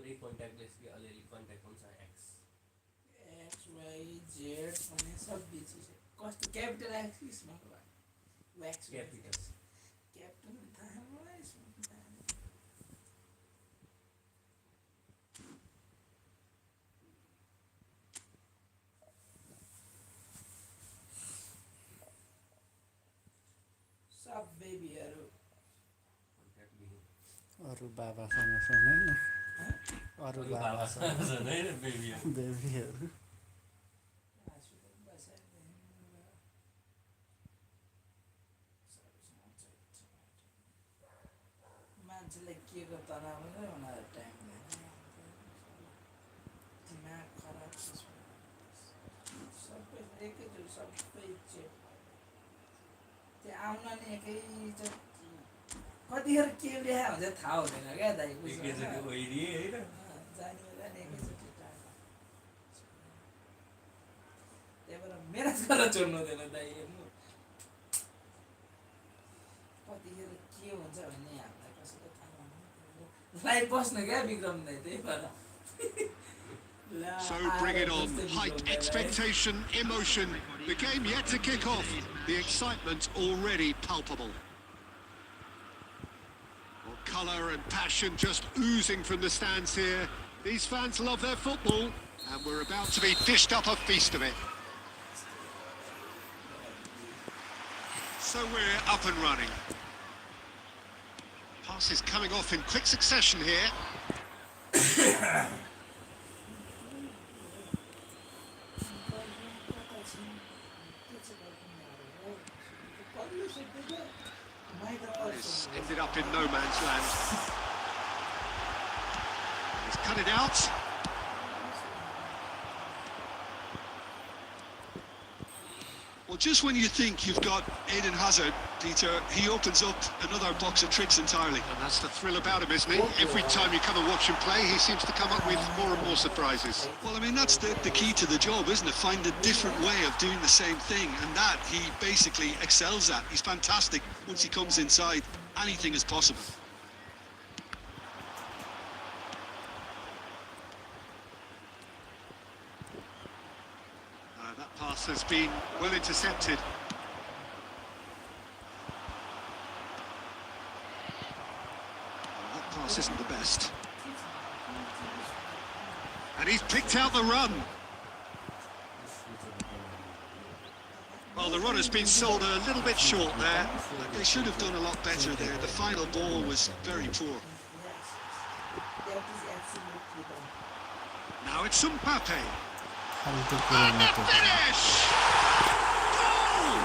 पुरै कन्ट्याक्टलेस कि अलिअलि कन्ट्याक्ट पनि छ एक्स XYZ भन्ने सब बिच कस्तो क्यापिटल एक्स कि स्मल व्याक्स क्यापिटल क्यापिटल थाहा मलाई स्मल थाहा सब बेबीहरू कन्ट्याक्ट लेख्नु अरू बाबासँग छैन अरू बाबासँग छैन हैन बेबीहरू बेबीहरू हस्पिटल बसाइदिनु मान्छेलाई के को तनाव नै उनीहरू टाइम दिमाग खराब सबै एकैचोटि सबै चेप त्यो आउन नि एकैचोटि कतिखेर के ल्याए हुन्छ थाहा हुँदैन क्या दाइ एकैचोटि ओइरिए हैन जाने बेला नि एकैचोटि टाढा त्यही भएर मेहनत गरेर छोड्नु हुँदैन दाइ हेर्नु कतिखेर के हुन्छ भन्ने हामीलाई कसैले थाहा हुँदैन लाइभ बस्नु क्या विक्रम दाइ त्यही भएर So bring it on. Height, expectation, emotion. The game yet to kick off. The excitement already palpable. Well, colour and passion just oozing from the stands here. These fans love their football, and we're about to be dished up a feast of it. So we're up and running. Passes coming off in quick succession here. It's ended up in no man's land. He's cut it out. Well, just when you think you've got Eden Hazard, Peter, he opens up another box of tricks entirely. And that's the thrill about him, isn't it? Every time you come and watch him play, he seems to come up with more and more surprises. Well, I mean, that's the key to the job, isn't it? Find a different way of doing the same thing. And that he basically excels at. He's fantastic. Once he comes inside, anything is possible. That pass has been well intercepted. That pass isn't the best. And he's picked out the run. Well, the run has been sold a little bit short there. They should have done a lot better there. The final ball was very poor. Now it's Mbappe. And the finish! Goal!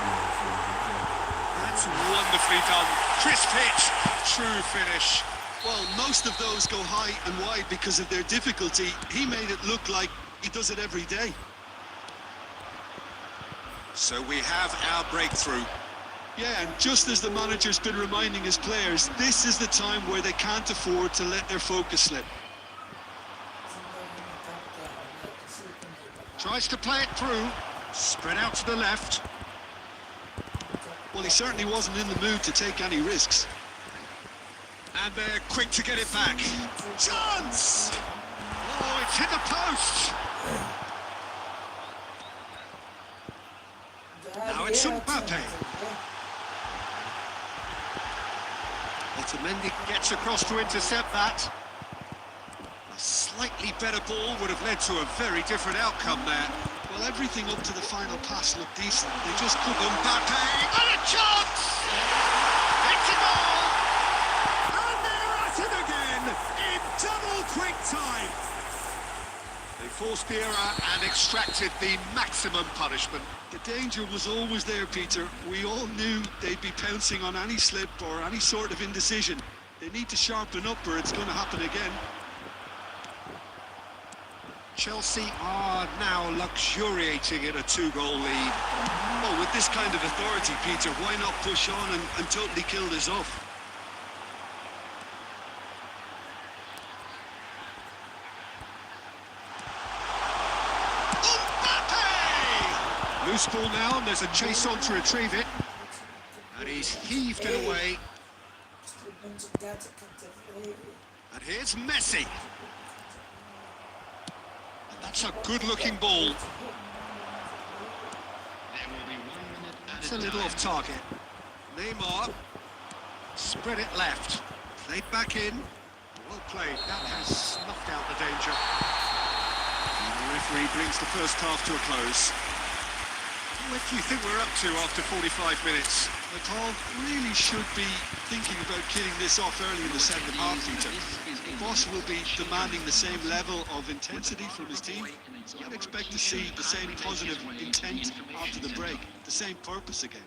That's wonderfully done. Crisp hit, true finish. Well, most of those go high and wide because of their difficulty. He made it look like he does it every day. So we have our breakthrough. Yeah, and just as the manager's been reminding his players, this is the time where they can't afford to let their focus slip. Tries to play it through, spread out to the left. Well, he certainly wasn't in the mood to take any risks. And they're quick to get it back. Chance! Oh, it's hit the post! Now it's Mbappe. Otamendi gets across to intercept that. A slightly better ball would have led to a very different outcome there. Well, everything up to the final pass looked decent. They just couldn't. Mbappe, and a chance! It's a goal! And they're at it again in double quick time. They forced the error and extracted the maximum punishment. The danger was always there, Peter. We all knew they'd be pouncing on any slip or any sort of indecision. They need to sharpen up or it's going to happen again. Chelsea are now luxuriating in a two-goal lead. Well, with this kind of authority, Peter, why not push on and totally kill this off? Loose ball now, and there's a chase on to retrieve it. And he's heaved it away. And here's Messi. That's a good-looking ball. It's a little off target. Neymar, spread it left. Played back in. Well played. That has snuffed out the danger. And the referee brings the first half to a close. What do you think we're up to after 45 minutes? The club really should be thinking about killing this off early in the second half, Peter. The boss will be demanding the same level of intensity from his team. So I'd expect to see the same positive intent after the break, the same purpose again.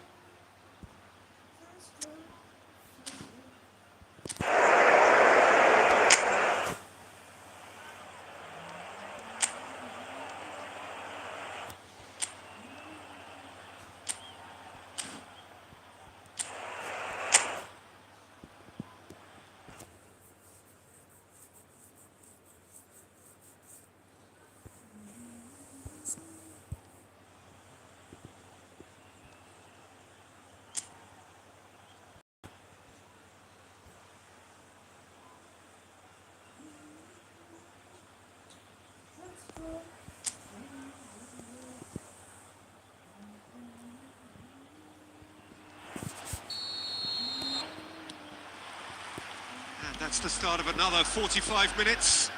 And that's the start of another 45 minutes.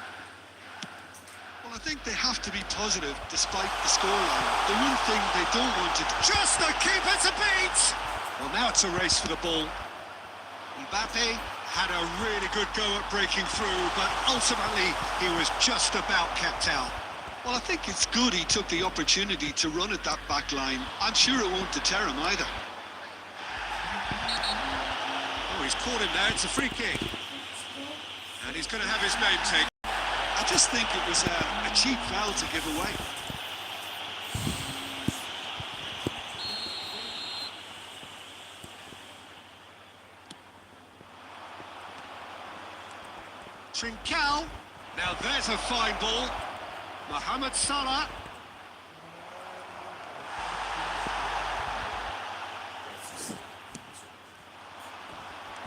Well, I think they have to be positive despite the scoreline. The one thing they don't want to just the keeper to beat! Well, now it's a race for the ball. Mbappe had a really good go at breaking through, but ultimately he was just about kept out. Well, I think it's good he took the opportunity to run at that back line. I'm sure it won't deter him either. Oh, he's caught him there. It's a free kick. And he's going to have his name taken. I just think it was a cheap foul to give away. Trincao. Now there's a fine ball. Mohamed Salah.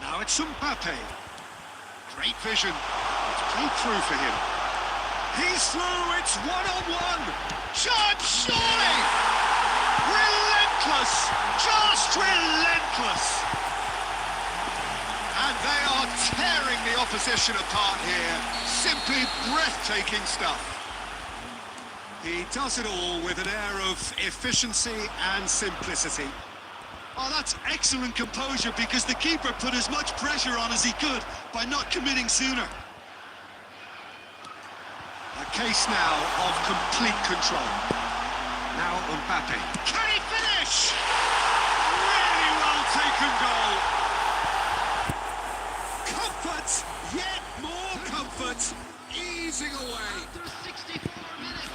Now it's Mbappe. Great vision. It's played through for him. He's through. It's one-on-one. Judge, surely! Relentless. Just relentless. And they are tearing the opposition apart here. Simply breathtaking stuff. He does it all with an air of efficiency and simplicity. Oh, that's excellent composure because the keeper put as much pressure on as he could by not committing sooner. A case now of complete control. Now Mbappe. Can he finish? Really well taken goal. Comfort, yet more comfort, easing away.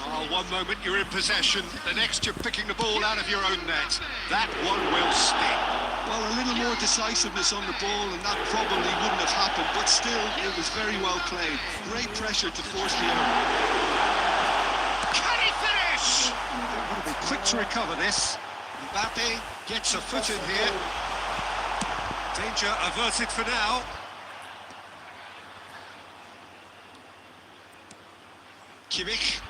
Oh, one moment you're in possession, the next you're picking the ball out of your own net. That one will sting. Well, a little more decisiveness on the ball and that probably wouldn't have happened, but still, it was very well played. Great pressure to force the error. Can he finish? They're going to be quick to recover this. Mbappe gets a foot in here. Danger averted for now. Kimmich.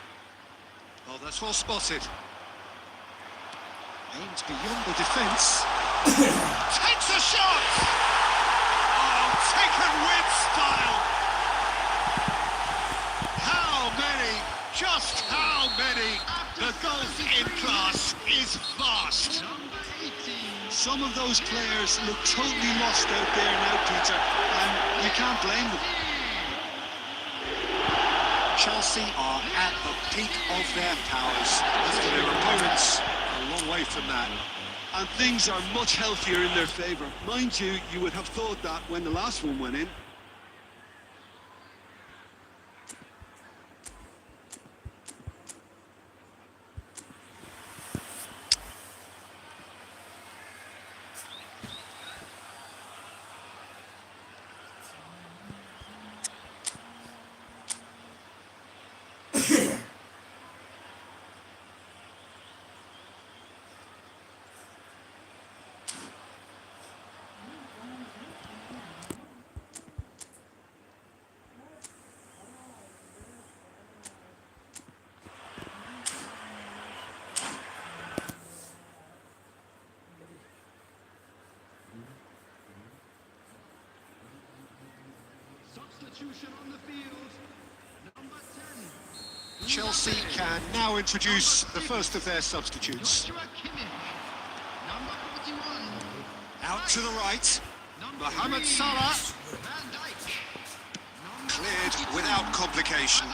Oh, that's well spotted. Aims beyond the defence. Takes a shot! Oh, taken with style! How many? Just how many? The golf in class is vast. Some of those players look totally lost out there now, Peter, and you can't blame them. Chelsea are at the peak of their powers. As for their opponents, a long way from that. And things are much healthier in their favour. Mind you, you would have thought that when the last one went in. Chelsea can now introduce the first of their substitutes. Out to the right, Mohamed Salah. Cleared without complication.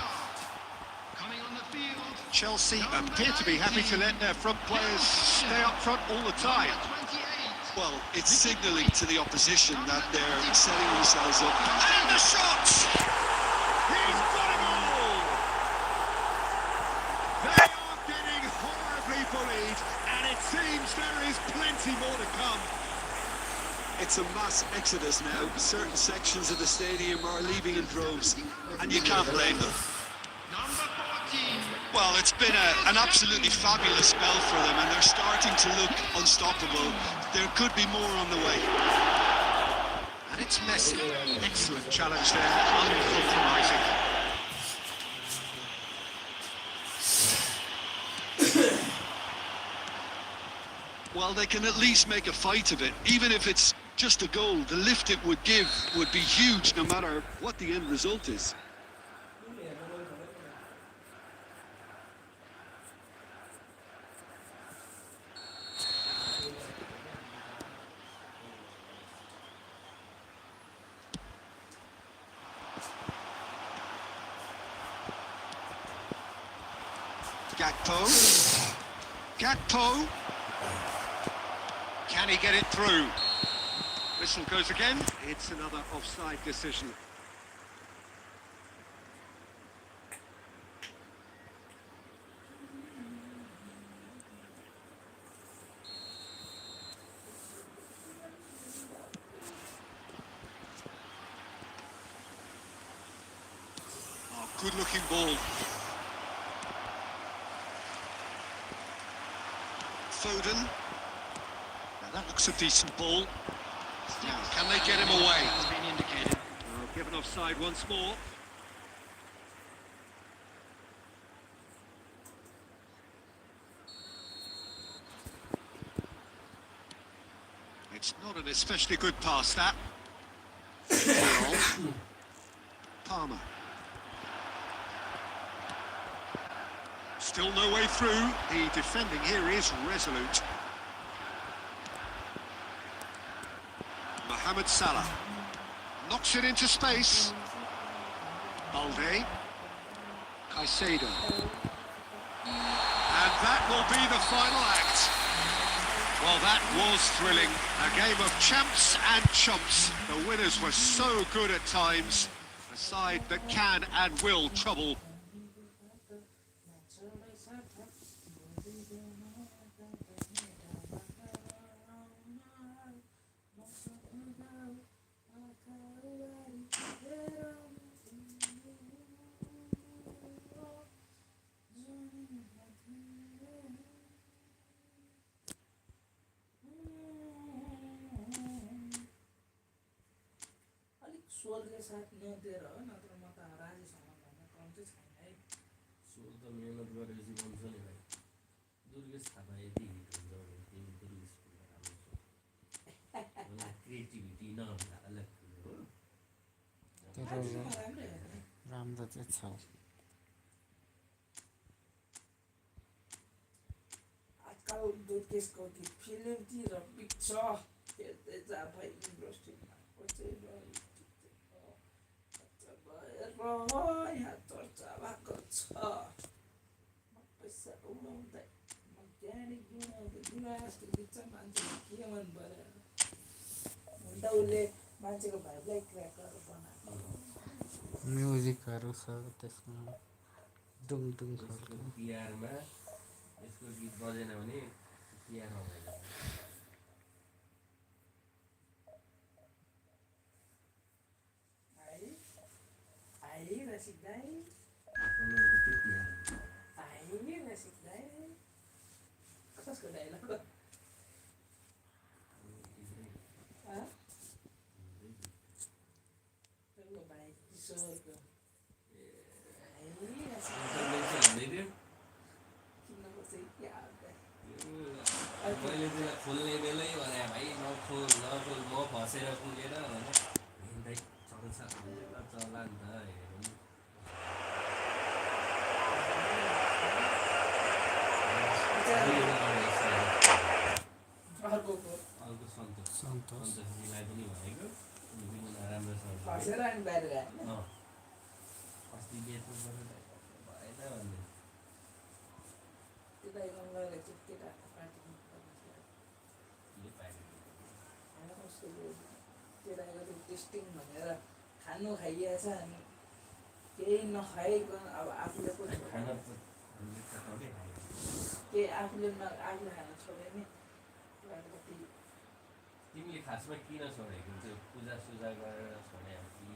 Chelsea appear to be happy to let their front players stay up front all the time. Well, it's signalling to the opposition that they're setting themselves up. And the shot! He's got it all! They are getting horribly bullied, and it seems there is plenty more to come. It's a mass exodus now. Certain sections of the stadium are leaving in droves, and you can't blame them. Well, it's been an absolutely fabulous spell for them, and they're starting to look unstoppable. There could be more on the way. And it's Messi. Excellent challenge there, uncompromising. Well, they can at least make a fight of it, even if it's just a goal. The lift it would give would be huge, no matter what the end result is. Gakpo. Can he get it through? Whistle goes again. It's another offside decision. Oh, good-looking ball. Foden. Now that looks a decent ball. Now, can they get him away? Been indicated. Given offside once more. It's not an especially good pass, that. Palmer. Still no way through. The defending here is resolute. Mohamed Salah knocks it into space. Balde. Caicedo. And that will be the final act. Well, that was thrilling. A game of champs and chumps. The winners were so good at times. A side that can and will trouble. स्वर्गले साथ नदिएर हो नत्र म त राजेसँग भन्दा कम चाहिँ छैन है स्वर त मेहनत गरेपछि बन्छ नि भाइ दुर्गेश थापा यति हिट हुन्छ भने तिमी दुर्गेश राम्रो छ क्रिएटिभिटी नहुँदा अलग कुरो हो राम्रो चाहिँ छ आजकल दुर्गेशको गीत फिल्मतिर पिक्चर हेर्दै जा भाइ इन्डस्ट्रीमा कसै यहाँ चर्चा भएको छ पैसा उडाउँदै वैज्ञानिक गुणाउँदै गुनाजस्तो गीत छ मान्छेले के मन पऱ्यो हुँदा उसले मान्छेको भाइबलाई क्र्याक गरेर बनाएको म्युजिकहरू छ त्यसमा डुङ डुङ खालको बिहारमा यसको गीत बजेन भने बिहार आउँदैन कसको डाइलग भाइ किशोरको मैले त्यसलाई खोल्ने बेलै भने भाइ नखोल नखोल म फसेर पुगेर भने हिँड्दै चल चला नि त हेरौँ अर्को अर्को सन्तोष सन्तोष सन्तोषजीलाई पनि भनेको राम्रोसँग खसेर अनि बाहिर आयो अस्ति बेच्नु भएन भन्ने त्यता गएर चाहिँ केटा पार्टी केटाको टेस्टिङ भनेर खानु खाइएछ अनि केही नखाइकन अब आफूले पो खाना केही आफूले खान छोड्यो नि तिमीले खासमा किन छोडेको त्यो पूजा सुजा गरेर छोडे कि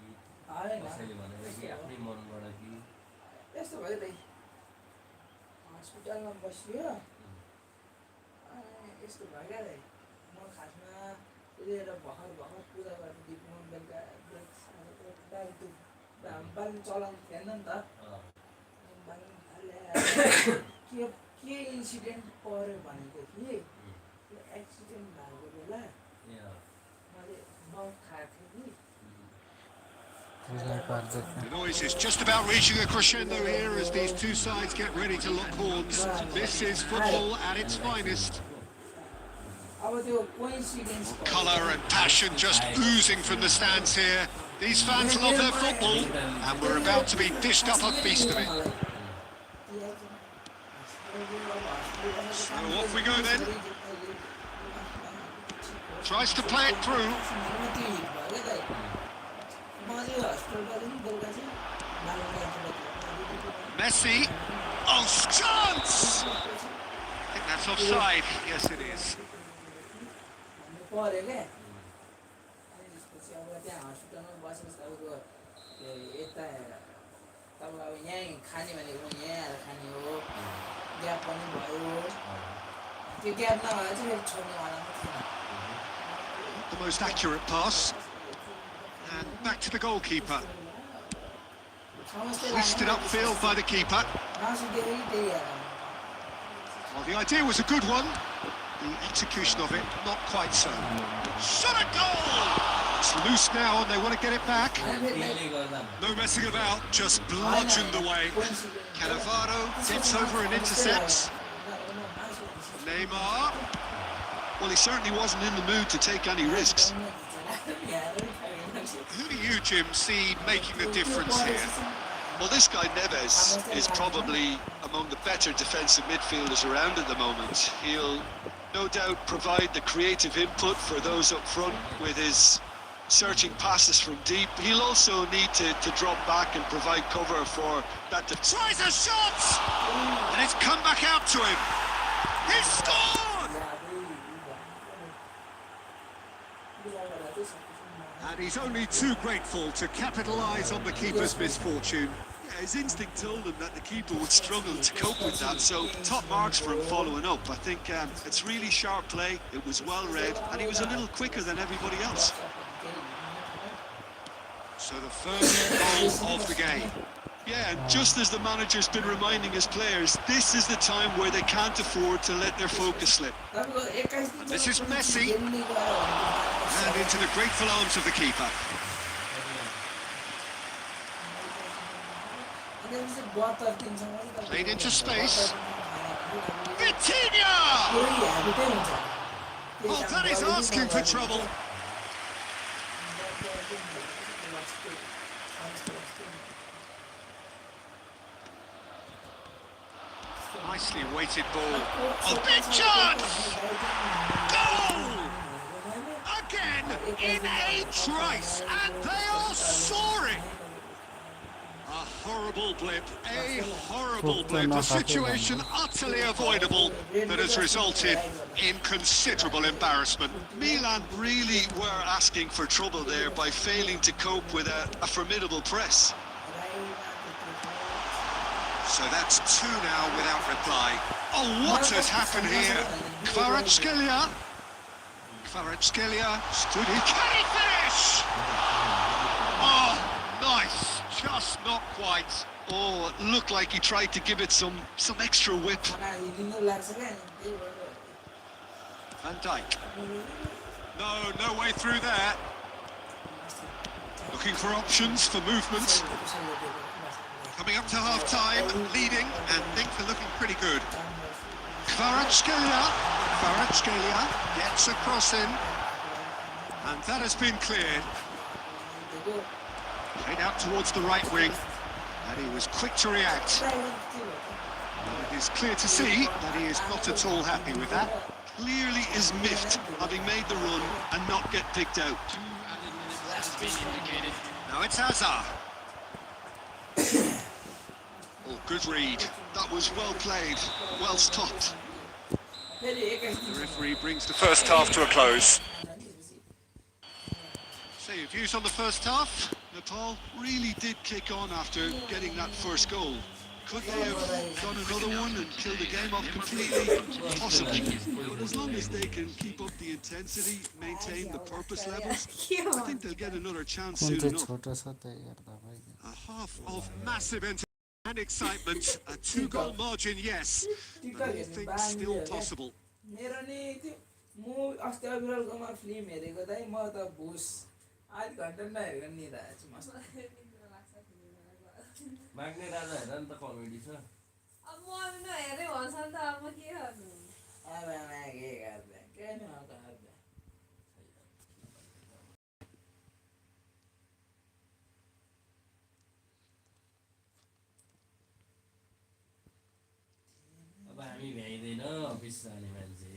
होइन कसैले भनेर कि आफ्नै मनबाट कि यस्तो भयो त हस्पिटलमा बसियो यस्तो भयो क्या म खासमा लिएर भर्खर पूजा गरेर दिपमा बेलुका बाल्नु चलाउनु थिएन नि त बाल्नु थाले के इन्सिडेन्ट पऱ्यो भनेको थिएँ त्यो एक्सिडेन्ट भएको बेला मैले मद खाएको थिएँ कि The noise is just about reaching a crescendo here as these two sides get ready to lock horns. This is football at its finest. Colour and passion just oozing from the stands here. These fans love their football, and we're about to be dished up a feast of it. So off we go then. Tries to play it through. Messi. Oh, chance! I think that's offside. Yes, it is. The most accurate pass. And back to the goalkeeper. Hoisted upfield by the keeper. Well, the idea was a good one. The execution of it, not quite so. Shot at goal! It's loose now and they want to get it back. No messing about, just bludgeoned away. Cannavaro gets over and intercepts. Neymar. Well, he certainly wasn't in the mood to take any risks. Who do you, Jim, see making the difference here? Well, this guy Neves is probably among the better defensive midfielders around at the moment. He'll no doubt provide the creative input for those up front with his searching passes from deep. He'll also need to drop back and provide cover for that. Tries a shot! And it's come back out to him. He's scored! And he's only too grateful to capitalise on the keeper's misfortune. Yeah, his instinct told him that the keeper would struggle to cope with that, so top marks for him following up. I think it's really sharp play, it was well read, and he was a little quicker than everybody else. So the first goal of the game. Yeah, and just as the manager's been reminding his players, this is the time where they can't afford to let their focus slip. And this is Messi. And into the grateful arms of the keeper. Played into space. Vitinha! Well, that is asking for trouble. Nicely weighted ball. A big chance! Goal! Again in a trice, and they are soaring! A horrible blip, a horrible blip. A situation utterly avoidable that has resulted in considerable embarrassment. Milan really were asking for trouble there by failing to cope with a formidable press. So that's two now without reply. Oh, what has happened here? Kvaratskhelia stood in. Can he finish? Oh, nice. Just not quite. Oh, it looked like he tried to give it some extra whip. Van Dijk. No way through there. Look Looking for options for movement. Coming up to half-time, leading, and things are looking pretty good. Kvaratskhelia gets a cross in, and that has been cleared. Played out towards the right wing, and he was quick to react. It is clear to see that he is not at all happy with that. Clearly is miffed, having made the run and not get picked out. Now it's Hazard. Oh, good read. That was well played, well stopped. The referee brings the first half to a close. So your views on the first half? Nepal really did kick on after getting that first goal. Could they have done another one and killed the game off completely? Possibly. But as long as they can keep up the intensity, maintain the purpose levels, I think they'll get another chance soon enough. A half of massive entertainment and excitement, a 2-goal margin, yes, but I think still possible. माग्ने राजा हेर नि त comedy छ अब म नहेरे भन्छ नि त अब के गर्नु अब हामी भ्याइदैन अफिस जाने मान्छे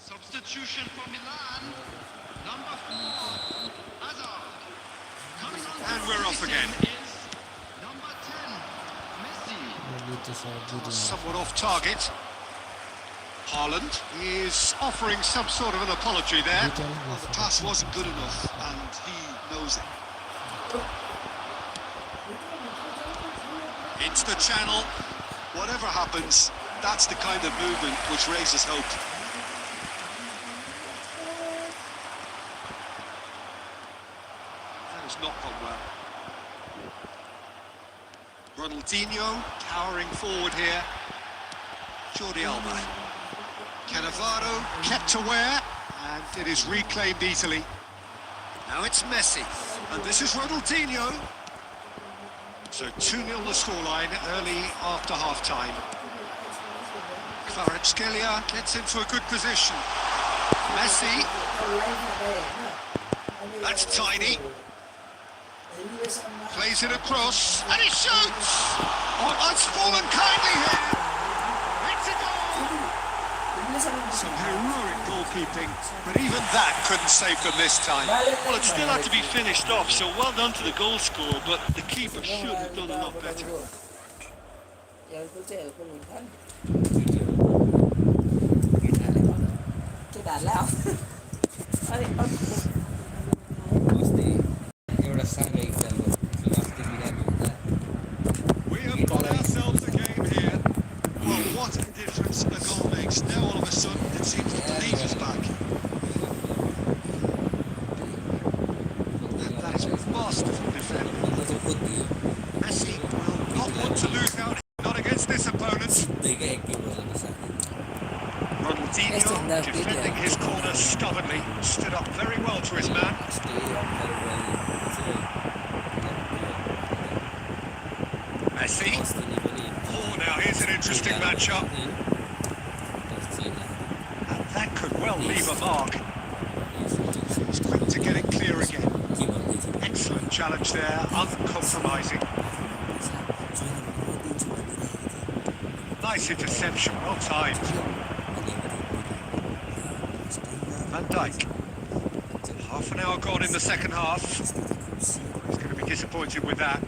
Substitution for Milan, number 4, Hazard. And we're off again. Number 10, Messi. Somewhat off target. Haaland is offering some sort of an apology there. Well, the pass wasn't good enough, and he knows it. Into the channel. Whatever happens, that's the kind of movement which raises hope. Has not gone well. Ronaldinho towering forward here. Jordi Alba. Cannavaro kept aware, and it is reclaimed easily. Now it's Messi, and this is Ronaldinho. So 2-0 the scoreline early after half-time. Kvaratskhelia gets into a good position. Messi. That's tiny. Plays it across, and he shoots! Oh, that's fallen kindly here! It's a goal! Some heroic goalkeeping, but even that couldn't save them this time. Well, it still had to be finished off, so well done to the goal scorer, but the keeper should have done a lot better. We have got ourselves a game here. Well, what a difference a goal makes. Now all of a sudden it seems the belief is back. And that is masterful defending. Messi will not want to lose out, not against this opponent. Ronaldinho defending his corner stubbornly, stood up very well to his man. Messi. Oh, now here's an interesting matchup. And that could well leave a mark. He's quick to get it clear again. Excellent challenge there, uncompromising. Nice interception, well timed. Van Dijk. Half an hour gone in the second half. He's going to be disappointed with that.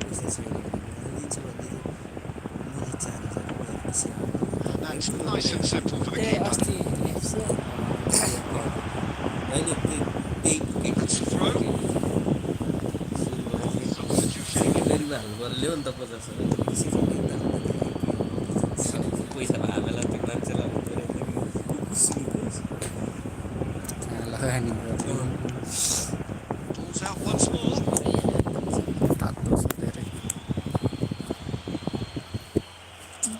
And that's nice and simple for the keeper. That's a throw. Balls out once more.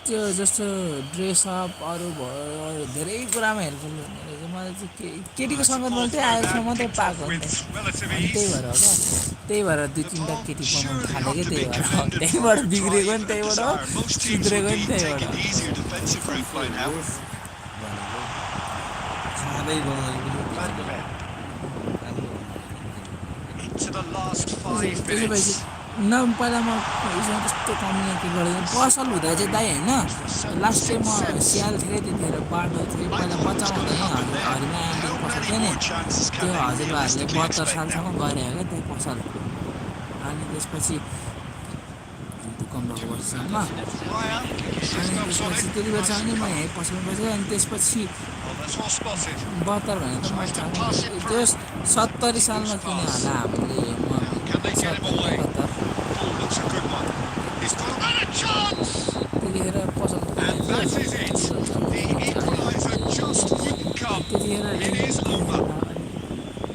त्यो जस्तो dress up अरू भयो धेरै कुरामा helpful हुने रहेछ मलाई चाहिँ केटीको सङ्गतमा चाहिँ आएसम्म मात्रै पाएको हो नि त अनि त्यही भएर हो क्या त्यही भएर 2-3टा केटी बनाउनु थालेँ क्या त्यही भएर त्यहीँबाट बिग्रेको नि त्यहीबाट हो सुध्रेको नि त्यहीबाट यस भनेको खाँदै बनाउने पनि Into the last 5 minutes. न पहिला म यसमा त्यस्तो कम्युनिकेट गर्दैन पसल हुँदा चाहिँ दाइ होइन लास्ट टाइम म स्याल थिएँ त्यतिखेर बाटो थिएँ पहिला बच्चामा हुँदा हरिमा आन्टीको पसल थियो नि त्यो हजुरबाहरूले 72 सालसम्म गरे हो क्या त्यो पसल अनि त्यसपछि भूकम्पको वर्षमा अनि त्यसपछि त्यति बेरसम्म नि म यहीँ पसलमा बसेँ अनि त्यसपछि 72 भने त त्यो 70 सालमा किने होला हामीले त्यतिखेर पसल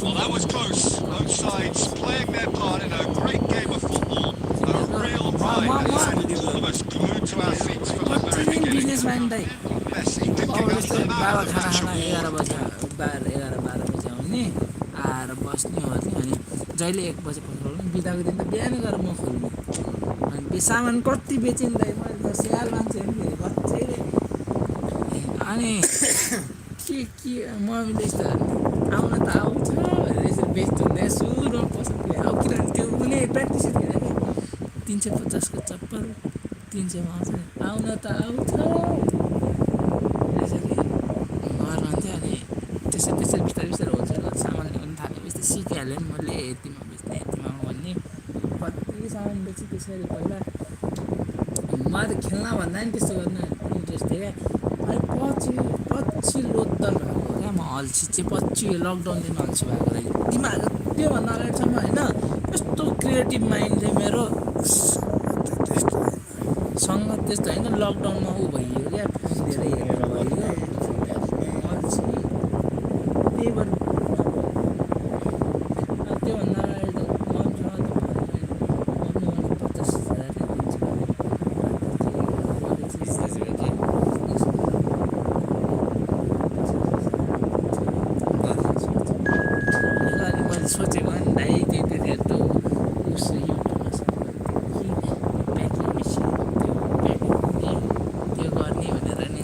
Well, that was close. Both sides playing their part in a great game of football. A real pride. All of us glued to our seats for the very beginning. Businessman Dai Messi did अब give us जस्तो that बाबा खाना match खाना 11 award. बजे 11-12 बजे आउने आएर बस्ने ओर्ने अनि जहिले 1 बजे पक्राउने बिदाको दिन त बिहानै गएर म खोल्ने अनि सामान कति बेचिँदै मैले त स्याल मान्छे नि फेरि बच्चैले अनि के मम्मीले यस्तो आउन त आउँछ भनेर यसरी बेच्नु हुँदै सुरुमा पसलको अब किनभने त्यो उसले प्र्याक्टिस थिएन क्या 350 को चप्पल 300 मा आउन त आउँछ यसरी गर्नुहुन्थ्यो अनि त्यसरी बिस्तारै बिस्तारै होलसेल सामान ल्याउनु थालेपछि सिकिहालेँ नि मैले यतिमा बेच्ने यतिमा भन्ने कति सामान बेचेँ त्यसरी पहिला म त खेल्न भन्दा नि त्यस्तो गर्न इन्ट्रेस्ट थियो क्या पछि लोत्तर भएको क्या म अल्छी चाहिँ पछि लकडाउन दिन अल्छी भएको लागि दिमाग त्योभन्दा अगाडिसम्म होइन यस्तो क्रिएटिभ माइन्ड थियो मेरो सङ्गत त्यस्तो होइन लकडाउनमा ऊ भइयो क्या धेरै हेरेर भइयो अल्छी त्यही भएर त्योभन्दा अगाडि त मम्मीसँग त मम्मी मलाई 50,000 दिन्छ मैले सोचेको नि दाइ त्यतिखेर त उसो युट्युबमा प्याकिङ मेसिन त्यो गर्ने भनेर नि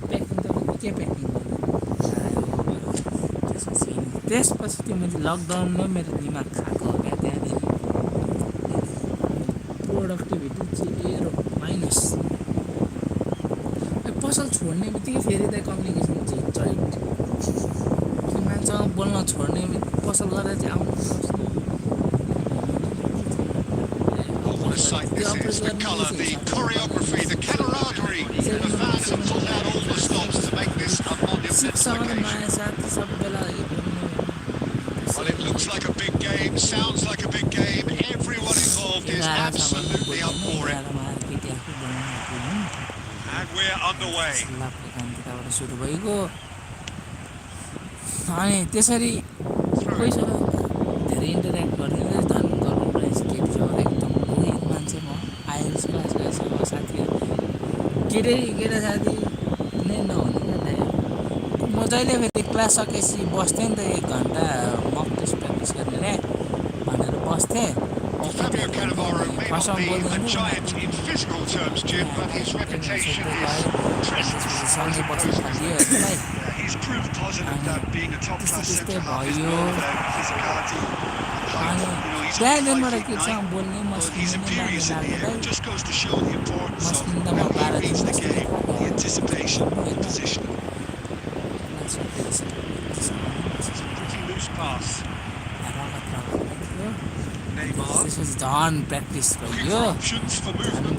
प्याकिङ त के प्याकिङ त्यसपछि त्यो मैले लकडाउनमा मेरो दिमाग खाएको हो क्या त्यहाँदेखि प्रोडक्टिभिटी जेरो माइनस पसल छोड्ने बित्तिकै फेरि त कम्युनिकेसन चाहिँ मान्छेसँग बोल्न छोड्ने पसल गरेर चाहिँ आउनु What a sight this is. The colour, the choreography, the camaraderie. The fans have pulled out all the stops to make this a monumental occasion. Well, it looks like a big game, sounds like a big game. Everyone involved is absolutely up for it. And we're underway. सुरु भइगयो अनि त्यसरी पैसा धेरै interact गर्ने धन गर्नु रहेछ केटीसँग एकदम बोरिङ मान्छे म आइएल्स क्लास गएछ म साथीहरू केटा साथी नै नहुने क्या दाइ म जहिले फेरि क्लास सकेपछि बस्थेँ नि त 1 घन्टा मक टेस्ट प्र्याक्टिस गर्ने रे भनेर बस्थेँ Well, Fabio Cannavaro may not be a giant in physical terms, Jim, but his reputation is presence as opposed to he's proved positive that being a top-class centre-half is more about physicality. He's not a 5'9", but he's imperious in the air. It just goes to show the importance of how he reads the game, the anticipation, the positioning. It's a pretty loose pass. त्यसपछि झन् practice भयो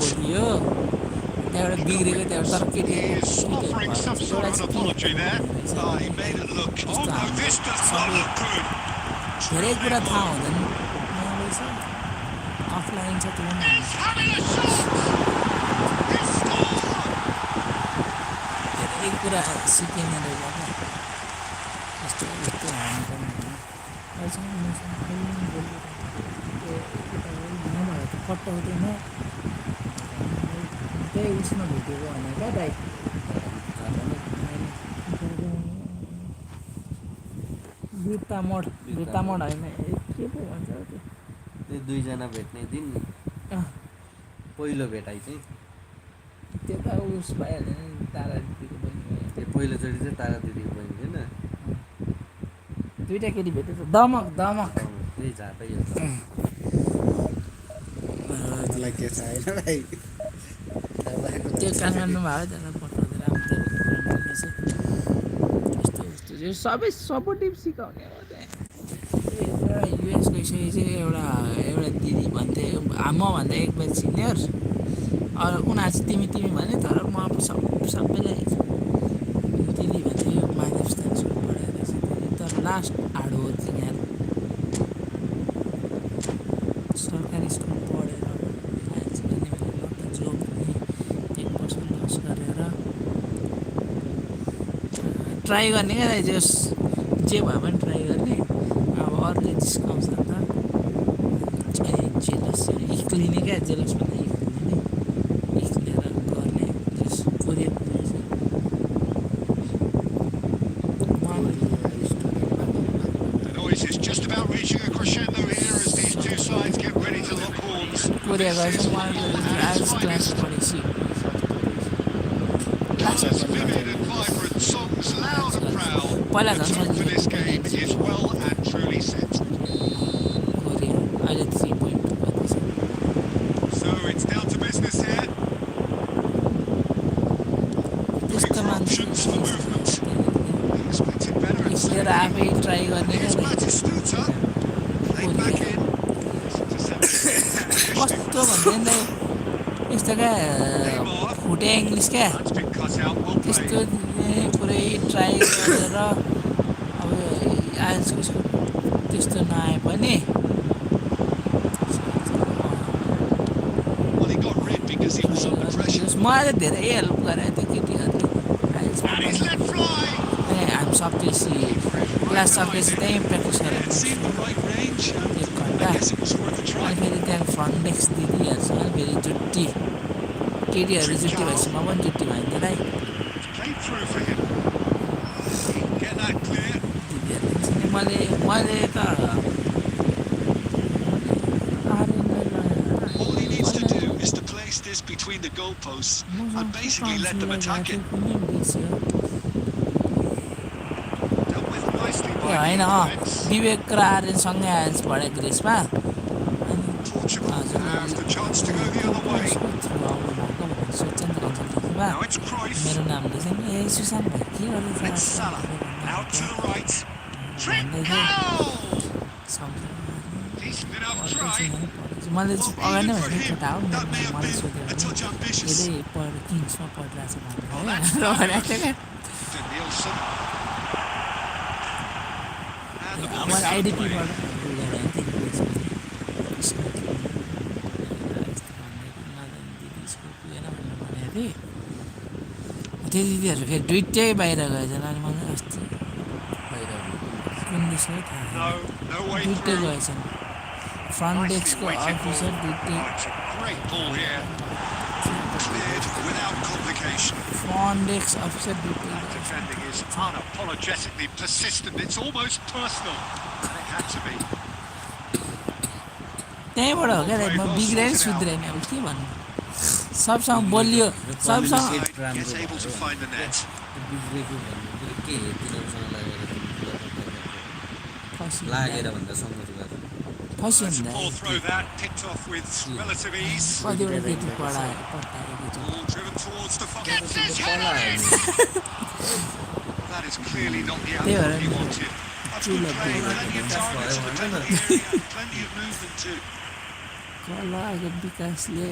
बोलियो त्यहाँबाट बिग्रेको त्यहाँबाट तर केटी धेरै कुरा थाहा हुँदैन अफलाइन छ त्यो धेरै कुरा सिकिने रहेछ यस्तो यस्तो नभए त पट्टाउँदैन त्यही उसमा भेटेको भने क्या दाइ बिर्तामोड होइन के पो भन्छ त्यो त्यो दुईजना भेट्ने दिन पहिलो भेटाइ चाहिँ त्यो त उस भइहाल्यो नि तारा दिदीको बहिनी त्यो पहिलोचोटि चाहिँ तारा दिदीको बहिनी थिएन दुइटा केटी भेटेछ दमक त्यही झापै हो त्यसलाई के छ होइन भाइ त्यो काठमाडौँमा भयो त्यसलाई पठाउँदै राम्रो यस्तो यो सबै सपोर्टिभ सिकाउने हो त्यहाँ एउटा युएस गइसकेपछि एउटा दिदी भन्थे मभन्दा एक बेल सिनियर अरू उनीहरू चाहिँ तिमी भने तर म सबैलाई दिदी भन्थे यो माधवस्थान स्कुल पढेर रहेछ तर लास्ट हार्ड हो चाहिँ यहाँ सरकारी स्कुल पढेर जब एक वर्ष लस गरेर ट्राई गर्ने क्या जस जे भए पनि ट्राई गर्ने अब अरूले जिस्काउँछ नि त जेलस इक्लिने क्या जेलस भन्दा इक्लिने इक्लेर गर्ने जस कोरियन कोरिया गएछ मलाई आर्ट्स क्लास पढेपछि पहिला झन् सजिलो कोरिया अहिले 3.2 गर्दैछ त्यस्तो मान्छे यसलेर आफै ट्राई गर्ने क्या कस्तो भन्दैन दाइ यस्तो क्या फुटे इङ्ग्लिस क्या त्यस्तो पुरै ट्राई गरेर अब आइएल्सको त्यस्तो नआए पनि मलाई त धेरै हेल्प गरे त्यो केटीहरूले हामी सकेपछि क्लास सकेपछि त्यहीँ प्र्याक्टिस गरेर एक घन्टा अनि फेरि त्यहाँ फ्रन्ट डेस्क दिदीहरूसँग फेरि जुट्टी केटीहरू जुट्टी भएपछि म पनि जुट्टी भयो नि त दाइ दिदीहरूले मैले त between the goalposts and basically let them attack it. होइन विवेक र आर्यनसँगै आइएल्स पढेँ ग्रेसमा मेरो नाम लेख्छ नि ए सुशान्त भाइ के गर्दैछ मैले अगाडि नै भने केटा हो मलाई सोध्यो भने धेरै पढेर किङ्समा पढिरहेको छ भनेर मैले आइडिपीबाट दिदी स्कुल पुगेन भनेर भनेको थिएँ त्यो दिदीहरू फेरि दुइटै बाहिर गएछन् अनि मलाई अस्ति कुन देश हो थाहा दुइटै गएछन् फ्रन्ट डेस्कको अफिसर दुइटै फ्रन्ट डेस्क अफिसर दुइटै Unapologetically persistent, it's almost personal. And it had to be. त्यहीँबाट हो क्या म बिग्रेर सुध्रेँ नि अब के भन्नु सबसँग बोलियो सबसँग Gets able to find the net. लागेर भन्दा सङ्गत गरेर फस्यो That's नि a poor throw that, picked off with relative ease. कतिवटा केटी Ball driven towards the far. Gets his head on it! That is clearly not the outcome he wanted. That's good play, plenty of targets in the middle of the area, plenty of movement too. कलाको विकासले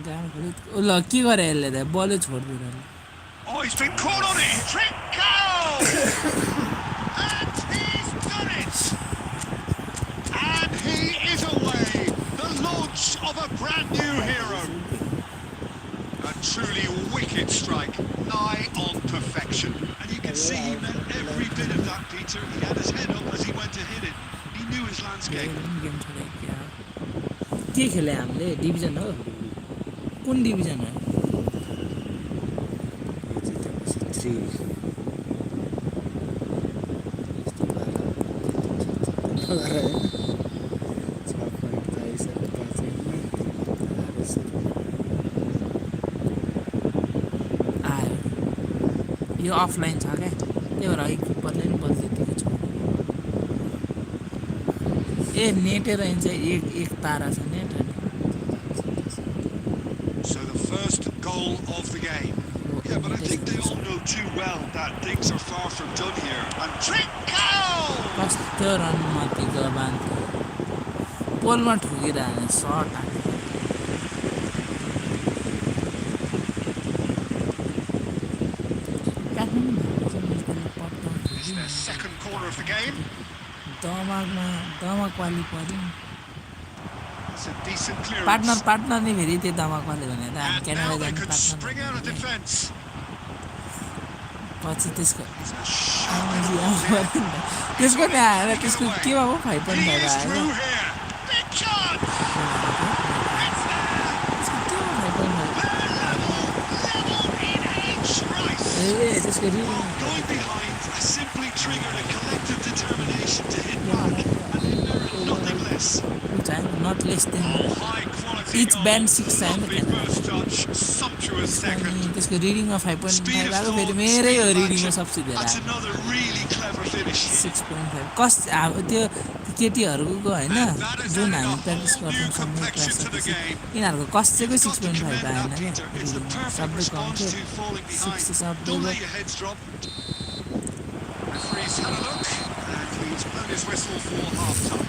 गाउँ खोल्यो ल के गरे यसले त बलै छोडिदिएर Oh, he's been caught on it! Trick goal! And he's done it! And he is away! The launch of a brand new hero! A truly wicked strike, nigh on perfection. And you can see he meant every bit of that, Peter. He had his head up as he went to hit it. He knew his landscape. Game छोडेको के खेले हामीले division हो कुन division हो 3 आयो यो offline छ क्या त्यही भएर अघि किपरले नि बल त्यतिकै छ ए नेटेर हिँड्छ एक तारा छ net So the first goal of the game. Yeah, but I think they all know too well that things are far from done here. And Trincao! कस्तो रनमतीको बान्थ्यो पोलमा ठुकिरहने shirt It's their second corner of the game. दमाक वाली पर्यो It's a decent clearance. Partner नै फेरि त्यो दमाक वाली भने त हामी And क्यानाडा now they जाने could spring out of partner defence. पछि त्यसको It's a sharp त्यसको नि आएर त्यसको केमा पो 5.5 He is आएर through here. Big chance. It's there. Level in H. Rice. त्यसको Going behind simply triggered a collective determination to hit back, and they merit nothing less. not less than High quality each goal, band 6 time lovely first touch, sumptuous second. त्यसको रिडिङमा 5.5 Speed of आएको thought, फेरि मेरै हो speed of रिडिङमा action. सबसे धेरै That's another really clever finish. 6.5 कस अब त्यो केटीहरूको होइन जुन हामी प्र्याक्टिस गर्छौँ सँगै क्लास यिनीहरूको कसैको 6.5 आएन क्या सबै कम थियो 6 सबै Don't let your heads drop. Referee's had a look, and he's blown his whistle for half-time.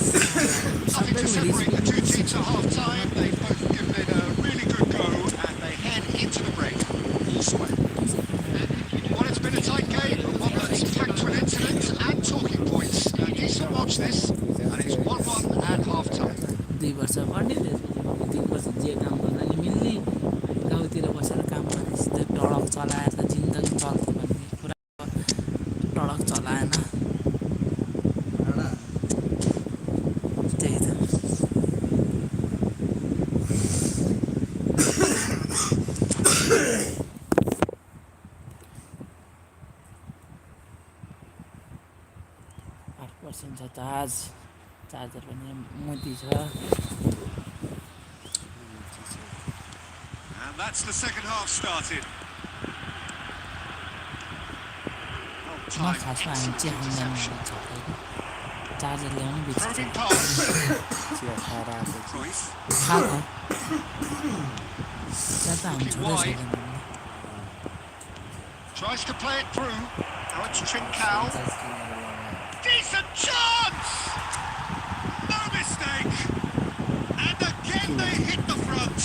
Nothing to separate the two teams at half-time. They've both given it a really good go, and they head into the break. All square. Well, it's been a tight game, but one that's packed with incidents and talking points. Now, decent watch this, and it's 1-1 at half-time. 2 वर्ष पढ्ने त्यसपछि 2 वर्ष जे काम गर्न नि मिल्ने गाउँतिर बसेर काम गर्ने सिधै टडक चलाएर जिन्दगी चल्थ्यो भन्ने कुरा टडक चलाएन त्यही त 8% छ चार्ज चार्जर पनि मोटी छ And that's the second half started. म खासमा हामी चिया खाँदैन चार्जर ल्याउनु बिर्सिन्छ Floating pass. चिया खाएर आएको Cruyff. खाएको त्यहाँ त हामी छुट्टै छैन Tries to play it through. Now it's Trincao. Decent chance! No mistake! And again they hit the front.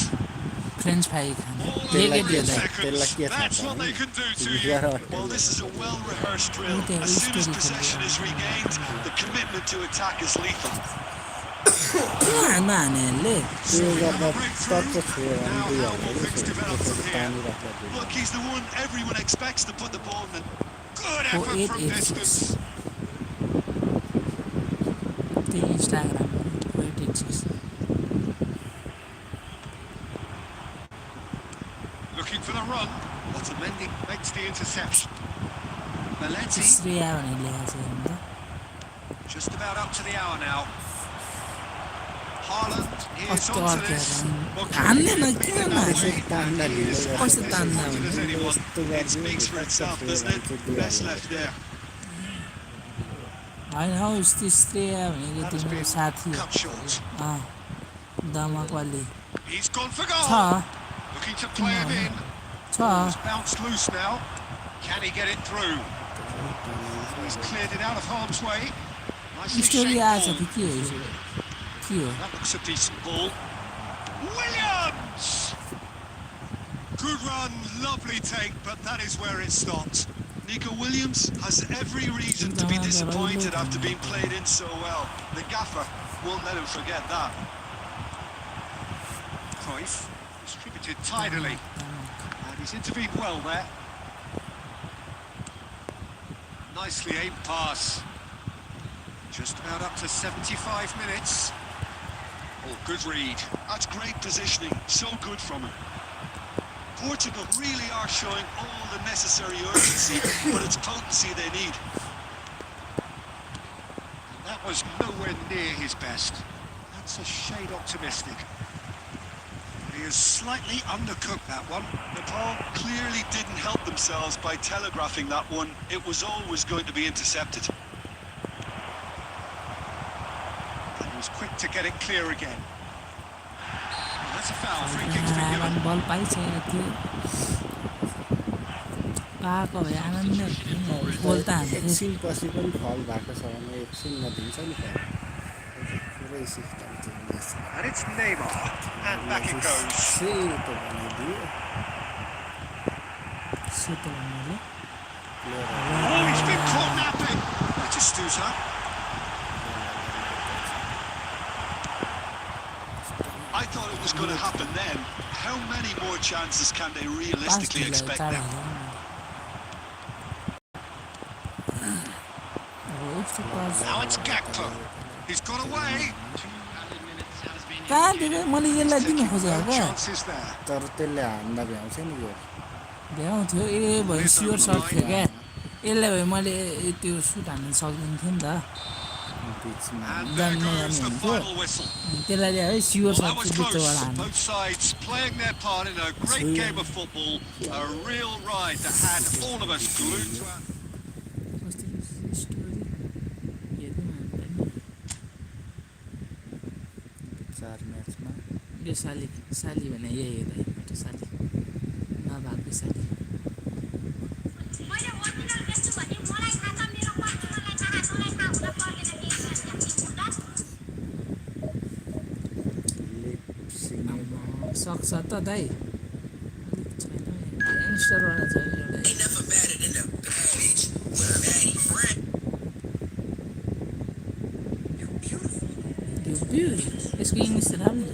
French fry खानु All के over के 8 दियो seconds. That's what they can do to you. Well, this is a well-rehearsed drill. As soon as possession is regained, the commitment to attack is lethal. हान्नु हानेहरूले त्यो गर्दा टक्क छोएर Now, how will things develop from here? पानीराख्दा Look, he's the one everyone expects to put the ball in. Good Oh, effort from 886. distance. त्यही Instagram 886 Looking for the run. Otamendi makes the interception. Belletti Shreya भनेर लेखेको छ हेर्नु त just about up to the hour now. Haaland is कस्तो onto अर्थ्यो this. Well, हान्दैन clearly किन in that नहान्छ way, तान्दा he is ढिलो कस्तो as तान्दा confident as हुन्छ anyone. यस्तो It गरिदियो speaks for itself, doesn't it? Best left there. होइन हौ त्यो श्रेया भनेको That has तिम्रो been साथी cut short. हो दमकवाली He's gone for छ goal. Looking to play him in. छ Ball's bounced loose now. Can he get it through? He's cleared it out of harm's way. Nicely story shaped आएछ ball. कि के हो यो? के हो That looks a decent ball. Williams! Good run, lovely take, but that is where it stopped. Nico Williams has every reason to be disappointed after being played in so well. The gaffer won't let him forget that. Cruyff distributed tidily, and he's intervened well there. Nicely aimed pass. Just about up to 75 minutes. Oh, good read. That's great positioning. So good from him. Portugal really are showing all the necessary urgency, but it's potency they need. That was nowhere near his best. That's a shade optimistic. He has slightly undercooked that one. Nepal clearly didn't help themselves by telegraphing that one. It was always going to be intercepted. And he was quick to get it clear again. That's a foul. Free kick's been given. बल पाइसकेको थियो पाएको भए आनन्द गोल त हान्थ्यो एकछिन पछि पनि फल भएको छ भने एकछिन नदिन्छ नि फल पुरै system change And it's Neymar. And back it goes. सेतो बनाइदियो सेतो भन्नाले Oh, he's been caught napping. Batistuta. I thought it was going to happen then. How many more chances can they realistically expect now? Now it's Gakpo. He's got away. कहाँतिर मैले यसलाई दिनु खोजेको क्या Chances there. तर त्यसले हान्दा भ्याउँछ नि यो भ्याउँथ्यो ए भयो sure shirt थियो क्या यसलाई भए मैले त्यो सुट हान्नु सक्दिनँ थिएँ नि त पिचमा And there जान्नु goes the हुन्थ्यो final whistle. त्यसलाई है sure Well, that shirt was चाहिँ बिचबाट close. हान्नु Both sides playing their part in a great game of football. A real ride that had all of us glued to our... चार म्याचमा यो साली साली भने यही हो त एउटा साली नभएको साली सक्छ त दाइ अलिक छैन यङ्स्टरबाट चाहिँ एउटा यसको इङ्ग्लिस त राम्रो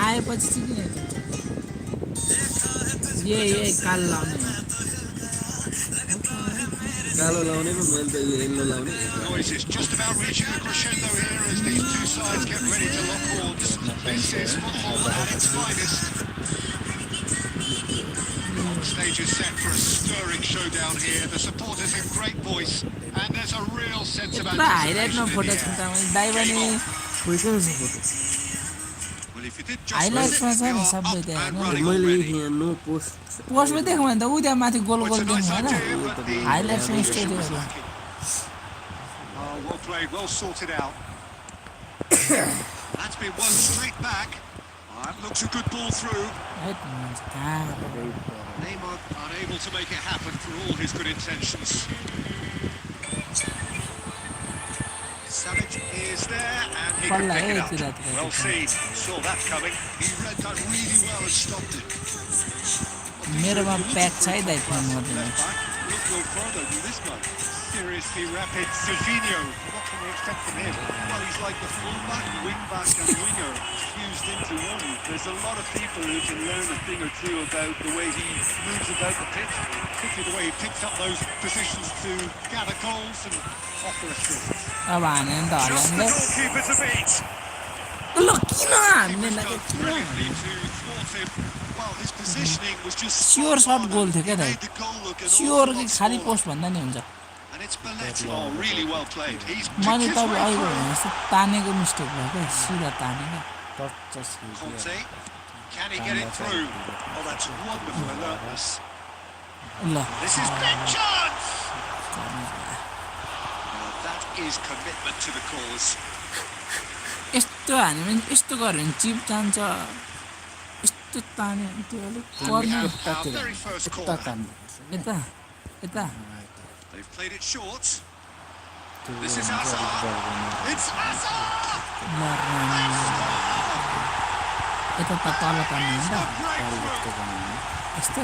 आएपछि चाहिँ किन यही कालो लाउने कालो लाउने पो मैले त यो येल्लो लाउने Noise is just about reaching a crescendo here as these two sides get ready to lock horns. This is football at its finest. The stage is set for a stirring showdown here. The supporters in great voice, and there's a real sense of यत्रो हाइलाइटमा anticipation in photo the छ air. त दाइ पनि फुल्कै छ photo Well, if you did just हाइलाइट्समा visit, छ we नि are सबै up त्यहाँ and होइन running मैले already. यहाँ नो पोस्ट पोस्टमा देख्यो भने त ऊ त्यहाँ माथि गोल Well, गोल it's a देख्नु nice होइन idea, but the हाइलाइट्समा execution story was हो lacking. Oh, well played, well sorted out. That's been one straight back. That looks a good ball through. Neymar unable to make it happen for all his good intentions. Savage is there and he can pick it up. Well seen, saw that coming. He read that really well and stopped it. मेरोमा pack छ है दाइ phone Left गर्दैन back, look no further than this man. Seriously rapid Silvinho. What can we expect from him? Well, he's like the full-back, wing-back and winger fused into one. There's a lot of people who can learn a thing or two about the way he moves about the pitch, particularly the way he picks up those positions to gather goals and offer assists. अब हाने नि त Just the हल्यान्डले goalkeeper to beat. ल किन हान्ने Keeper's लाग्यो done brilliantly to thwart him. Well, his positioning was just sure spot shirt on goal and थियो क्या he दाइ made the goal look an sure awful कि lot खाली smaller. Post भन्दा नि हुन्छ And it's Belletti. Oh, really well played. He's मैले picked his तपाईँ way अहिले through. भने जस्तो तानेको मिस्टेक भयो क्या सिधा तानेको touch Conte, can he get it through? Oh, that's wonderful alertness. ल This is big chance. That is commitment to the cause. यस्तो हान्यो भने यस्तो गऱ्यो भने चिप जान्छ यस्तो तान्यो भने त्यो अलिक corner Our very first corner. यता यता They've played it short. This is Hazard. It's Hazard. यता त तल पर्ने हो नि त एल जस्तो बनाउने यस्तो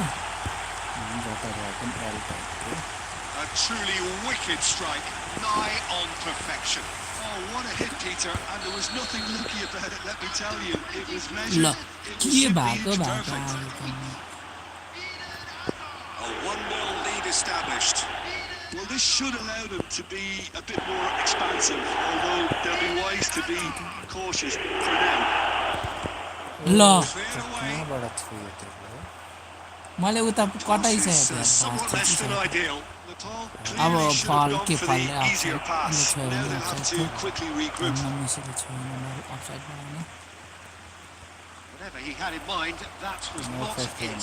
जता भए पनि एल टाइपको A truly wicked strike, nigh on perfection. Oh, what a hit, Peter, and there was nothing lucky about it, let me tell you. It was measured, ल it was के simply भएको inch भएको perfect. A 1-0 lead established. Well, this should allow them to be a bit more expansive, although they'll be wise to be cautious for now. ल Cleared away. कहाँबाट छुयो त्यो मैले उता Pass कटाइसकेको is थिएँ somewhat less than ideal. Nepal अब clearly should have फल gone के for फल the easier pass. छोयो Now भने they'll have offside to quickly regroup. मेसीले छोयो भने अफसाइड बनाउने Whatever he had in mind, that was not it.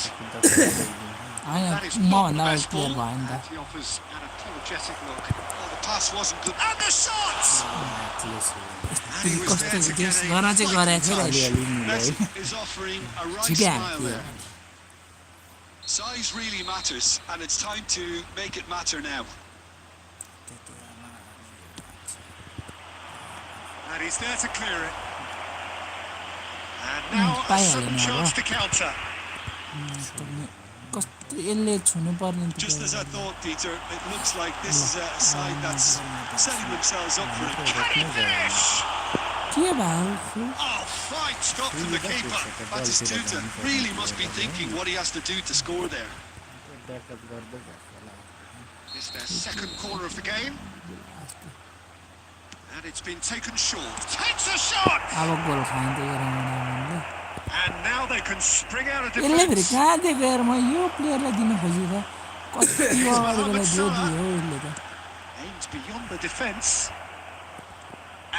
होइन That is not the मभन्दा best player ball. भयो नि And he offers an apologetic look. Oh, the pass wasn't good. And the shot! And he was there to get a गर्न चाहिँ fighting गरेको touch. थियो Messi is offering a right छिटै smile हान्थ्यो there. Size really matters, and it's time to make it matter now. And he's there to clear it. And now a sudden chance to counter. कस्तो यसले छुनु पर्ने Just as I thought, Peter, it looks like this is a side that's setting themselves up for it. Can he finish? के भयो Oh, fine stop from the keeper. Batistuta really must be thinking what he has to do to score there. Backup गर्दै गएको होला It's their second corner of the game. And it's been taken short. Takes a shot! अब गोल खाइदियो रमाइलो And now they can spring out of यसले फेरि defense. कहाँ दिएको यार म यो प्लेयरलाई दिन खोजेको कति अगाडिकोलाई दियो हो यसले त Aims beyond the defense.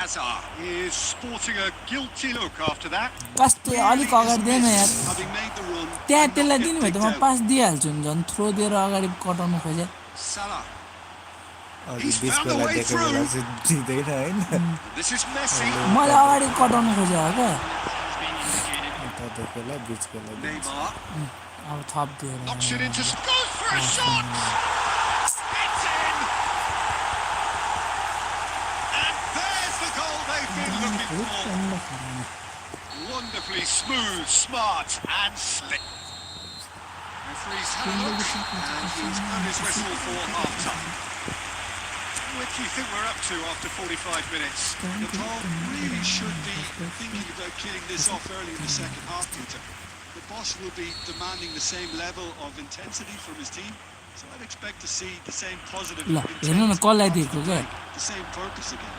Azar is sporting a guilty look after that. कस्तो अलिक अगाडि दिएन यार Having made the run. त्यहाँ and not त्यसलाई get दिनु भयो त picked म out. पास दिइहाल्छु नि झन् थ्रो दिएर अगाडि कटाउनु खोजेँ Salah. अघि He's beach found a Bela way दिएको through. बेला चाहिँ दिँदैन होइन This is Messi. मैले अगाडि कटाउनु खोजेँ क्या उता दिएको बेला बिच बेला दिन्छ Neymar अब थप दिएर knocks it into. Goes for a shot. It's in. And there's the goal they've been looking for. Wonderfully smooth, smart, and slick. Referee's had a look, and he's put his whistle for half-time. What do you think we're up to after 45 minutes? Nepal really should be thinking about killing this off early in the second half, Peter. The boss will be demanding the same level of intensity from his team, so I'd expect to see the same positive ल intent, हेर्नु न कसलाई दिएको क्या the same purpose again.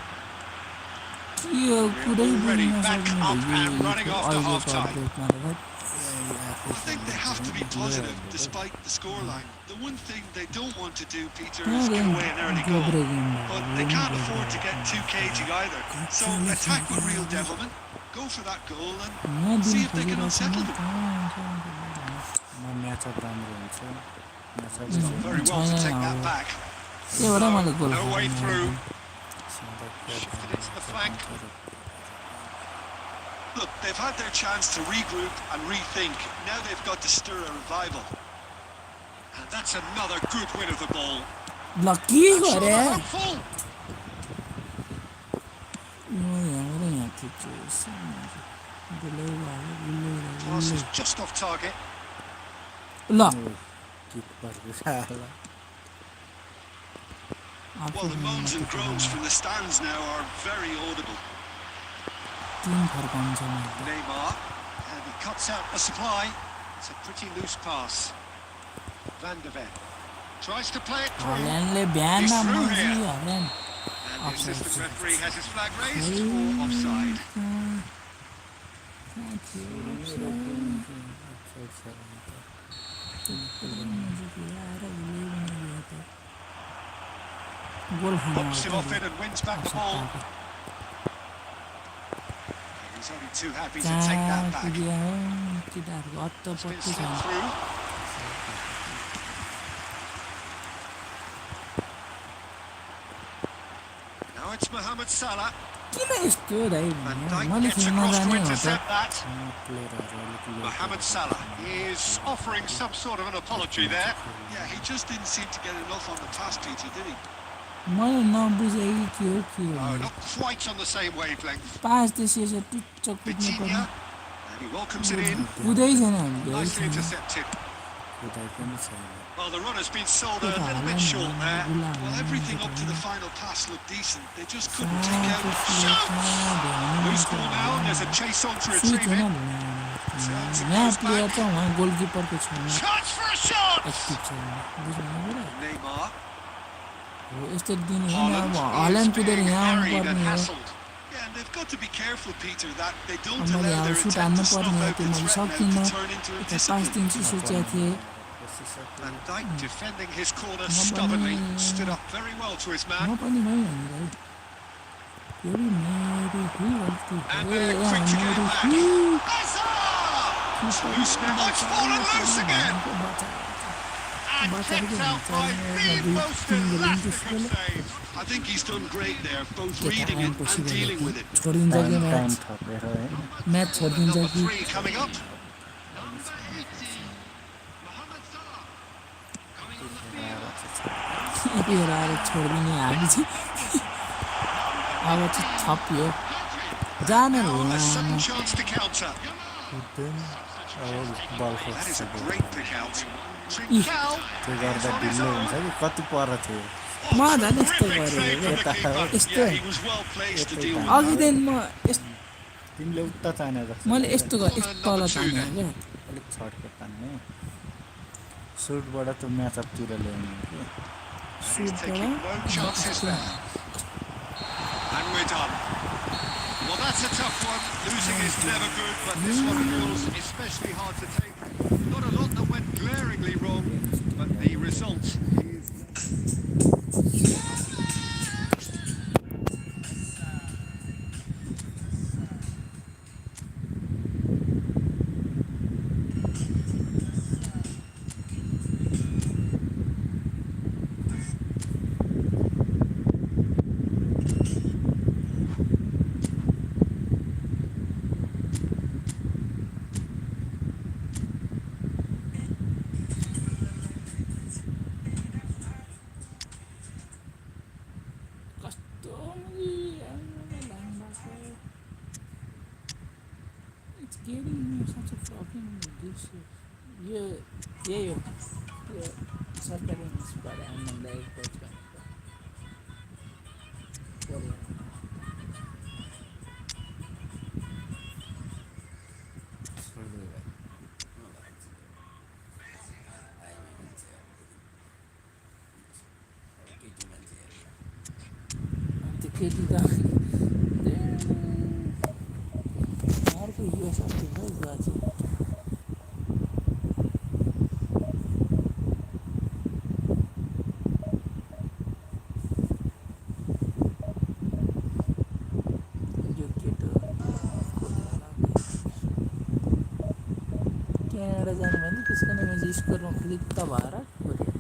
यो कुरै Already बुझ्न back सक्नु up and running after अहिलेको half-time. अपडेटमा त I think they have to be positive despite the scoreline. The one thing they don't want to do, Peter, is give away an early goal. But they can't afford to get too cagey either. So attack with real devilment, go for that goal and see if they can unsettle them. Match up राम्रो हुन्छ match up Done very well to take that back. त्यही भएर मैले गोल No way through. सधैँ Shifted into the flank. Look, they've had their chance to regroup and rethink. Now they've got to stir a revival. And that's another good win of the ball. ल के Sure गरे they're hopeful. Pass is just off target. ल किपरको साला Well, the moans and groans from the stands now are very audible. Team फर्काउँछ Neymar, and he cuts out the supply. It's a pretty loose pass. Van de Ven tries to play it through. हल्यान्डले बिहान He's through मजी here. Haaland And the assistant referee has his flag raised for offside. Goal Bumps him off खानु it and wins back the ball. He's only too happy to take that back. केटाहरूको Been अत्तपत्ति slipped छ through. Now it's Mohamed Salah. किन यस्तो दाइ Van मैले Dijk gets खेल्न across to जाने हो त intercept that. प्लेयरहरू अलिक लो Mohamed Salah is offering some sort of an apology there. Yeah, he just didn't seem to get enough on the pass, Peter, did he? मैले नबुझेँ कि के हो No, not quite on the same wavelength. पाँच देश यसो टुच्च कुद्नु Vitinha, पर्ने And he welcomes it in. कुदै छैन हामीले Nicely intercepted. कुदाइ पनि छैन Well, the run has been sold a little bit short there. Well, everything up to the final pass looked decent. They just couldn't take out shots. Loose ball now, and there's a chase on to switch retrieve हुन it. यहाँ player त उहाँ गोलकिपरको छेउमा Chance for a shot! Active छ बुझ्नु Neymar. हो यस्तो दिन होइन अब हल्यान्ड कुदेर यहाँ harried and आउनुपर्ने हो hassled. Yeah, and they've got to be careful, Peter, that they don't अब मैले allow अब their सुट attack हान्नु to snuff पर्ने हो out त्यो the मैले threat now सकिनँ to turn into a यता 5 discipline. दिन्छु सोचेको थिएँ Van Dijk defending his corner stubbornly, stood up very well to his म man. पनि मै भनेर यो पनि मेरो ही गल्ती And हो quick to get मेरो back. He It's loose now, it's fallen loose again. And kept out by the most elastic of saves. I think he's done great there, both reading it and dealing with it. छोडिन्छ कि time match थपेर है match छोडिदिन्छ Number कि 3 coming up. यतिखेर आएर छोडिदिने हामी चाहिँ अब चाहिँ थपियो जाने Now a sudden हो chance to counter. हुँदैन अब बल That is खोज्छ a great pick out. Trincao त्यो गर्दा ढिलो हुन्छ कि कति पर थियो म झन् यस्तो Terrific गरेँ save from the keeper. यस्तो Yeah, he was well placed to deal with अघिदेखि म यस्तो तिमीले उता ताने जस्तो मैले यस्तो यस्तो तल ताने क्या अलिक छड्के तान्ने सुटबाट त्यो म्याचअपतिर ल्याउने कि He's taking no chances there. And we're done. Well, that's a tough one. Losing is never good, but this one feels especially hard to take. Not a lot that went glaringly wrong, but the result is... कस्तो It's getting me such a fucking this यो यही हो यो सरकारी निस्बाट हामीलाई coach भनेको त्यो केटी त अर्को यो सक्थ्यो खै बाजे यो केटो क्यानाडा जानु भने त्यसको नाममा चाहिँ स्कोरमा क्लिक त भएर खोल्यो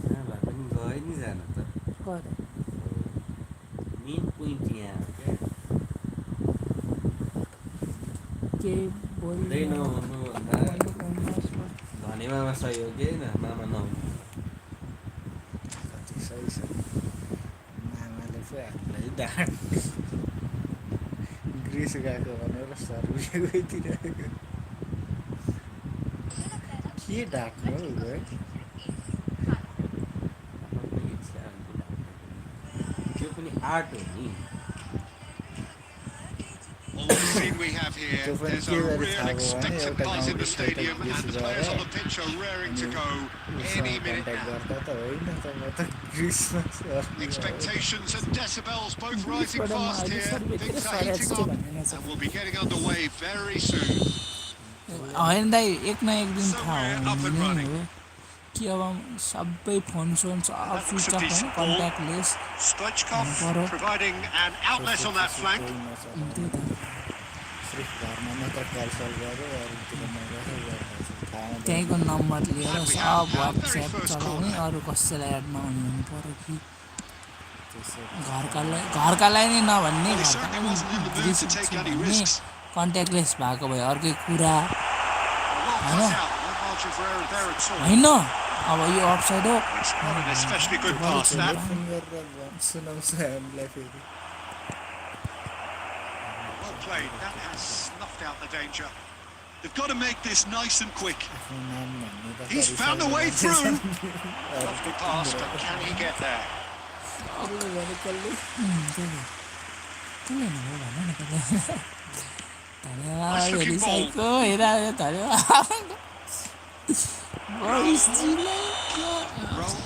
जहाँ भए पनि गयो नि जान त गऱ्यो मेन पोइन्ट यहाँ हो क्या केही हुँदै बोल्दैन नहुनुभन्दा धनेमामा सहयोग होइन मामा नहुनु कति सही छ मामाले पो हामीलाई ढाक ग्रिस गएको भनेर सर्भिस गइदिरहेको के ढाक्नु हौ है त्यो पनि आर्ट हो नि Well, the scene we have here, there's a real expectant buzz in the stadium and the players on the pitch are raring to go any minute contact now. गर्दा त होइन त म त ग्रिसमा service Expectations and decibels both rising fast here. Things are heating up and we'll be getting underway very soon. होइन दाइ एक न एक दिन थाहा Somewhere up and हुने running. हो कि अब सबै फोन सोन सब That looks switch a of होइन decent ball. Contactless Stoichkov providing an outlet on that flank. त्यही त सिर्फ घरमा मात्र कलसल गऱ्यो अरूतिर नगरेर थाहा त्यहीँको नम्बर लिएर And we सब have our very WhatsApp first चलाउने corner. अरू कसैलाई एड नहुने हुनु पऱ्यो कि त्यसो घरकालाई नै नभन्ने Well, he certainly wasn't in the mood to take any risks. Contactless भएको भए अर्कै कुरा Well cut out. No margin for error there at all. होइन अब यो अफसाइड हो It's not an especially good pass that. Phone गरेर सुनाउँछ हामीलाई फेरि Well played. That has snuffed out the danger. They've got to make this nice and quick. He's found a way through. Lovely pass, but can he get there? Nice looking ball. Roll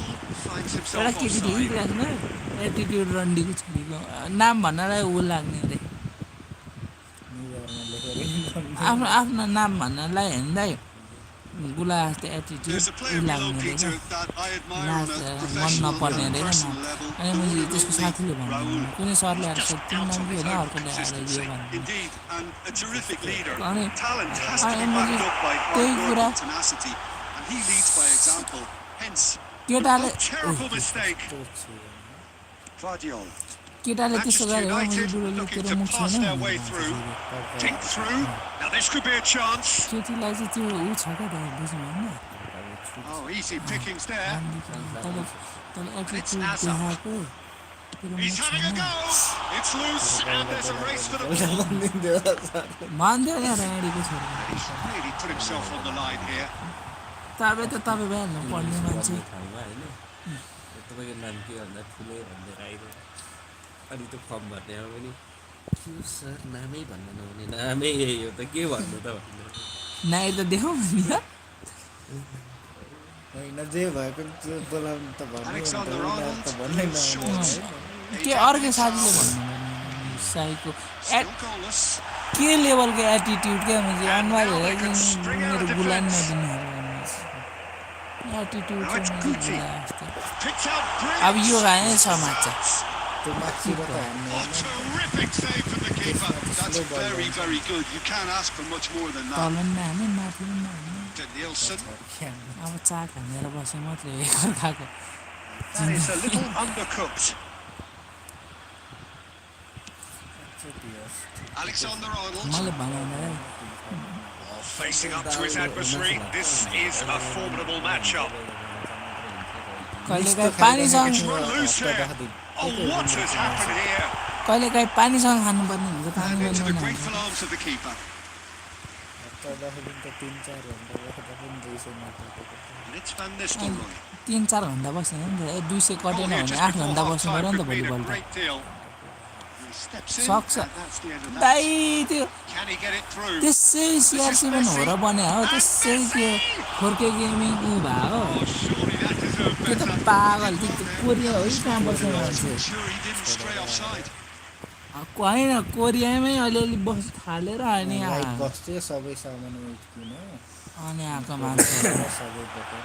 finds himself offside. Attitude रन्डीको छोरीको नाम भन्नलाई ऊ लाग्ने अरे आफ्नो आफ्नो नाम भन्नलाई हेर्दै गुला जस्तो एटिट्युड There's a ऊ player below लाग्ने Peter रहेछ that I admire नाच on a मन professional नपर्ने and अरे personal नाम level. अनि मैले त्यसको साथीले भन्नु Raul, कुनै सरले आएर just सोध्थ्यो out नाम of के his होइन own अर्कोले आएर consistency. यो भन्नु Indeed, and a terrific leader. अनि Talent has to अनि be मैले backed up by त्यही hard कुरा work and tenacity, and he leads by example. Hence, केटाले a terrible mistake. Guardiola. केटाले त्यसो Manchester गरे हो मैले United बुढोले looking तेरो to मुख pass छैन their way through. Think through. Now this could be a chance. केटीलाई चाहिँ त्यो ऊ छ क्या त बुझ्नु होइन Oh, easy pickings there. तल एटिट्युड देखाएको तेरो He's मुख having a छैन go. It's loose, and there's a race for the ball. मान्थ्यो क्या राडीको छोरी He's really put himself on the line here. तपाईँ त तपाईँ भइहाल्नु पढ्ने मान्छे ठाउँमा होइन तपाईँको नाम के भन्दा ठुलो भनेर आइरह्यो अनि त्यो फर्म भर्नेमा पनि के सर नामै भन्न नहुने नामै यही हो त के भन्नु त भन्नु नाइ त देखाउँ नि होइन जे भएको त्यो बोलाउनु त भन्नु Alexander Arnold, त भन्नै short. के अर्कै साथीले भन्नु साईको Still goalless. के लेभलको एटिट्युड क्या मैले अनुहार हेरेर मेरो गुलाम नदिने एटिट्युड Picked out अब brilliant. यो आए समाज त्यो माथिबाट हान्ने Oh, terrific save from the keeper. That's very, very good. You can't ask for much more than that. तल पनि हाने माथि पनि हाने To Nielsen. अब चाक हानेर बसे मात्रै एकअर्काको That is a little undercooked. Alexander Arnold मैले बनाउँदा facing up to his adversary. This is a formidable matchup. कहिलेकाहीँ पानीसँग Run loose here. Oh, what has happened here? कहिलेकाहीँ पानीसँग खानुपर्ने हुन्छ पानी And into the बनाउनु grateful arms of the keeper. हप्तादेखि त 3-4 घन्टा बस्दा पनि 200 मात्र And it's Van Nistelrooy. 3-4 घन्टा बस्दैन नि त 200 Goal कटेन here भने just 8 before घन्टा half बस्नु time पर्यो नि त could mean a भलिबल त great deal. He steps in, सक्छ and that's the end of that. दाइ त्यो Can he get it through? त्यसै CR7 हो र बने हो त्यसै त्यो फोर्के गेमिङ ऊ भयो Oh, surely that deserved त्यो त better. पागल त्यो कोरिया हो कि कहाँ बस्ने मान्छे Sure he didn't stray offside. होइन कोरियामै अलिअलि बस थालेर अनि लाइक बस्थे सबै सामान किन अनि आएको मान्छे सबै बोकेर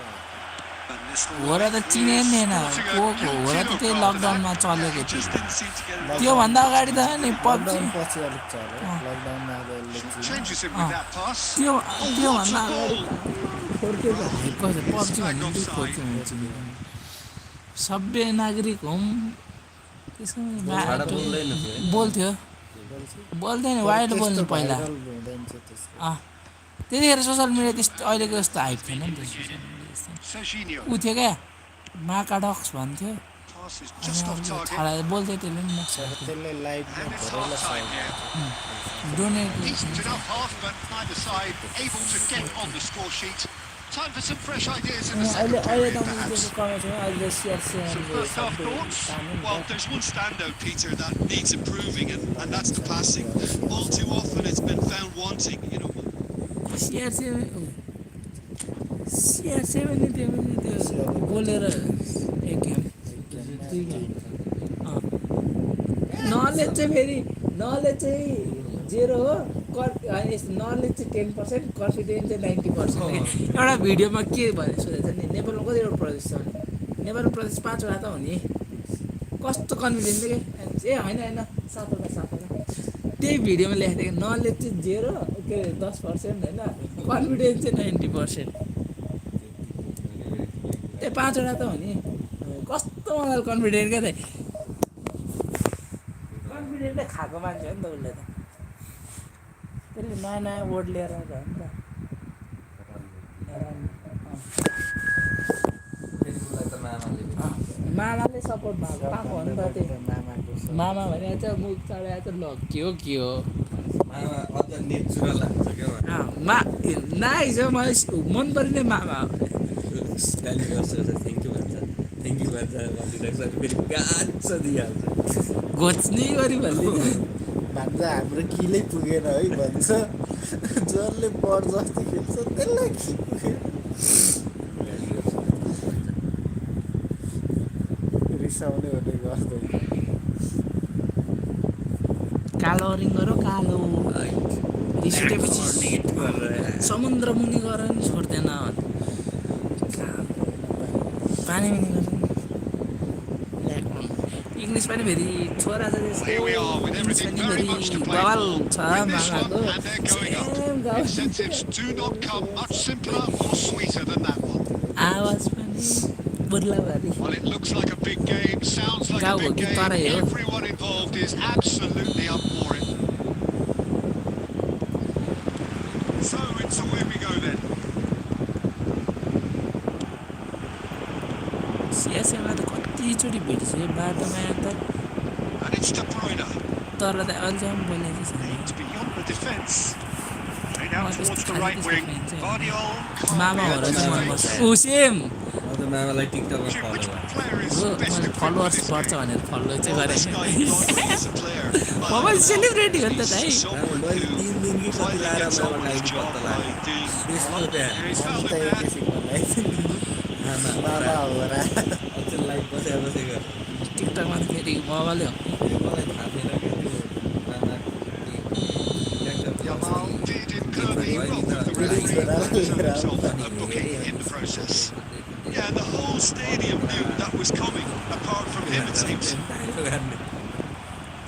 Van हो Nistelrooy र त चिने नि थिएन को हो र त त्यही लकडाउनमा चलेको थियो just didn't seem to get it. त्योभन्दा अगाडि त नि पब्जी लकडाउन पछि अलिक चल्यो लकडाउनमा अब यसले चिन्यो Changes him with that pass. त्योभन्दा अगाडि फोर्केको कसो पब्जी Flagged भन्ने चाहिँ offside. फोर्के हुन्छ सभ्य नागरिक हौँ त्यसो छाडा बोल्दैन थियो बोल्थ्यो बोल्दैन वाइड बोल्ने पहिला भाइरल हुँदैन चाहिँ त्यसको त्यतिखेर सोसियल मिडिया त्यस्तो अहिलेको जस्तो हाइप थिएन नि त सोसियल मिडिया यस्तो Serginho. ऊ थियो क्या माकाडक्स भन्थ्यो Pass is अनि just off अर्को target. छाडा बोल्थ्यो त्यसले पनि तर त्यसले लाइभमा And it's धेरैलाई half time here. Donate Decent enough half, but neither side able to get on the score sheet. Time for some fresh ideas in the second अहिले period, त मैले perhaps. त्यस्तो कमाएको छैन अहिले Some first half thoughts? Well, there's one standout, Peter, that needs improving, and that's the passing. All too often it's been found wanting, you know. CR7 नि त्यो पनि त्यो बोलेर एक गेम दुई गेम नलेज चाहिँ फेरि नलेज चाहिँ 0 हो नलेज चाहिँ 10% कन्फिडेन्स चाहिँ 90%। एउटा भिडियोमा के भने सोधेको छ नि नेपालमा कतिवटा प्रदेश छ भने नेपालमा प्रदेश 5 वटा त हो नि कस्तो कन्फिडेन्स थियो क्या ए होइन 7वटा त्यही भिडियोमा लेखेको थियो नलेज चाहिँ 0 के 10% होइन कन्फिडेन्स चाहिँ 90%। त्यही 5 वटा त हो नि कस्तो मजाले कन्फिडेन्ट क्या त कन्फिडेन्टले खाएको मान्छे हो नि त उसले त त्यसले नयाँ नयाँ वर्ड लिएर आएको हो नि त मामाले सपोर्ट भएको पाएको हो नि त त्यो मामा भने चाहिँ मुख चढाएर चाहिँ ल के हो मामा अझ नेचुरल लाग्छ क्या नाइस हो मलाई मन पर्ने मामा हो गाली गर्छ थ्याङ्क यू भन्छ भनिरहेको छ फेरि गाँच्छ दिइहाल्छ घोच्ने गरी भनिदिन्छ भन्छ हाम्रो किलै पुगेन है भन्छ जसले बढ जस्तो खेल्छ त्यसलाई कि पुगेन गाली गर्छ रिसाउने भने गर्दैन कालो रिङ गर कालो रिस उठेपछि समुद्र मुनि गएर नि छोड्दैन पानी मुनि गएर इङ्ग्लिस पनि फेरि छोरा छ Here we are with everything very much to play बवाल for. छ Win this one मामाको and they're going up. Incentives do not come much simpler or sweeter than that one. आवाज पनि बुर्लाबारी Well, it looks like a big game, sounds like a Gago, big game. gitara yo. Everyone involved is absolutely up for it. So it's away we go then. सियासीमा त कतिचोटि भेटिसक्यो बाटोमा त And it's De Bruyne. तर त अहिलेसम्म बोलेको छैन It's beyond the defence. Played Well, out just towards the खाली right त्यसको wing. fan चाहिँ Guardiola मामा calmly भएर at चाहिँ मन his पर्छ face. ऊ सेम म त मामालाई टिकटकमा Which फलो गर्छु player is हो best मैले equipped for फलोवर्स this बढ्छ game? भनेर फलो चाहिँ Well, this गरेँ guy not only as a player, but mobile celebrity हो नि त he's दाइ someone मैले who 3 दिन कि कति finally लाएर gets on with his मामालाई job पत्ता by लाग्यो doing त्यस्तो त्यहाँ he's found त it there. एकैछिन मलाई मामा बाबा हो र अझ लाइभ बसेको टिकटकमा त फेरि मोबाइलै हो फेरि मलाई थाहा थिएन क्या त्यो मामा Yamal did incur the wrath of the referee, but himself a booking in the process. Yeah, the whole stadium knew that was coming, apart from him it seems.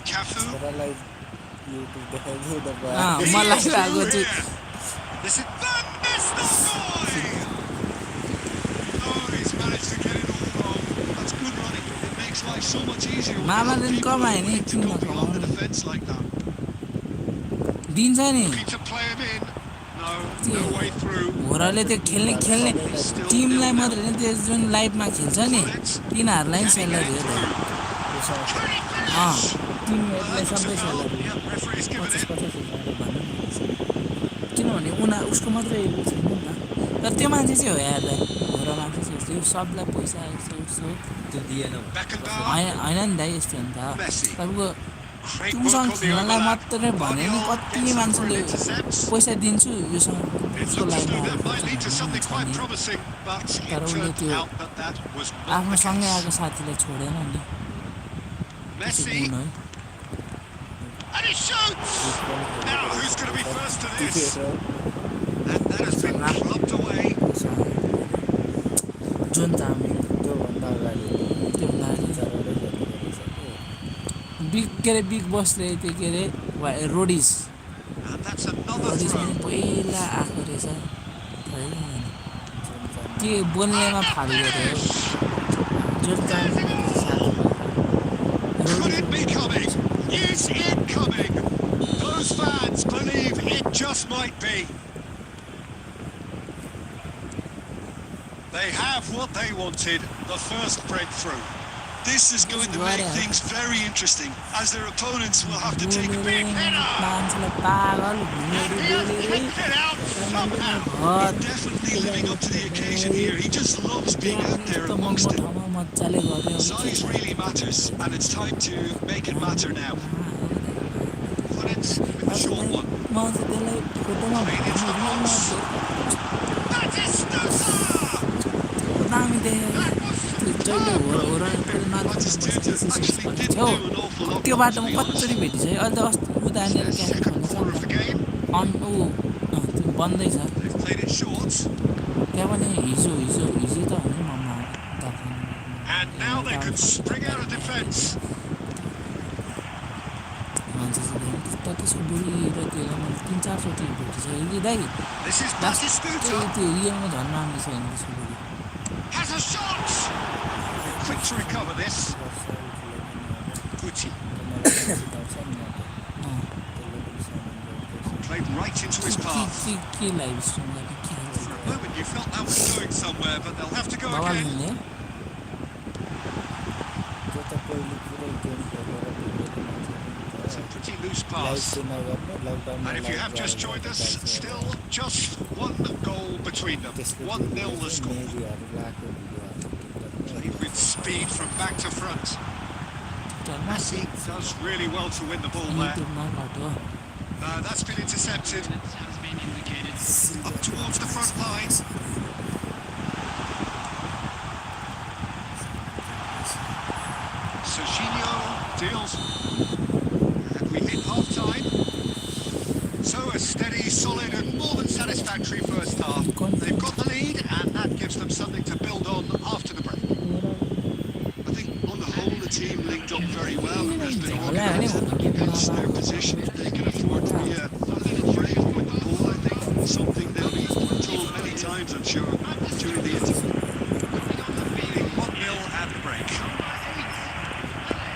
Cafu. छोरालाई युट्युब देखाइदिउँ न मलाई भएको चाहिँ This is Van Nistelrooy! Oh, he's managed to get it all wrong. That's good running. It makes life so much easier when Mama you have didn't people come who are in, willing to he go came beyond the along. defence like that. दिन्छ नि Looking to play him in. No way through. घोराले त्यो खेल्ने टिमलाई मात्र होइन त्यो जुन लाइभमा खेल्छ नि तिनीहरूलाई सेलरी हो टिमहरूलाई सबै salary Yeah, referee's given it. किनभने उसको मात्रै छैन नि त तर त्यो मान्छे चाहिँ हो यार घोरा मान्छे चाहिँ त्यो सबलाई पैसा यसो त्यो दिएन Beckenbauer. होइन नि दाइ यस्तो हो नि त Messi. तपाईँको Great work टिमसँग on the खेल्नलाई overlap. मात्रै भने नि कति Guardiola मान्छेले intercepts. पैसा दिन्छु योसँग It उसको looks as though लाइभमा that might lead to something quite आएको promising, but it तर उसले turned त्यो out that was not आफ्नो the सँगै case. आएको साथीलाई छोडेन नि Messi, गुण है and he shoots! Now, who's going to be first to this? And that has been clubbed away. जुन चामी त्योभन्दा अगाडि त्योभन्दा बिग के अरे बिग बसले त्यो के अरे Rhodes And that's another Rhodes पनि throw. पहिला आएको रहेछ के बोल्नेमा फाल्यो अरे जुन चामी Could it be coming? Is it coming? Those fans believe it just might be. They have what they wanted, the first breakthrough. This is going to make things very interesting, as their opponents will have to take a big header. मान्छेलाई पागल He kicked it out somehow. He's definitely living up to the occasion here. He just loves being out there amongst it. मजाले गर्यो Size really matters, and it's time to make it matter now. Florence with the short one. म चाहिँ त्यसलाई फोटोमा That is Stutter! दामी देखेँ जहिले त्यो बाटोमा कचोटि भेटिसक्यो अहिले त अस्ति उदानेर Second quarter of the game. त्यो बन्दैछ They've played it short, त्यहाँ पनि हिजो त हो नि mama and now they could spring out of defence. मान्छे चाहिँ त्यसको बुढी र त्यसलाई मैले 3-4 चोटि भेटिसकेँ कि दाइ This is त्यो Batistuta. रियलमा झन् राम्रो छ नि त्यसको बुढी Has a shot. Quick to recover this. Gucci played right into his path. के लाइभ स्ट्रिम गर्ने के For a moment you felt that was going somewhere, but they'll have to go Baba again. खेल्ने त्यो त पहिले पुरै game खेलेर It's a pretty loose live pass. चाहिँ नगर्नु लकडाउनमा And if you have just joined us, still just one goal between them. 1-0 the score. मेरीहरू लाएको भिडियोहरू Played with speed from back to front. Messi does really well to win the ball there. That's been intercepted. Up towards the front line. Serginho deals. And we hit half-time. So a steady, solid and more than satisfactory first half. They've got the lead and that gives them something to build on after the break. I think on the whole the team linked up very well and there's been organised against their position. They can afford to be a little brave with the ball, I think. Something they'll be told many times, I'm sure, during the interview. 1-0 at the break.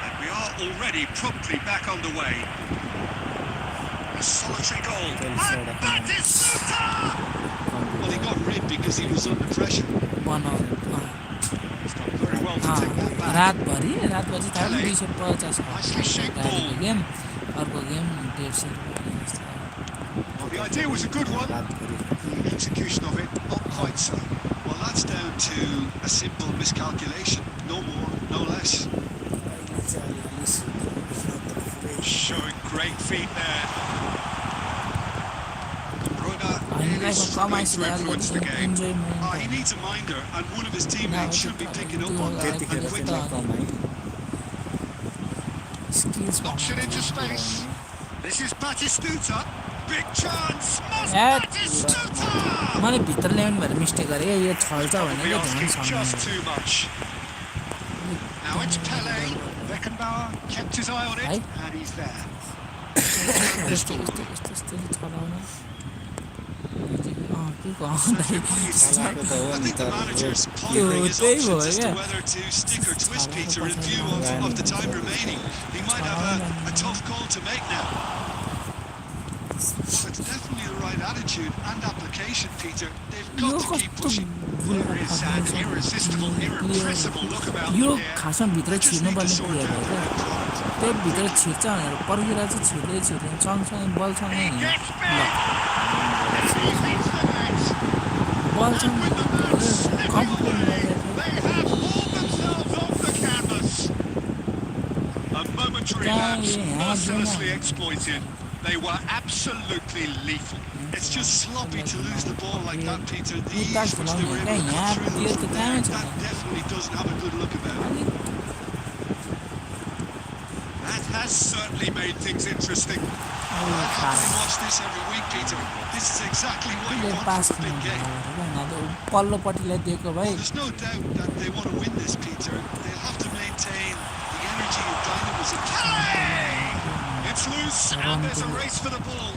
And we are already promptly back on the way. A solitary goal. And that is Suta! Well, he got rid because he was under pressure. He's done very well to take that back. रातभरि चाहिँ थाहा 250 Nicely shaped ball. Game अर्को game 150 Well, the idea was a good one. The execution of it, not quite so. Well, that's down to a simple miscalculation. No more, no less. Showing great feet there. Bruna हामीलाई is struggling to influence the game. Enjoyment He needs a minder, and one of his teammates should be picking up on that. त्यतिखेर कमाइ skills Option into space. This is Batistuta. Big chance. Must Yeah. Batistuta! मैले भित्र ल्याउनु भएर mistake गरेँ यो छल्छ Probably भनेको asking ध्यान just सक्नु too much. Now it's Pele. Beckenbauer kept his eye on it, Right. and he's there. यस्तो छलाउन के I think the manager's pondering his They options were, as to yeah. whether to stick or twist Peter in view of the time remaining. He might have a tough call to make now. Well, it's definitely the right attitude and application, Peter. They've got to keep pushing. There is an irresistible, irrepressible look about yo them here. खासमा भित्र Just need to छिर्नुपर्ने sort player out हो क्या their product. त्यो भित्र छिर्छ भनेर पर्खेर चाहिँ छिर्दै सँगसँगै बलसँगै He हिँड्छ gets back. And he beats the net. बलसँग With the match slipping complete away, they have hauled themselves off the canvas. A momentary lapse mercilessly exploited. They were absolutely lethal. It's just sloppy to lose the ball like that, Peter. The ease That's which they were long. able to Yeah, cut through yeah, from the there, damage. that definitely doesn't have a good look about it. That has certainly made things interesting. I happily watch this every week, Peter. This is exactly what you want pass from a big game. पल्लोपट्टिलाई दिएको भए There's no doubt that they want to win this, Peter. They'll have to maintain the energy and dynamism. It's loose, and there's a race for the ball.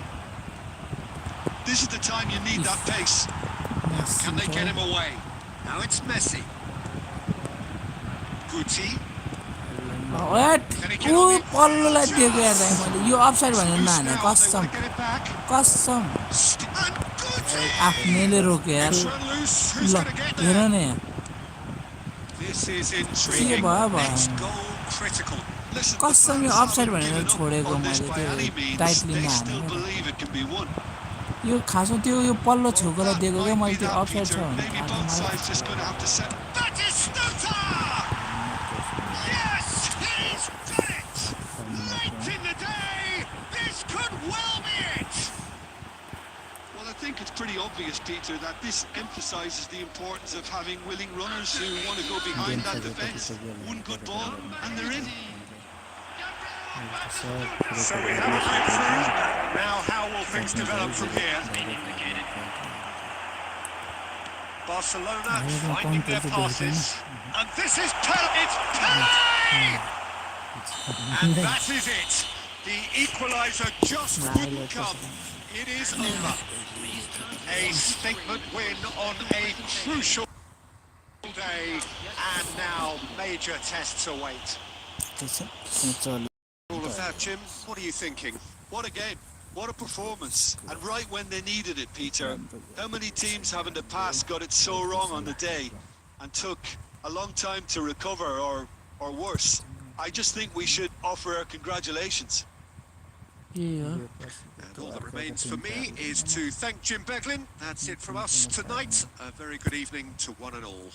This is the time you need that pace. Can they get him away? Now it's Messi. Guti. ऊ पल्लोलाई दिएको हेर्दा मैले यो offside भनेर नहाने Loose now, they कसम want to get it back. कसम And Guti! आफ्नैले रोक्यो यार Run loose, who's ल going to get hair there? न यहाँ This is intriguing. भयो, भयो। Next goal critical. Listen, the कसम यो fans अफसाइड haven't भनेर given up छोडेको on this मैले by त्यो any means. टाइटली They नहाने still believe it can be won. यो खासमा त्यो यो पल्लो छेउकोलाई That दिएको क्या might मैले be त्यो that, अफसाइड छ Peter. भने Maybe थाहा both छ sides just going to have to set. Batistuta! Yes, he's done it! Late in the day, this could well be it! Well, I think it's pretty obvious, Peter, that this emphasises the importance of having willing runners who want to go behind that defence. One good ball, and they're in. So we have a breakthrough. Now how will things develop from here? Barcelona finding their passes. And this is Pele! It's Pele! And that is it. The equaliser just wouldn't come. It is over. A statement win on a crucial day. And now major tests await. All of that, Jim, what are you thinking? What a game. What a performance. And right when they needed it, Peter. How many teams have in the past got it so wrong on the day and took a long time to recover or worse? I just think we should offer our congratulations. And all that remains for me is to thank Jim Beglin. That's it from us tonight. A very good evening to one and all.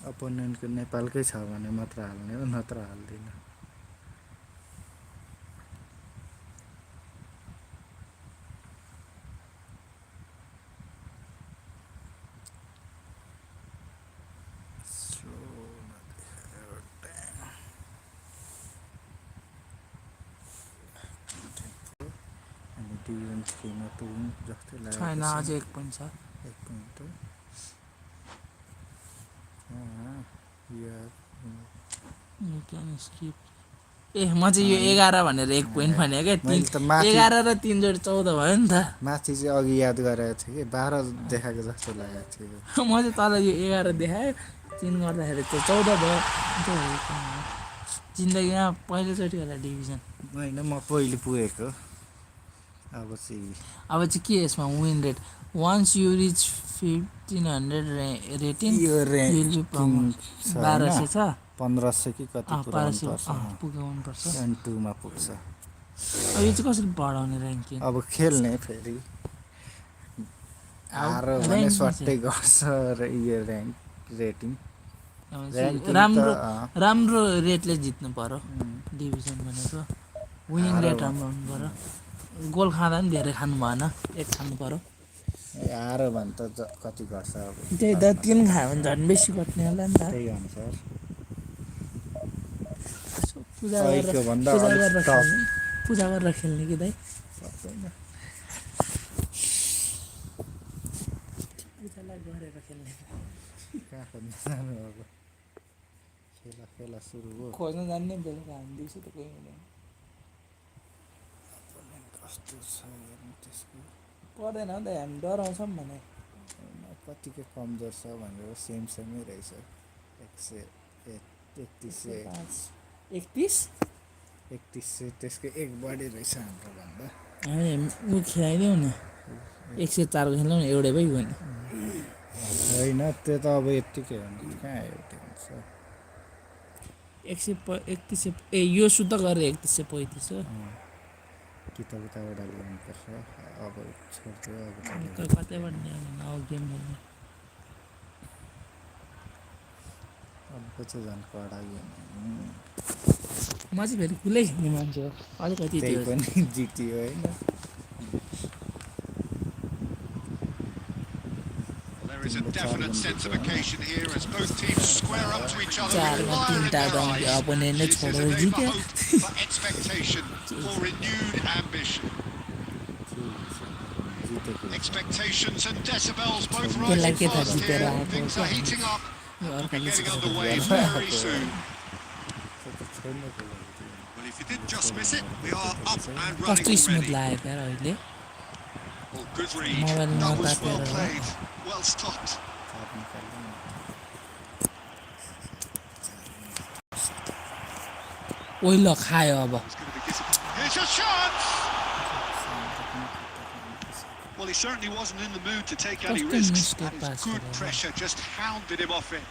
अपोनेन्टको नेपालकै छ भने मात्र हाल्ने हो नत्र हाल्दिन division 3 मा पुग्नु जस्तै लाग्छ छैन अझै 1 पोइन्ट छ 1 पोइन्ट म चाहिँ यो 11 भनेर 1 पोइन्ट भने क्या 11 र 3 जोडी 14 भयो नि त माथि चाहिँ अघि याद गरेको थिएँ कि 12 देखाएको जस्तो लागेको थियो म चाहिँ तल यो 11 देखाएँ 3 गर्दाखेरि त्यो 14 भयो जिन्दगीमा पहिलोचोटि होला डिभिजन होइन म पहिले पुगेको अब चाहिँ के यसमा विन रेट वन्स यु रिच 1500 रेटिङ यो र्याङ्किङ 1200 छ 1500 कि कति पुगाउनु पर्छ एन्ड 2 मा पुग्छ अब यो चाहिँ कसरी बढाउने र्याङ्किङ अब खेल्ने फेरि आरो भने सट्टै गर्छ र यो र्याङ्क रेटिङ राम्रो रेटले जित्नु पर्यो डिभिजन भनेको विनिङ रेट राम्रो हुनु पर्यो गोल खाँदा पनि धेरै खानु भएन 1 खानु पर्यो आरो भने त कति गर्छ अब त्यही त 3 खायो भने झन् बेसी कट्ने होला नि त त्यही अनुसार पूजा गरेर खेल्ने कि दाइ पूजालाई गरेर खेल्ने खेला सुरु हो खोज्न जान्ने बेलुका हामी दिउँसो त कोही हुँदैन कस्तो छ हेर्नु त्यसको पर्दैन नि त हामी डराउँछौँ भने कतिको कमजोर छ भनेर सेमै रहेछ 31 त्यसको 1 बढी रहेछ हाम्रो भन्दा हामी ऊ खेलाइदेऊ न 104 को खेल्नु न एउटै भइ गयो नि होइन त्यो त अब यत्तिकै हो नि कहाँ एउटै हुन्छ 131 यो शुद्ध गरेर 3135 हो किताब उताबाट ल्याउनुपर्छ अब छोड्दियो अब कतैबाट ल्याउनु अब गेम खेल्ने अब चाहिँ झन् कडा गेम म चाहिँ फेरि कुलै खेल्ने मान्छे हो अलिकति त्यही पनि जिटियो होइन There is a definite sense of occasion here as both teams square up to each other. चारमा 3टा अपोनेन्ट नै छोडेर जित्यो For expectation, for renewed ambition. Expectations and decibels both rising fast here. Things are heating up. We'll be getting underway very soon. Well, if you didn't just miss it, we are up and running कस्तो smooth already. लाग्यो यार अहिले Well, good read. Mobile That was not well that played. Well stopped. ओइ ल खायो अब Here's a chance! Well, he certainly wasn't in the mood to take any Just a risks. mistake And pass his good today, pressure just hounded him off it.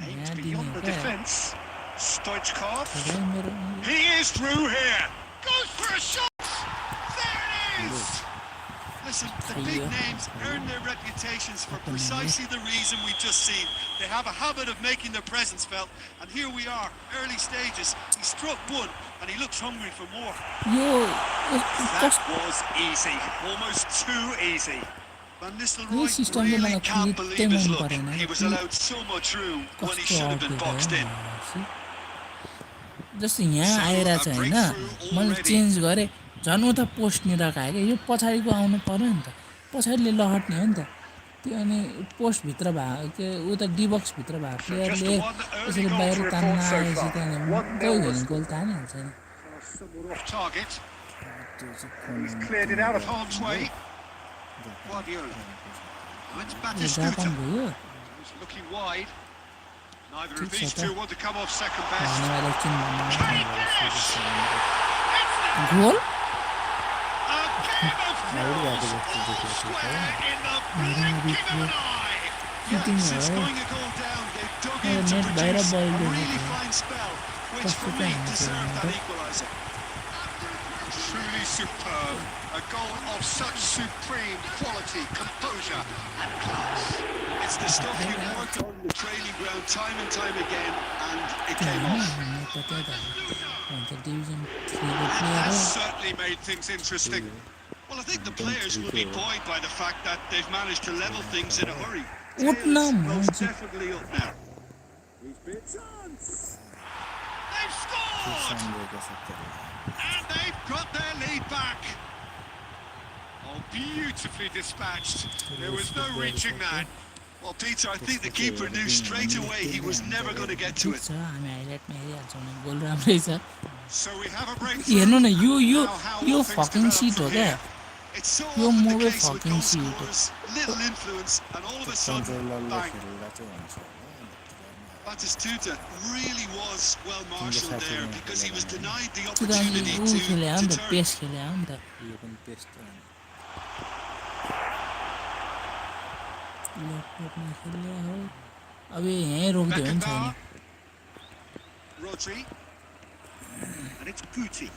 Aimed Yeah, beyond the didn't it? defence. Stoichkov. मेरो He is through here. Goes for a shot. There it is. Listen, the big names earn their reputations for precisely the reason we've just seen. They have a habit of making their presence felt, and here we are, early stages. He struck one, and he looks hungry for more. Yo That was easy, almost too easy. Van Nistelrooy system really मलाई can't खिच्दै believe his मन luck. परेन He was allowed so much room when he कस्तो should have been boxed in. जस्तो यहाँ आइरहेछ होइन मैले change गरेँ झन् उता पोस्टनिर खाएँ क्या यो पछाडिको आउनु पऱ्यो नि त पछाडिले लहट्ने हो नि त त्यो अनि पोस्टभित्र भएको के उता डिबक्सभित्र भएको प्लेयरले यसरी बाहिर तान्न आएपछि त्यहाँदेखि गयो भने गोल त हानिहाल्छ नि Off target. He's cleared it out of harm's way. Guardiola. It's yo Japan Batistuta. भयो He's looking wide. Neither of these two want to come off second best. भन्नेवाले किन भन्नु Can he finish? Goal A game of thrills, all square in the blink of an eye. Yeah, since scoring a goal down, they've dug in to net बाहिर produce a बल really देखेको fine spell. which for me deserved that equaliser. Truly superb. A goal of such supreme quality, composure and class. It's the stuff you worked on the training ground time and time again, and it came off. Has certainly made things interesting. Well, I think the players will be buoyed by the fact that they've managed to level things in a hurry. Tails most definitely up now. They've scored! And they've got their lead back. Oh, beautifully dispatched. There was no reaching that. Well, Peter, I think the keeper knew straight away he was never going to get to it. So we have a breakthrough. No, Now, how you will things fucking develop shit, from okay? here? It's so You often the move a case with fucking goal shit. scorers, little influence, and all of a sudden, bang. Batistuta really was well marshalled there because he was denied the opportunity to turn. Beckenbauer. Rodri. And it's Guti.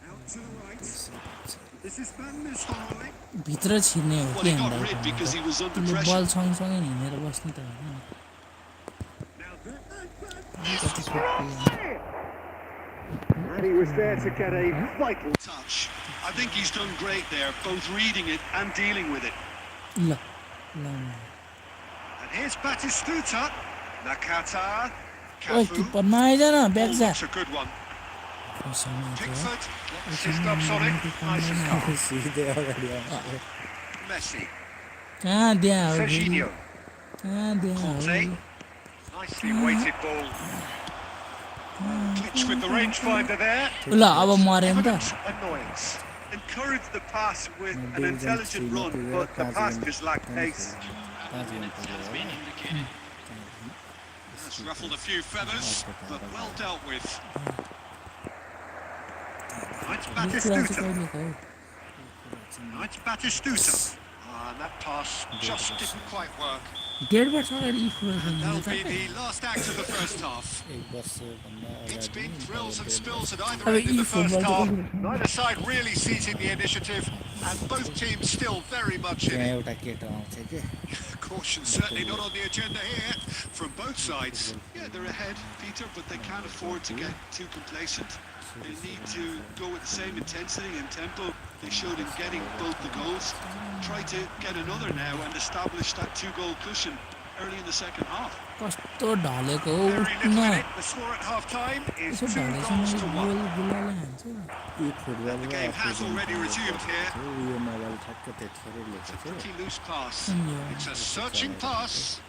Out to the right. This is Van Nistelrooy. भित्र छिर्ने हो Well, कि he got हामीलाई rid because he was under बल pressure. सँगसँगै हिँडेर बस्ने त होइन And he was there to get a vital touch. I think he's done great there, both reading it and dealing with it. ल ल And here's Batistuta. Nakata. Oh Cafu. किपरमा आइदैन ब्याक Oh, जा that's a good one. Pickford. She stops on it. Nice as well. Messi. कहाँ दिया हो फेरि? Serginho. कहाँ दिया हो Conte. Nicely weighted ball. Glitch with the rangefinder there. ल अब मऱ्यो नि त Evident annoyance. Encouraged the pass with an intelligent run, but the pass just lacked pace. It's ruffled a few feathers, but well dealt with. Now it's यो कुरा चाहिँ Batistuta. कहिले खाऊ Now it's Batistuta. And that pass just didn't quite work. 1.5 वर्ष अगाडि यी कुरा That'll खेल्नु be the last act of the first half. It's been thrills and spills at either अब end in यी the first फुटबल half. चाहिँ Neither side really seizing the initiative, and both teams still very much in it. एउटा केटा आउँछ के Caution certainly not on the agenda here from both sides. Yeah, they're ahead, Peter, but they can't afford to get too complacent. They need to go with the same intensity and tempo they showed in getting both the goals. Try to get another now and establish that 2-goal cushion early in the second half. कस्तो ढलेको हो Very उठ्न little in it. The score at half-time is Yesso 2 ढलेपछि goals मैले to 1. गोल गुलाले हान्छ The game has already resumed here. Yo mobile ठ्याक्क त्यतिखेरै लिएको थियो Pretty loose pass. It's a searching pass.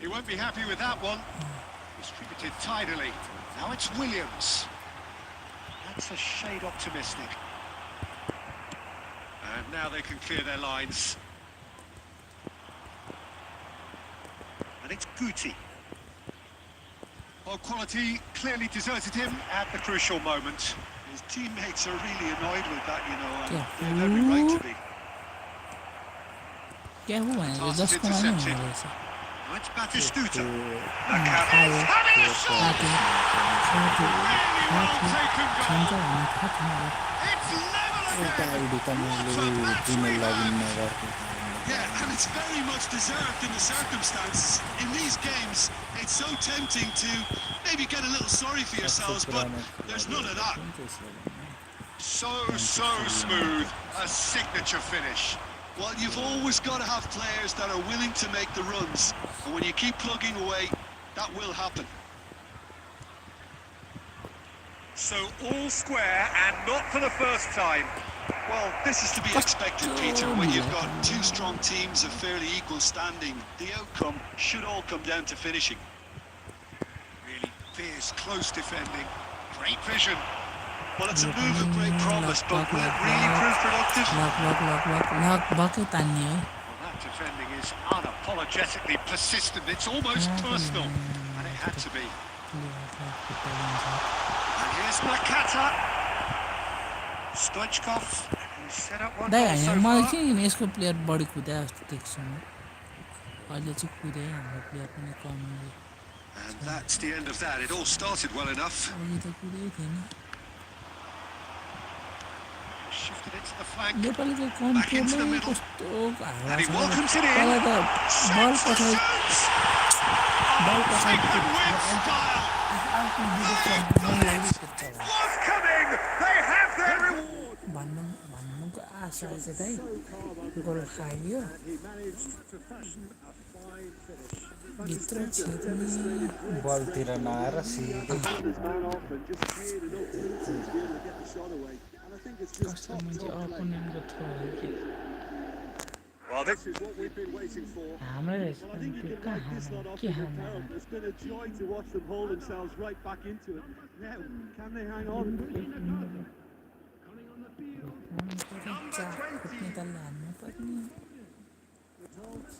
He won't be happy with that one. Distributed tidily. Now it's Williams. That's a shade optimistic. And now they can clear their lines. And it's Guti. Well, quality clearly deserted him at the crucial moment. His teammates are really annoyed with that, you know, and they have every right to be. क्या हो भनेर Pass is जसको नामै intercepted. हुँदो रहेछ Now it's Batistuta. खायो Having a shot! खायो Really well taken खान्छ goal. भने थाहा छैन It's level एउटा again. आइडी त मैले किन login नगर्को Yeah, and it's very much deserved in the circumstances. In these games, it's so tempting to maybe get a little sorry for yourselves, but there's none of that. So smooth. A signature finish. Well, you've always got to have players that are willing to make the runs. And when you keep plugging away, that will happen. So all square and not for the first time. Well, this is to be expected, Peter. When you've got two strong teams of fairly equal standing, the outcome should all come down to finishing. Really fierce, close defending. Great vision. Well, it's a move of great promise, but will it really prove productive? लक बकै तान्ने हो Well, that defending is unapologetically persistent. It's almost personal, and it had to be. And here's Nakata. Stoichkov set up one Dai goal so होइन मलाई far. चाहिँ यसको player बढी कुदे जस्तो देख्छु म अहिले चाहिँ कुदे हाम्रो प्लेयर पनि कम And that's the end of that. It all started well enough. अघि त कुरै थिएन Shifted into the flank. नेपालीको Back into the कन्ट्रोलै middle. कस्तो And he हावा welcomes it in. तल त बल Shoots पछाडि and shoots. बल Taken पछाडि with style. आफ्नो डिरेक्सन मनलाई खेल्छ Was coming. They have their reward. भन्नुको आशा चाहिँ दाइ गोल खाइयो भित्र छिर्ने बलतिर नआएर सिधै कस्तो मान्छे अपोनेन्टको थ्रो हो कि Well, this is what we've been waiting for. हाम्रै रहेछ पनि त्यो कहाँ हाना के हाना It's been a joy to watch them haul themselves right back into it. Now, can they hang on? फुट्ने तल्लो हान्नु पर्ने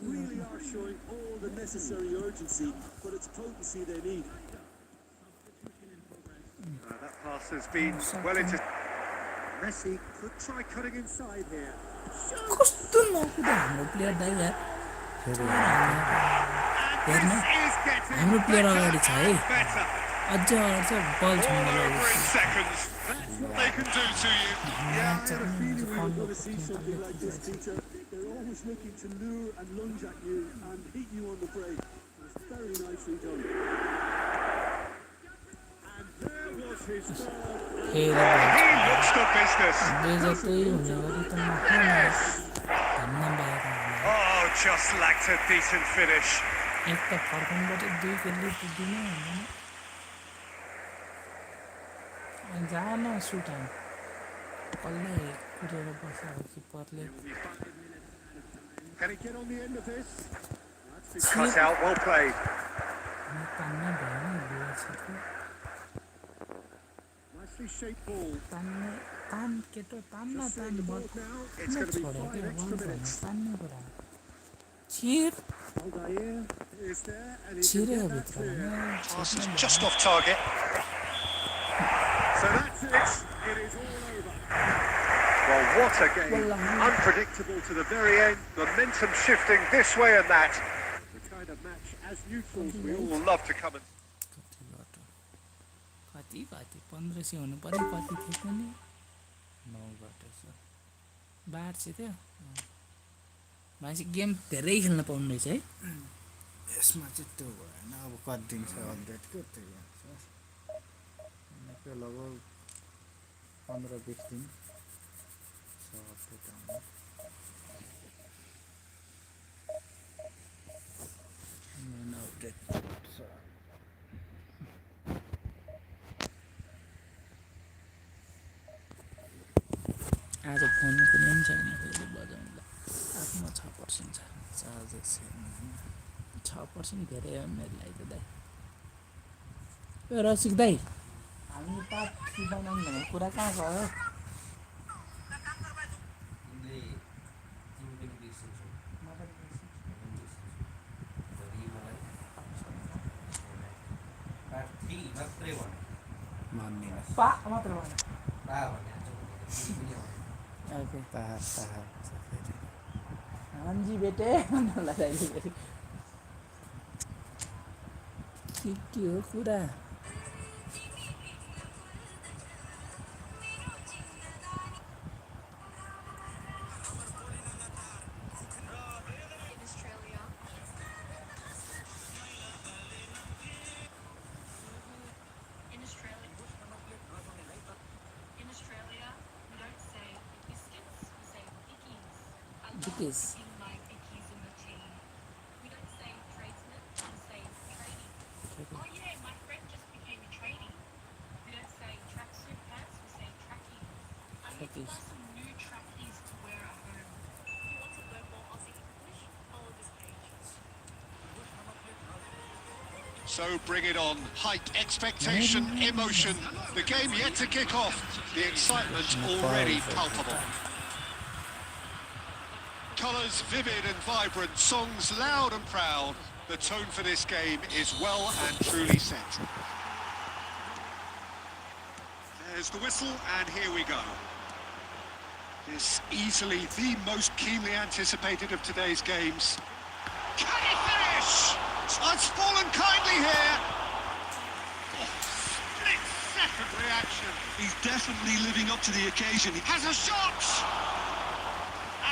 Really are showing all the necessary urgency, but it's potency they need. That pass has been well into. Messi could try cutting inside here. कस्तो नकुदा हाम्रो player दाइ यार हेर्नु हाम्रो player अगाडि छ है अझ बल छुन Seconds. That's what they can do to you. They're always looking to lure and lunge at you and hit you on the break. It's very nicely done. And there was his third. He looks the business. Oh, just lacked a decent finish. एक त फर्कनबाट दुई खेल्ने पुग्दिन जान सुटान कसलाई कुरेर बसायो किपरले Can he get on the end of this? Cut out, well played. तान्नै भएन बुवाछिको Nicely shaped ball. तान keto तान्न तान बल छोड्यो क्या बल भएन तान्ने कुरा छिर छिर्यो भित्र Pass is just off target. So that's it. It is all over. Well, what a game. Unpredictable to the very end. Momentum shifting this way and that. The kind of match, as neutrals, we all love to come and... कति 1500 हुनु पर्यो कति थियो पनि 9 गटेछ 12 चाहिँ थियो मान्छे game धेरै खेल्न पाउनु रहेछ है यसमा चाहिँ त्यो भएन अब कति दिन छ अपडेटको त्यो त्यो लगभग 15-20 दिन छ अपडेट आउनु मेन अपडेट छ आज फोनको पनि छैन फेरि बजाउनुलाई आफ्नो 6% छ चार्जर छैन 6% धेरै हो मेरो लागि त दाइ ए रसिक दाइ हामी पार्ट बनाउनु भनेको कुरा कहाँ गयो पा मात्र भन ओके हांजी बेटे भन्नलाई फेरि के हो कुरा Dickies. Oh yeah, my friend just became a tradie. We don't say tracksuit pants, we say trackies. I need to buy some new trackies to wear at home. If you want to learn more Aussie English, follow this page. So bring it on. Hype, expectation, emotion. The game yet to kick off. The excitement already palpable. Colours vivid and vibrant, songs loud and proud. The tone for this game is well and truly set. There's the whistle, and here we go. This easily the most keenly anticipated of today's games. Can he finish? Oh, it's fallen kindly here. Oh, split-second reaction. He's definitely living up to the occasion. He has a shot!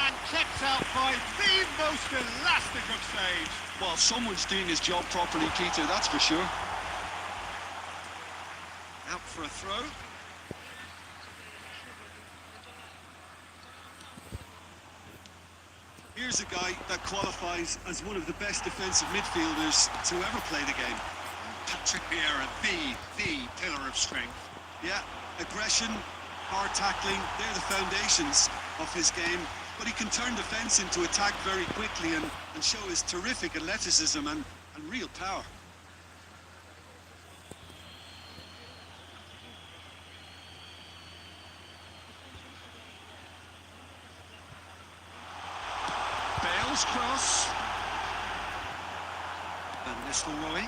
And kept out by the most elastic of saves. Well, someone's doing his job properly, Peter, that's for sure. Out for a throw. Here's a guy that qualifies as one of the best defensive midfielders to ever play the game. Patrick Vieira, the pillar of strength. Yeah, aggression, hard tackling, they're the foundations of his game. But he can turn defence into attack very quickly and show his terrific athleticism and real power. Bale's cross. And Nistelrooy.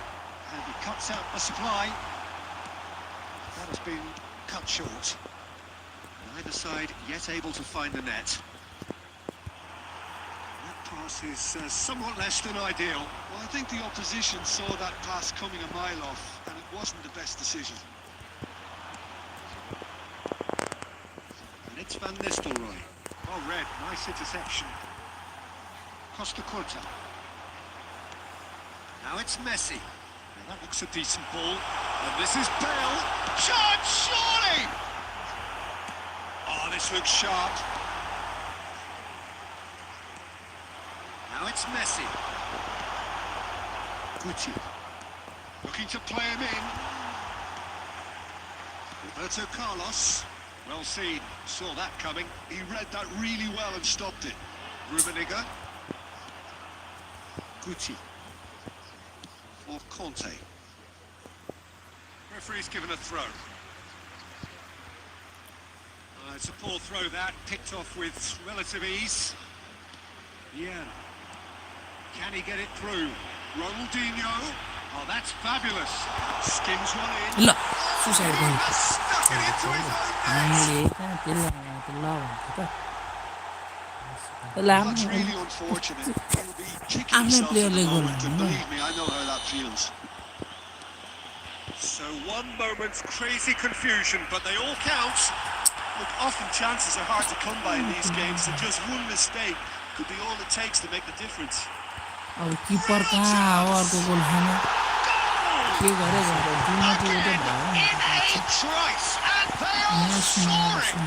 And he cuts out the supply. That has been cut short. Neither side yet able to find the net. Pass is somewhat less than ideal. Well, I think the opposition saw that pass coming a mile off, and it wasn't the best decision. And it's Van Nistelrooy. Oh, Red, nice interception. Costa Curta. Now it's Messi. Now that looks a decent ball. And this is Bale. Shot, surely! Oh, this looks sharp. Now it's Messi. Gucci. Looking to play him in. Roberto Carlos. Well seen. Saw that coming. He read that really well and stopped it. Rummenigge. Gucci. For Conte. Referee's given a throw. It's a poor throw that. Picked off with relative ease. Yeah. Can he get it through? Ronaldinho. Oh, that's fabulous. Skims one in. ल suicide गर्नु Stuck it into his own net. हामीले कहाँ त्यसलाई भन्थ्यो त Well, that's really unfortunate. He'll be kicking आफ्नै himself at प्लेयरले the goal moment, and हान्नु believe me, I know how that feels. So one moment's crazy confusion, but they all count. Look, often chances are hard to come by in these games, and just one mistake could be all it takes to make the difference. अब किपर कहाँ हो अर्को गोल खानु के गरे गर्दा दुईमा त्यो एउटा भयो In a trice, and they are soaring.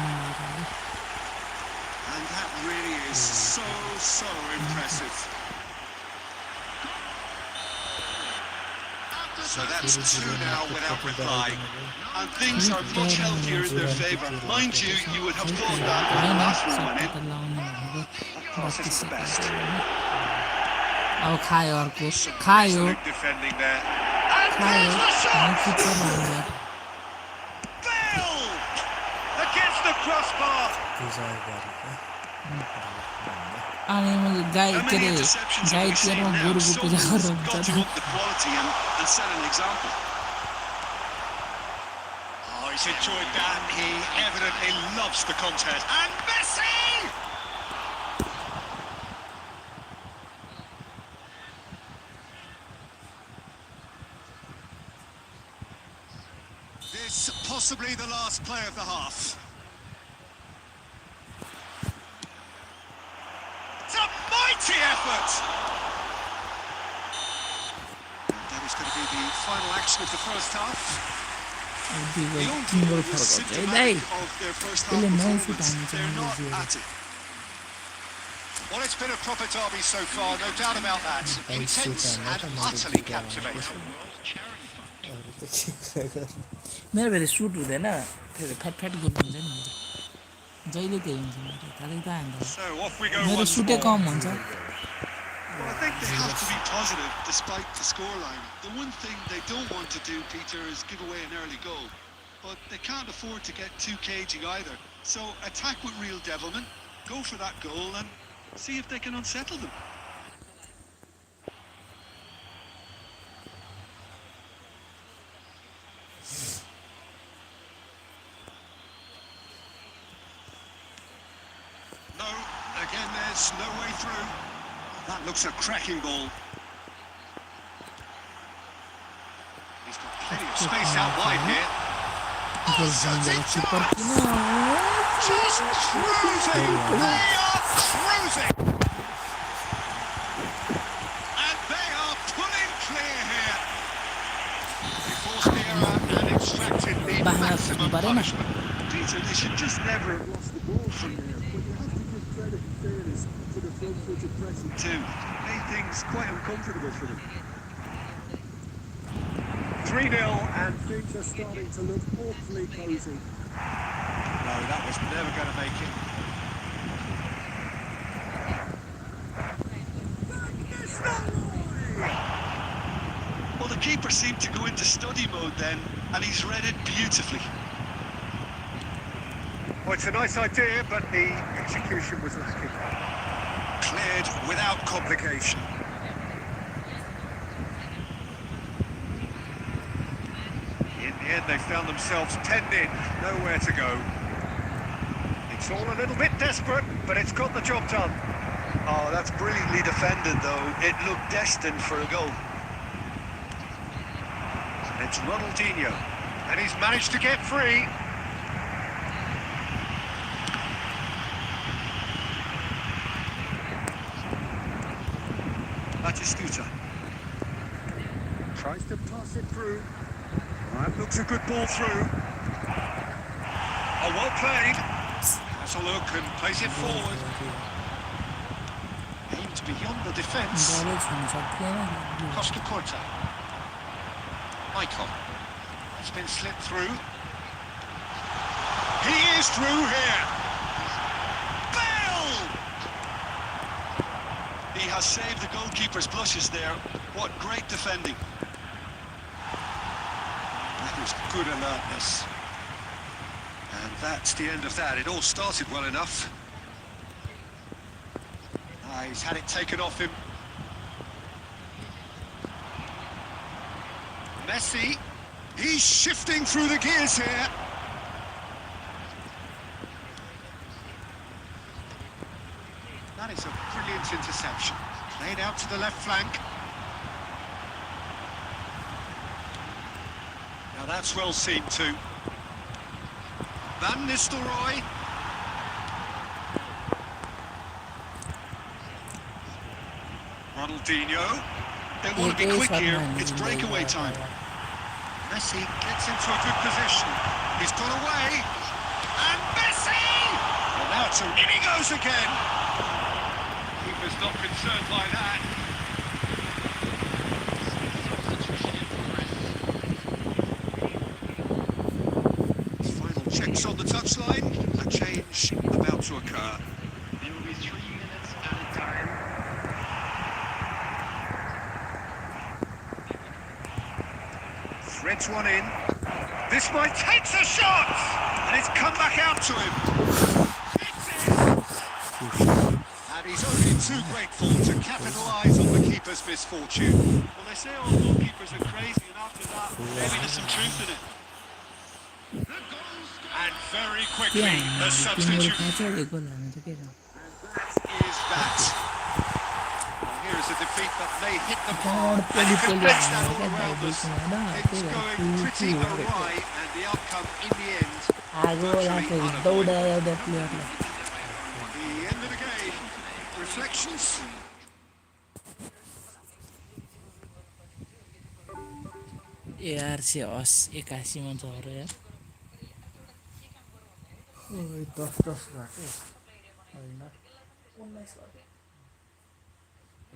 And that really is so impressive. So that's two now without reply. And things are much healthier in their favour. Mind you, you would have thought that when the last one went in. Pass isn't the best. अब खायो अर्को खायो Excellent defending there. खायो अनि किपर लाग्यो Bale! Against the crossbar. अनि मैले गाई How के many अरे interceptions have गाई we seen तिहारमा now? गोरुको पूजा Someone's गरेर got हुन्छ to up the quality and set an example. Oh, he's enjoyed that. He evidently loves the contest. And Messi! This possibly the last play of the half. It's a mighty effort! And that is going to be the final action of the first half. The own तीन गोल goal was फरक हुन्छ है दाइ symptomatic of their first half त्यसले 9 foot performance. हान्नु They're not चाहिँ at it. Well, it's been a proper derby so far, no doubt about that. Intense and utterly captivating. मेरो फेरि suit हुँदैन फेरि फ्याट फ्याट गोल हुन्छ नि मेरो जहिले त्यही हुन्छ मेरो थाहै त हान्दा So off we go मेरो once सुटै more. कम हुन्छ Well, I think they have to be positive despite the scoreline. The one thing they don't want to do, Peter, is give away an early goal. But they can't afford to get too cagey either. So attack with real devilment, go for that goal and see if they can unsettle them. No, again there's no way through. That looks a cracking ball. space out wide here. गोल बन्दै किपर किन Just cruising. They are cruising. And they are pulling clear here. They forced the error and extracted the Bahana maximum khutnu pareन punishment. Peter, they should just never have lost the ball from there. But you have to give credit and fairness to the front-footed pressing too. Made things quite uncomfortable for them. 3-0 and things are starting to look awfully cosy. No, that was never going to make it. Well, the keeper seemed to go into study mode then, and he's read it beautifully. Well, it's a nice idea, but the execution was lacking. Cleared without complication. In the end, they found themselves penned in, nowhere to go. It's all a little bit desperate, but it's got the job done. Oh, that's brilliantly defended, though. It looked destined for a goal. And it's Ronaldinho, and he's managed to get free. Batistuta tries to pass it through. That looks a good ball through. Oh, well played. Has a look and plays it forward. Aimed beyond the defence. बलै छुन सक्दैन Costa Corta. Michael. It's been slipped through. He is through here. Bell! He has saved the goalkeeper's blushes there. What great defending. That was good alertness. And that's the end of that. It all started well enough. He's had it taken off him. Messi. He's shifting through the gears here. That is a brilliant interception. Played out to the left flank. Now that's well seen too. Van Nistelrooy. Ronaldinho. They want to be quick here. It's breakaway time. Messi gets into a good position. He's got away. And Messi! Well, now it's in he goes again. Keeper's not concerned by that. Final checks on the touchline. A change about to occur. There will be 3 minutes at a time. Threads one in. This boy takes a shot! And it's come back out to him. And he's only too grateful to capitalise on the keeper's misfortune. Well, they say all goalkeepers are crazy, and after that, maybe there's some truth in it. And very quickly, the substitute. खान्छ एक गोल हाल्नु त के छ Is that. Well, here is a defeat that may hit them God, hard. And you can Pelé fetch that all क्या around us. दाइले It's going pretty awry, and the outcome in the end, आगो लाग्यो दौडायो एउटा प्लेयरलाई the end of the game. Reflections? ARC 81 मा छ अरे यार 10 घटे होइन 19 घटे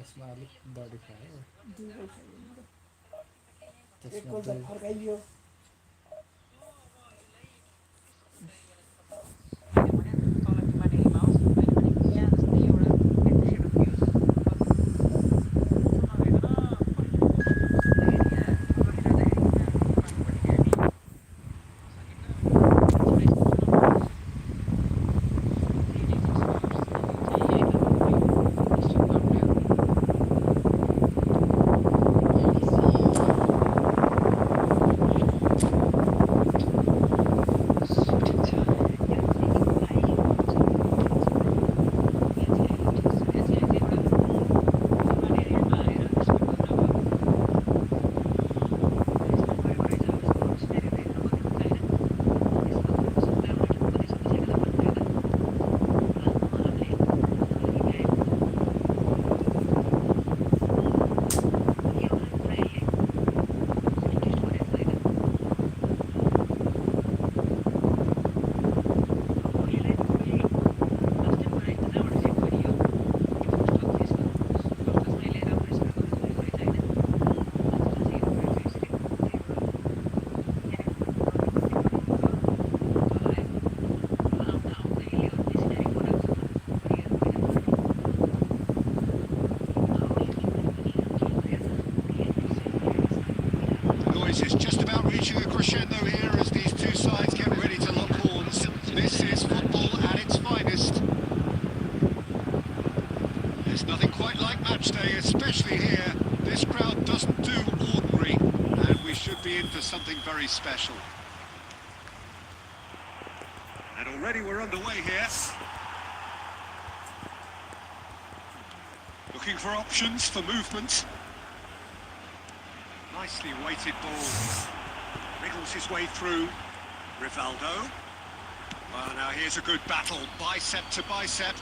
यसमा अलिक बढी खायो 2 गोल खाइयो एक त्यसमा गोल त फर्काइयो crescendo here as these two sides get ready to lock horns. This is football at its finest. There's nothing quite like match day, especially here. This crowd doesn't do ordinary, and we should be in for something very special. And already we're underway here. Looking for options for movement. Nicely weighted ball. Wriggles his way through. Rivaldo. Well, now here's a good battle, bicep to bicep.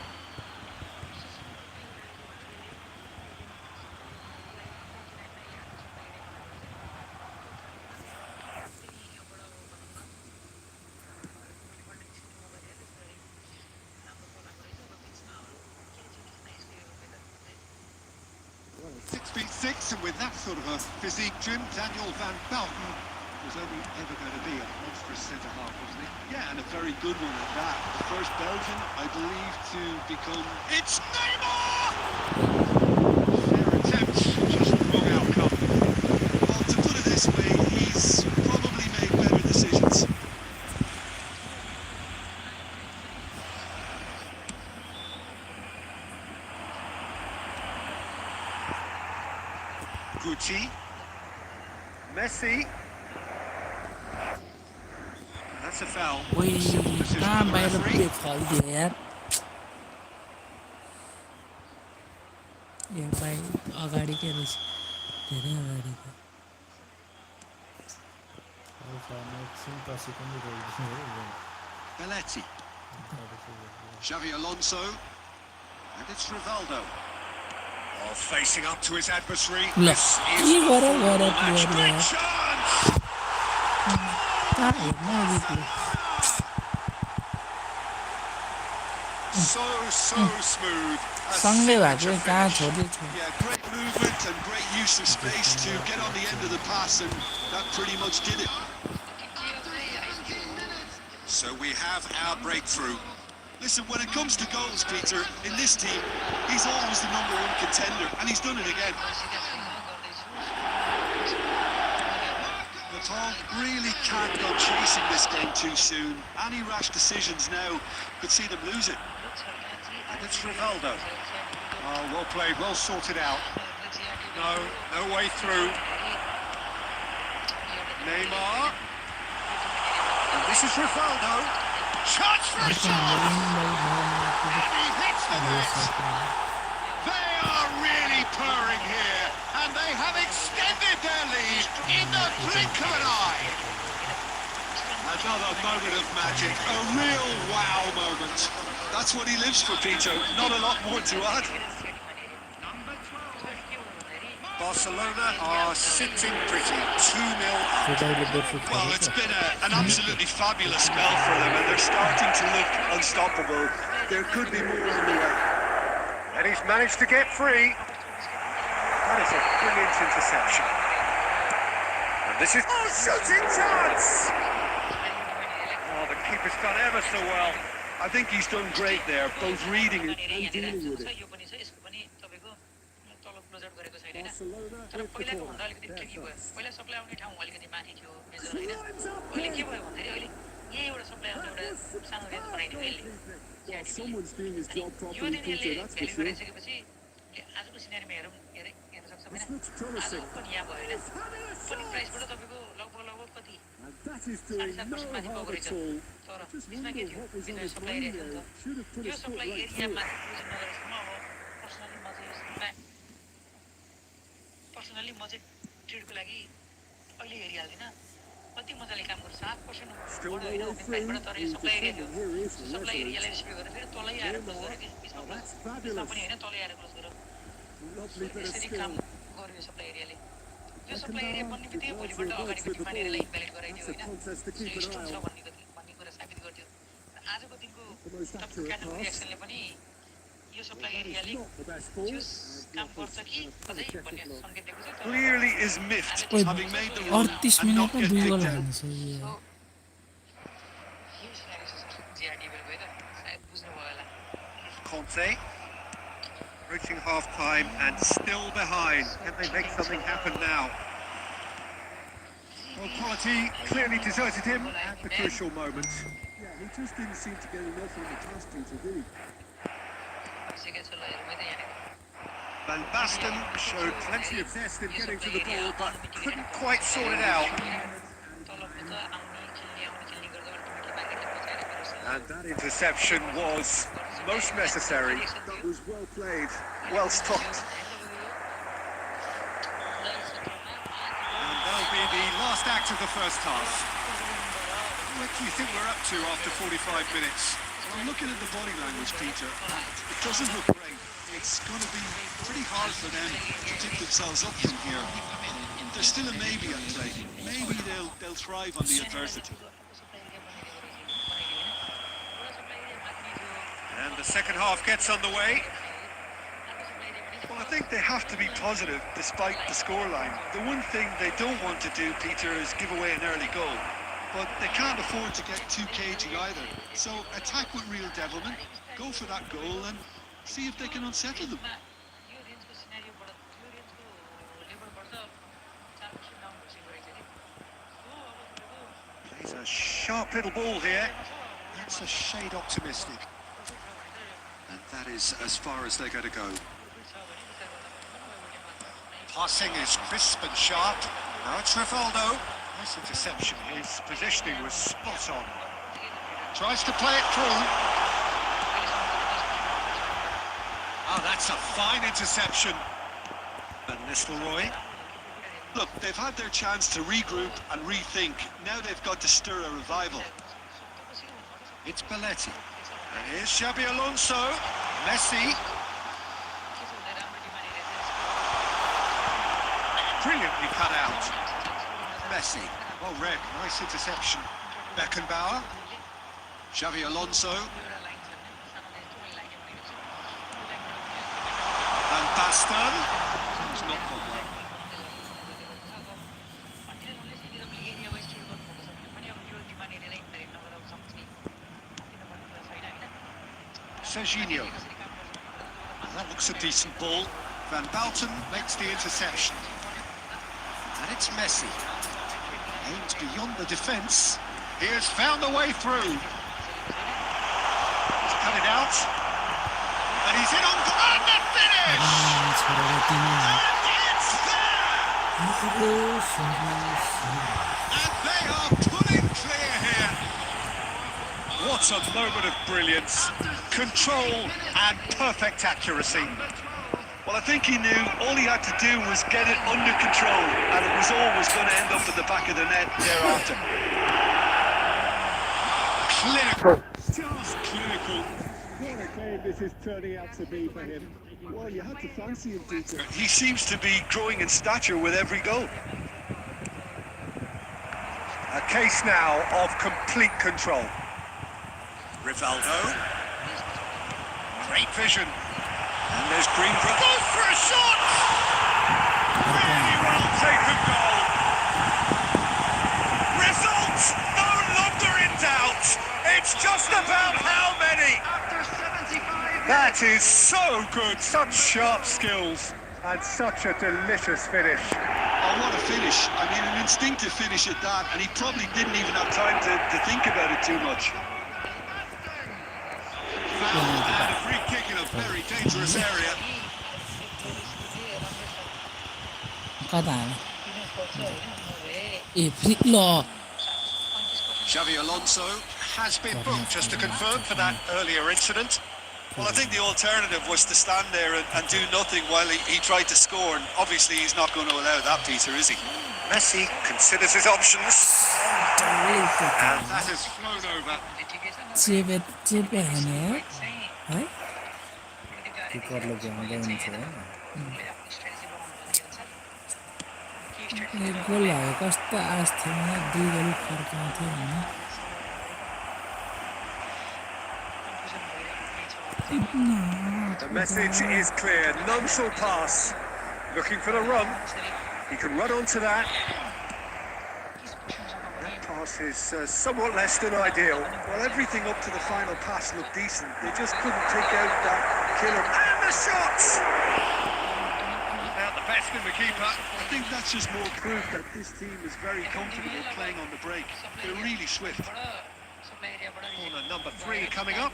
Well, 6'6", and with that sort of a physique, Jim, Daniel van Bouten was only ever going to be a monstrous centre-half, wasn't he? Yeah, and a very good one at that. The first Belgian, I believe, to become... It's Neymar! Fair attempt, just the wrong outcome. Well, to put it this way, he's probably made better decisions. Gucci. Messi. That's a foul. ओइ Simple decision कहाँ for the बाहिर referee. पुगे फल्दियो यार यो बाहिर अगाडि के रहेछ धेरै अगाडि के Belletti. Xavi Alonso. And it's Rivaldo. Oh, facing up to his adversary. ल This के is a गरे football गरे match. प्लेयर Great यार chance! कहाँ हेर्न अघि So smooth. A सँगै भएको signature कहाँ finish. छोडिदिएछ Yeah, great movement and great use of space to get on the end of the pass, and that pretty much did it. So we have our breakthrough. Listen, when it comes to goals, Peter, in this team, he's always the #1 contender, and he's done it again. The Paul really can't go chasing this game too soon. Any rash decisions now could see them lose it. And it's Rivaldo. Oh, well played, well sorted out. No way through. Neymar. And this is Rivaldo. Chance for a shot! And he hits the net! They are really purring here, and they have extended their lead in the blink of an eye. Another moment of magic, a real wow moment. That's what he lives for, Peter. Not a lot more to add. Barcelona are sitting pretty, 2-0 up. Well, it's been an absolutely fabulous spell for them, and they're starting to look unstoppable. There could be more on the way. And he's managed to get free. That is a brilliant interception. And this is... Oh, shooting chance! Oh, the keeper's done ever so well. I think he's done great there, both reading it and dealing with it. तर पहिलाको भन्दा अलिकति tricky भयो पहिला supply आउने ठाउँ अलिकति माथि थियो मेजर होइन अहिले के भयो भन्दाखेरि अहिले यही एउटा सप्लाई आउने एउटा सानो रेन्ज बनाइदियो यसले यो दिन यसले भ्याल्यु गराइसकेपछि आजको सिनेरीमा हेर्न सक्छ होइन आजको पनि यहाँ भयो होइन पनि प्राइसबाट तपाईँको लगभग कति 7% माथि पाएको रहेछ तर यसमा के थियो बिजनेस सप्लाई एरिया थियो नि त यो सप्लाई एरिया माथि क्लोजिङ नगरेसम्म अब पर्सनली म चाहिँ ट्रेडको लागि अहिले हेरिहाल्दिनँ कति मजाले काम गर्छ 7% होइन ओपन प्राइसबाट तर यो सप्लाई एरिया थियो सप्लाई एरियालाई रिस्पेक्ट गरेर फेरि तलै आएर क्लोज गर्यो कि बिचमा पनि होइन तलै आएर क्लोज गर्यो यसरी काम गर्यो सप्लाई एरियाले यो सप्लाई एरिया बन्ने बित्तिकै भोलिपल्ट अगाडिको डिमान्डलाई इन्भ्यालिड गराइदियो होइन सो स्ट्रङ छ भन्ने कुरा साबित गर्थ्यो आजको दिनको तपाईँको क्यान्डल रिएक्सनले पनि यो सप्लाई एरियाले जुस काम गर्छ कि अझै भन्ने सङ्केत दिएको छ Clearly is miffed, having made the run 38 and not मिनेटमा get 2 picked goal out. हाल्नु छ यो यो सिनारी जिआरडी बेल भयो त सायद बुझ्नुभयो होला Conte, reaching half-time and still behind. Can they make something happen now? Well, quality clearly deserted him at the crucial moment. Yeah, he just didn't seem to get enough on the task to do. Van Basten showed plenty of zest in getting to the ball, but couldn't quite sort it out. And that interception was most necessary. That was well played, well stopped. And that'll be the last act of the first half. What do you think we're up to after 45 minutes? Well, looking at the body language, Peter, it doesn't look great. It's going to be pretty hard for them to pick themselves up from here. There's still a maybe at play. Maybe they'll thrive on the adversity. And the second half gets underway. Well, I think they have to be positive despite the scoreline. The one thing they don't want to do, Peter, is give away an early goal. But they can't afford to get too cagey either. So attack with real devilment, go for that goal and see if they can unsettle them. Plays a sharp little ball here. That's a shade optimistic. And that is as far as they're going to go. Passing is crisp and sharp. Now it's Rivaldo. Nice interception. His positioning was spot on. Tries to play it through. Oh, that's a fine interception. Van Nistelrooy. Look, they've had their chance to regroup and rethink. Now they've got to stir a revival. It's Belletti. And here's Xabi Alonso. Messi. Brilliantly cut out. Messi. Oh, red. Nice interception. Beckenbauer. Xabi Alonso. Van Basten. He's not gone well. Serginho. That looks a decent ball. Van Basten makes the interception. And it's Messi. Aims beyond the defence. He has found a way through. He's cut it out. And he's in on the finish! And they are pulling clear here. What a moment of brilliance. Control and perfect accuracy. Well, I think he knew all he had to do was get it under control, and it was always going to end up at the back of the net thereafter. Clinical. Just clinical. What a game this is turning out to be for him. Well, you had to fancy him, Peter. He seems to be growing in stature with every goal. A case now of complete control. Rivaldo. Great vision. And there's Greenbrook. Goes for a shot! Really well taken goal. Results no longer in doubt. It's just about how many. That is so good. Such sharp skills. And such a delicious finish. Oh, what a finish. I mean, an instinctive finish at that. And he probably didn't even have time to think about it too much. And a free kick in a very dangerous area. Xabi Alonso has been booked, just to confirm, for that earlier incident. Well, I think the alternative was to stand there and do nothing while he tried to score, and obviously he's not going to allow that, Peter, is he? Messi considers his options. And that has flown over. The message is clear. None shall pass. Looking for the run. He can run onto that. That pass is somewhat less than ideal. Well, everything up to the final pass looked decent. They just couldn't take out that killer. And the shots! Now the besting the keeper. I think that's just more proof that this team is very comfortable playing on the break. They're really swift. Corner number 3 coming up.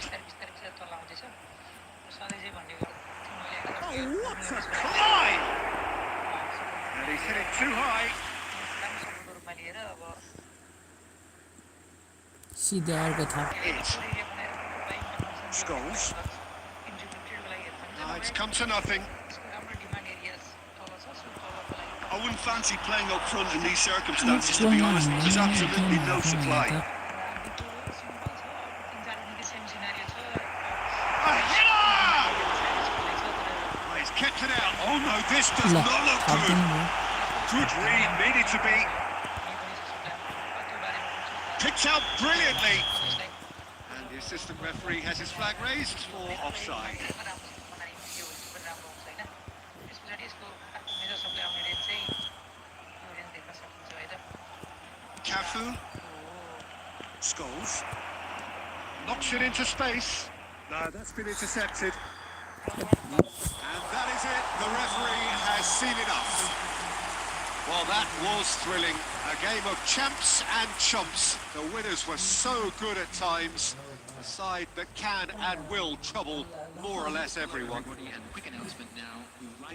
Oh, what a climb! And he's hit it too high. सिधै अर्को थाप It's Scholes. It's come to nothing. I wouldn't fancy playing up front in these circumstances, to be honest. There's absolutely no supply. He's kept it out. Oh no, this does not look good. Good read, needed to be. Picked out brilliantly. And the assistant referee has his flag raised for offside. Cafu. Scholes. Knocks it into space. No, that's been intercepted. And that is it. The referee has seen enough. Well, that was thrilling. A game of champs and chumps. The winners were so good at times. A side that can and will trouble more or less everyone. Quick announcement now.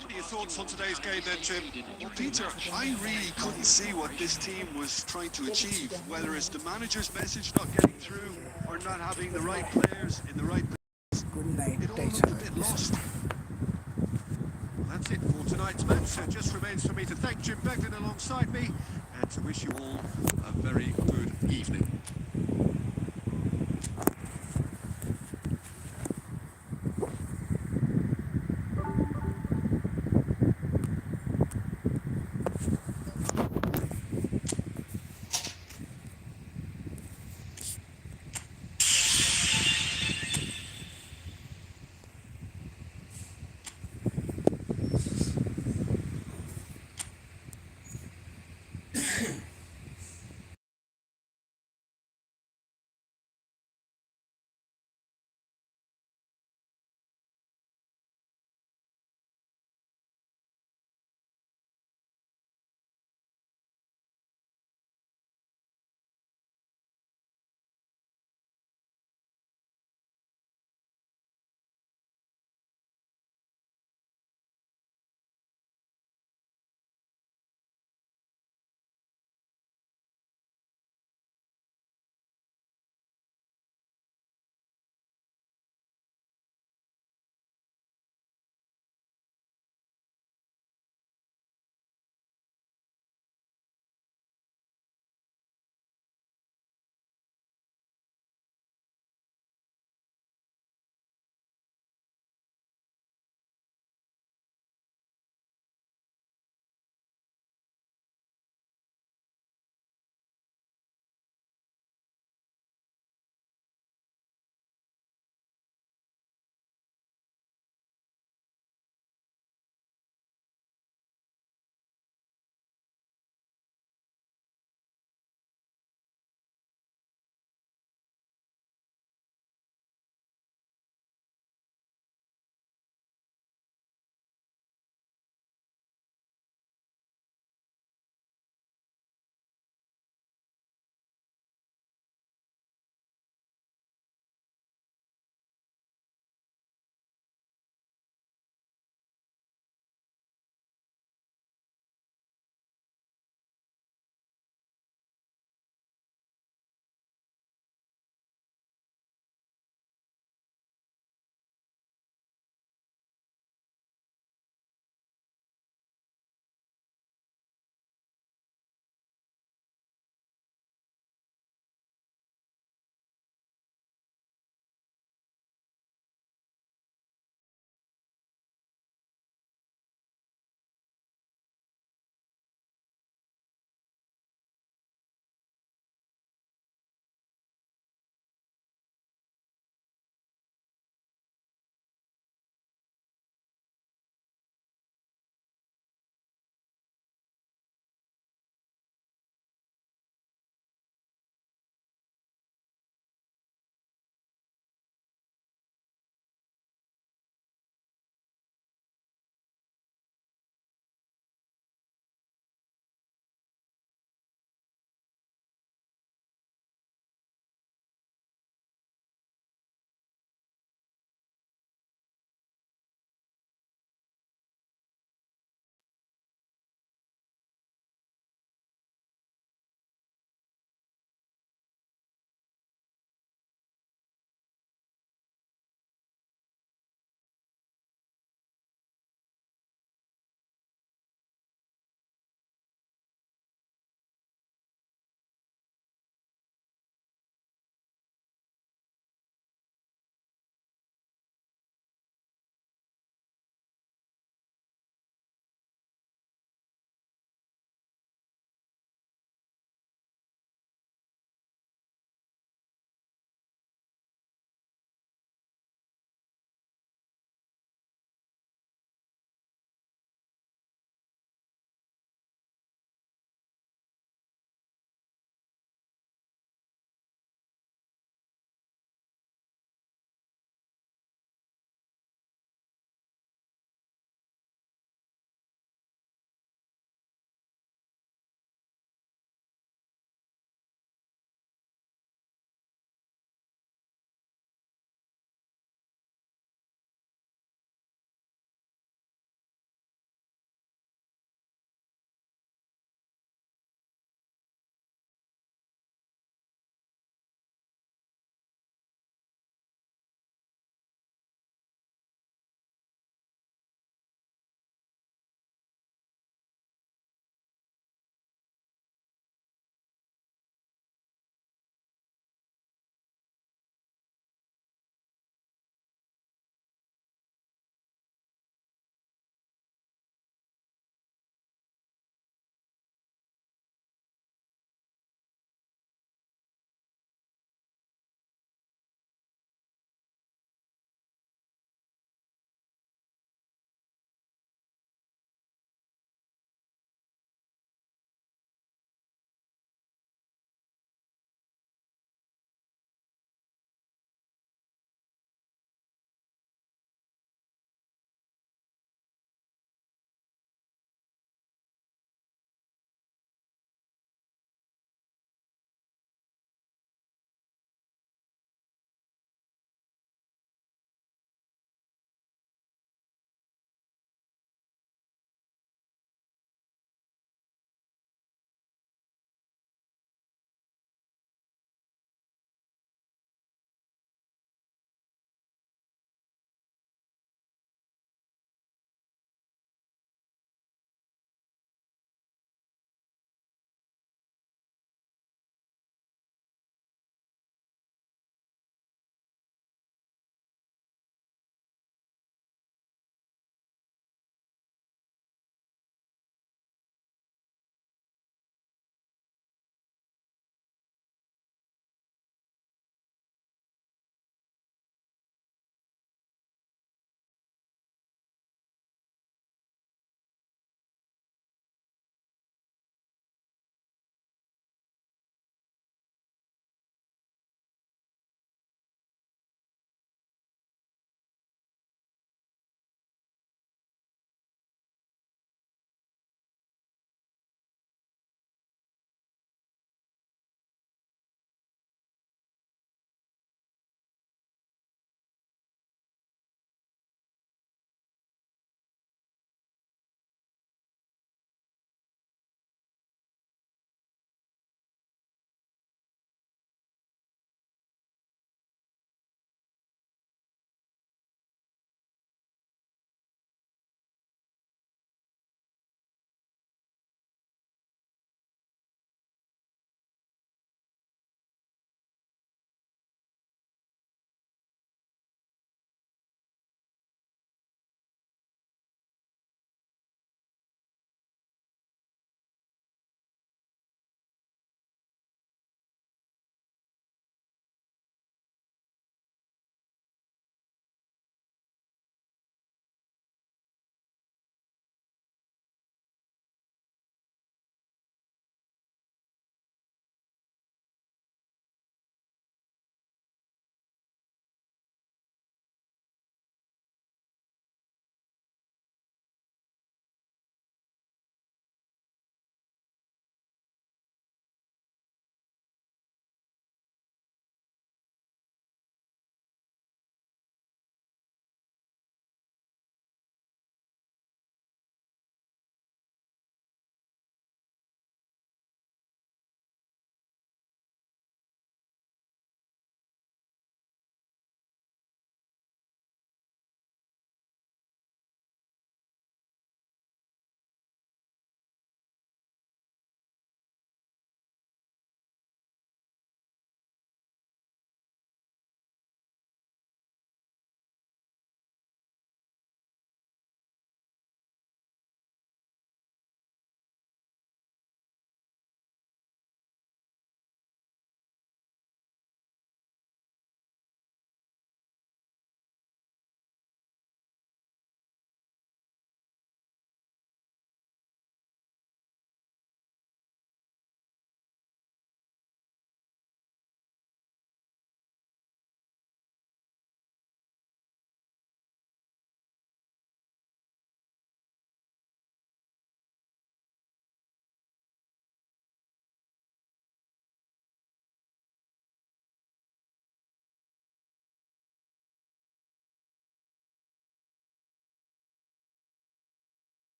What are your thoughts on today's game then, Tim? Well, Peter, I really couldn't see what this team was trying to achieve, whether it's the manager's message not getting through or not having the right players in the right place. Good night It all looked a bit lost. That's it for tonight's match. It just remains for me to thank Jim Beglin alongside me and to wish you all a very good evening.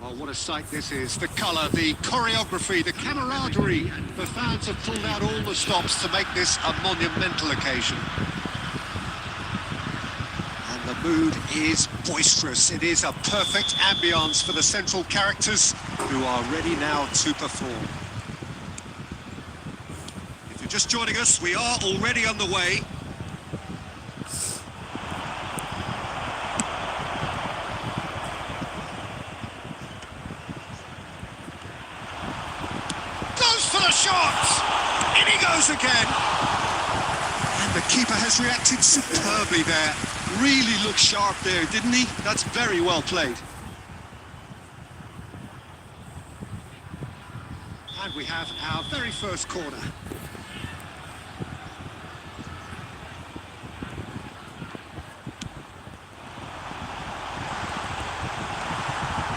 Oh, what a sight this is. The colour, the choreography, the camaraderie. The fans have pulled out all the stops to make this a monumental occasion. And the mood is boisterous. It is a perfect ambience for the central characters who are ready now to perform. If you're just joining us, we are already underway. For the shot! In he goes again! And the keeper has reacted superbly there. Really looked sharp there, didn't he? That's very well played. And we have our very first corner.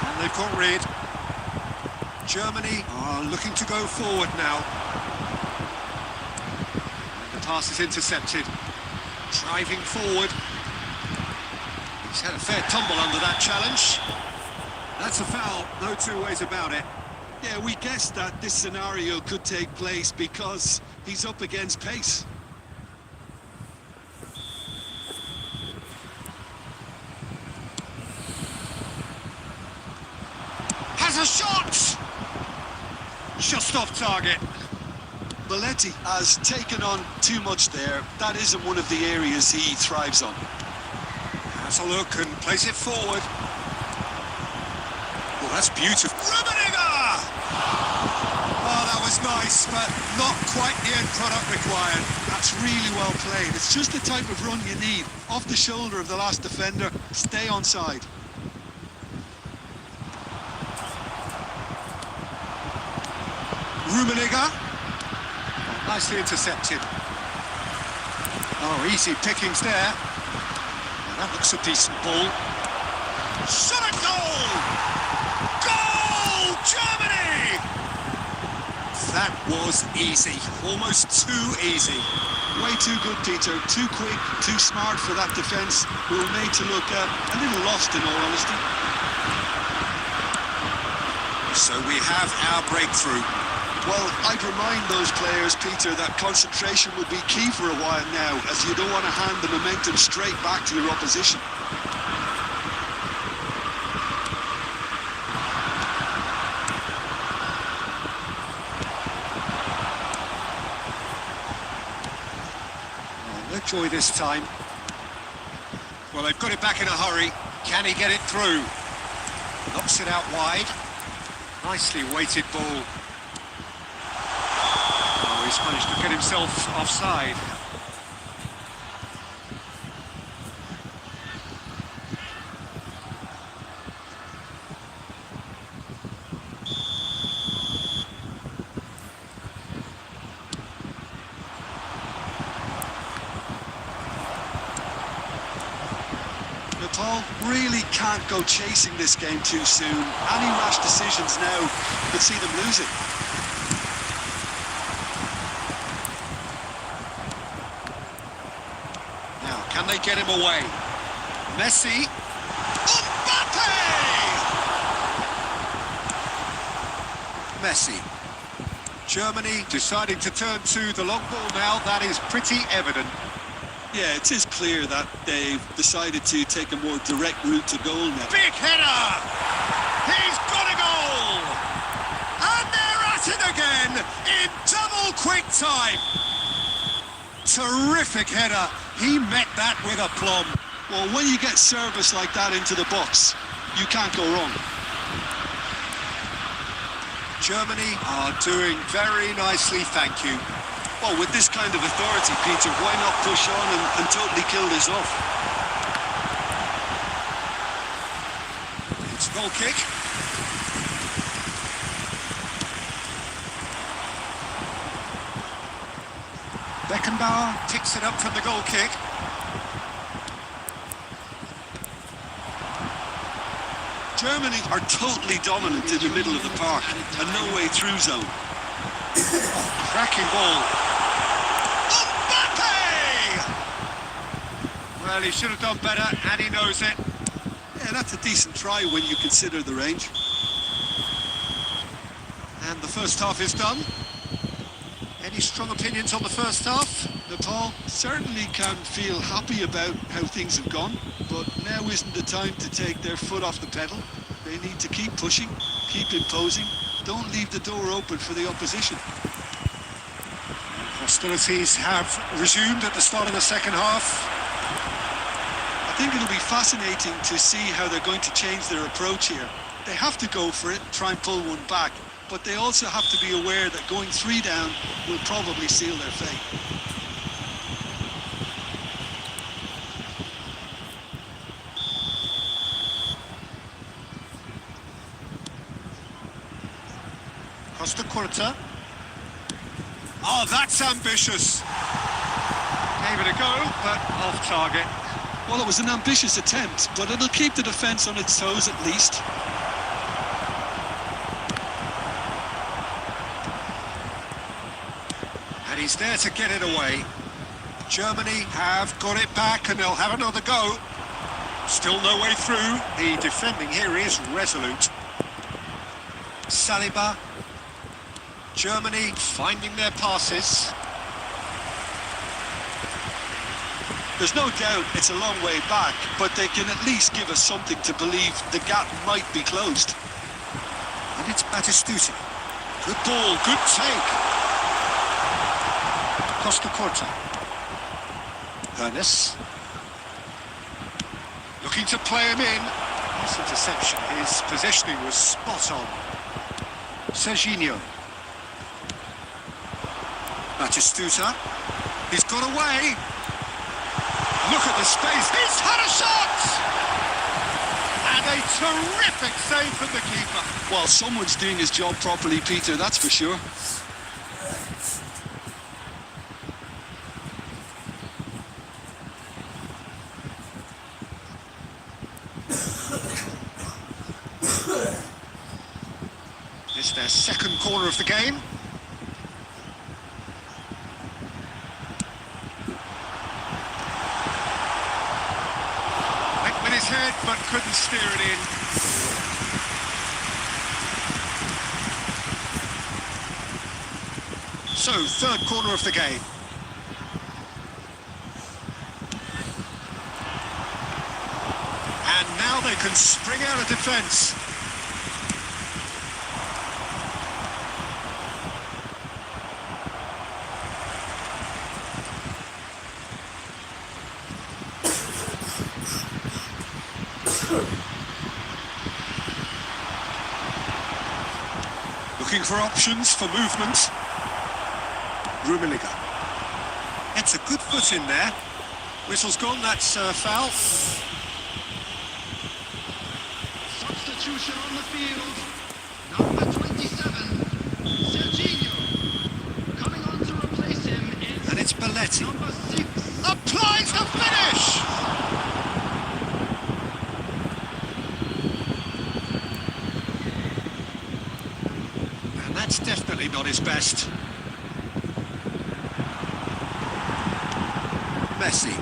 And they've got rid. Germany are looking to go forward now. And the pass is intercepted. Driving forward. He's had a fair tumble under that challenge. That's a foul, no two ways about it. Yeah, we guessed that this scenario could take place because he's up against pace. Has a shot! Just off target. Belletti has taken on too much there. That isn't one of the areas he thrives on. Has a look and plays it forward. Oh, that's beautiful. Rummenigge! Oh, that was nice, but not quite the end product required. That's really well played. It's just the type of run you need. Off the shoulder of the last defender. Stay onside. Rummenigge. Oh, nicely intercepted. Oh, easy pickings there. Oh, that looks a decent ball. Shot at goal! Goal! Germany! That was easy. Almost too easy. Way too good, Peter. Too quick, too smart for that defence. We were made to look a little lost, in all honesty. So we have our breakthrough. Well, I'd remind those players, Peter, that concentration will be key for a while now, as you don't want to hand the momentum straight back to your opposition. Oh, no joy this time. Well, they've got it back in a hurry. Can he get it through? Knocks it out wide. Nicely weighted ball. He's managed to get himself offside. Nepal really can't go chasing this game too soon. Any rash decisions now could see them lose it. Can they get him away? Messi. Mbappe! Messi. Germany deciding to turn to the long ball now. That is pretty evident. Yeah, it is clear that they've decided to take a more direct route to goal now. Big header! He's got a goal! And they're at it again in double quick time. Terrific header. He met that with aplomb. Well, when you get service like that into the box, you can't go wrong. Germany are doing very nicely, thank you. Well, with this kind of authority, Peter, why not push on and totally kill this off? It's a goal kick. Beckenbauer ticks it up from the goal kick. Germany are totally dominant in the middle of the park, a no-way through zone. Cracking ball. Mbappe! Well, he should have done better, and he knows it. Yeah, that's a decent try when you consider the range. And the first half is done. Any strong opinions on the first half? Nepal certainly can feel happy about how things have gone, but now isn't the time to take their foot off the pedal. They need to keep pushing, keep imposing. Don't leave the door open for the opposition. Hostilities have resumed at the start of the second half. I think it'll be fascinating to see how they're going to change their approach here. They have to go for it, try and pull one back, but they also have to be aware that going 3 down will probably seal their fate. Costa Curta. Oh, that's ambitious. Gave it a go, but off target. Well, it was an ambitious attempt, but it'll keep the defence on its toes at least. And he's there to get it away. Germany have got it back and they'll have another go. Still no way through. The defending here is resolute. Saliba. Germany finding their passes. There's no doubt it's a long way back, but they can at least give us something to believe the gap might be closed. And it's Batistuta. Good ball, good take. Costa Curta. Ernest. Looking to play him in. Nice interception. His positioning was spot on. Serginho. Batistuta. He's got away. Look at the space. He's had a shot! And a terrific save from the keeper. Well, someone's doing his job properly, Peter, that's for sure. It's their second corner of the game. Went with his head, but couldn't steer it in. So, third corner of the game. And now they can spring out of defence. Looking for options for movement. Rumeliga. It's a good foot in there. Whistle's gone, that's foul. Substitution on the field. Number 27, Serginho. Coming on to replace him is And it's Belletti. number 6. Applies the finish! And that's definitely not his best. Messi.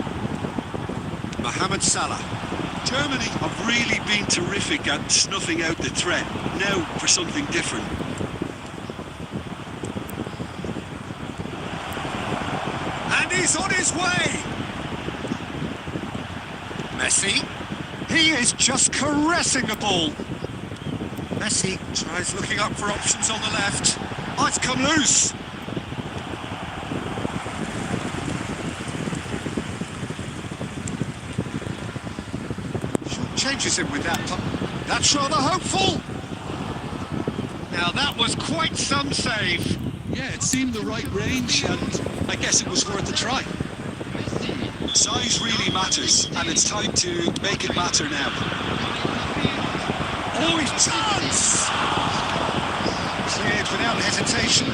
Mohamed Salah. Germany have really been terrific at snuffing out the threat. Now for something different. And he's on his way! Messi. He is just caressing the ball. Messi tries looking up for options on the left. Oh, it's come loose. Changes him with that. That's rather hopeful. Now that was quite some save. Yeah, it seemed the right range, and I guess it was worth a try. Size really matters, and it's time to make it matter now. Oh, his chance! Cleared without hesitation.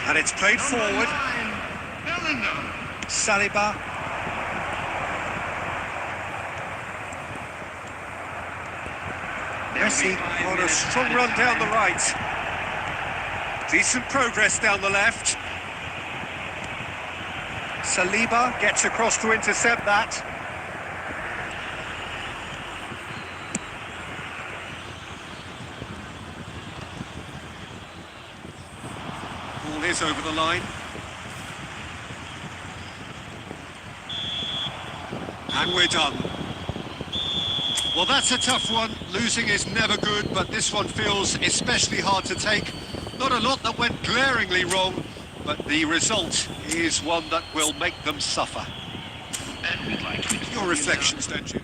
And it's played forward. Saliba. Messi on a strong run down the right. Decent progress down the left. Saliba gets across to intercept that. Ball is over the line. And we're done. Well, that's a tough one. Losing is never good, but this one feels especially hard to take. Not a lot that went glaringly wrong, but the result is one that will make them suffer. And we'd like to Your reflections, don't you?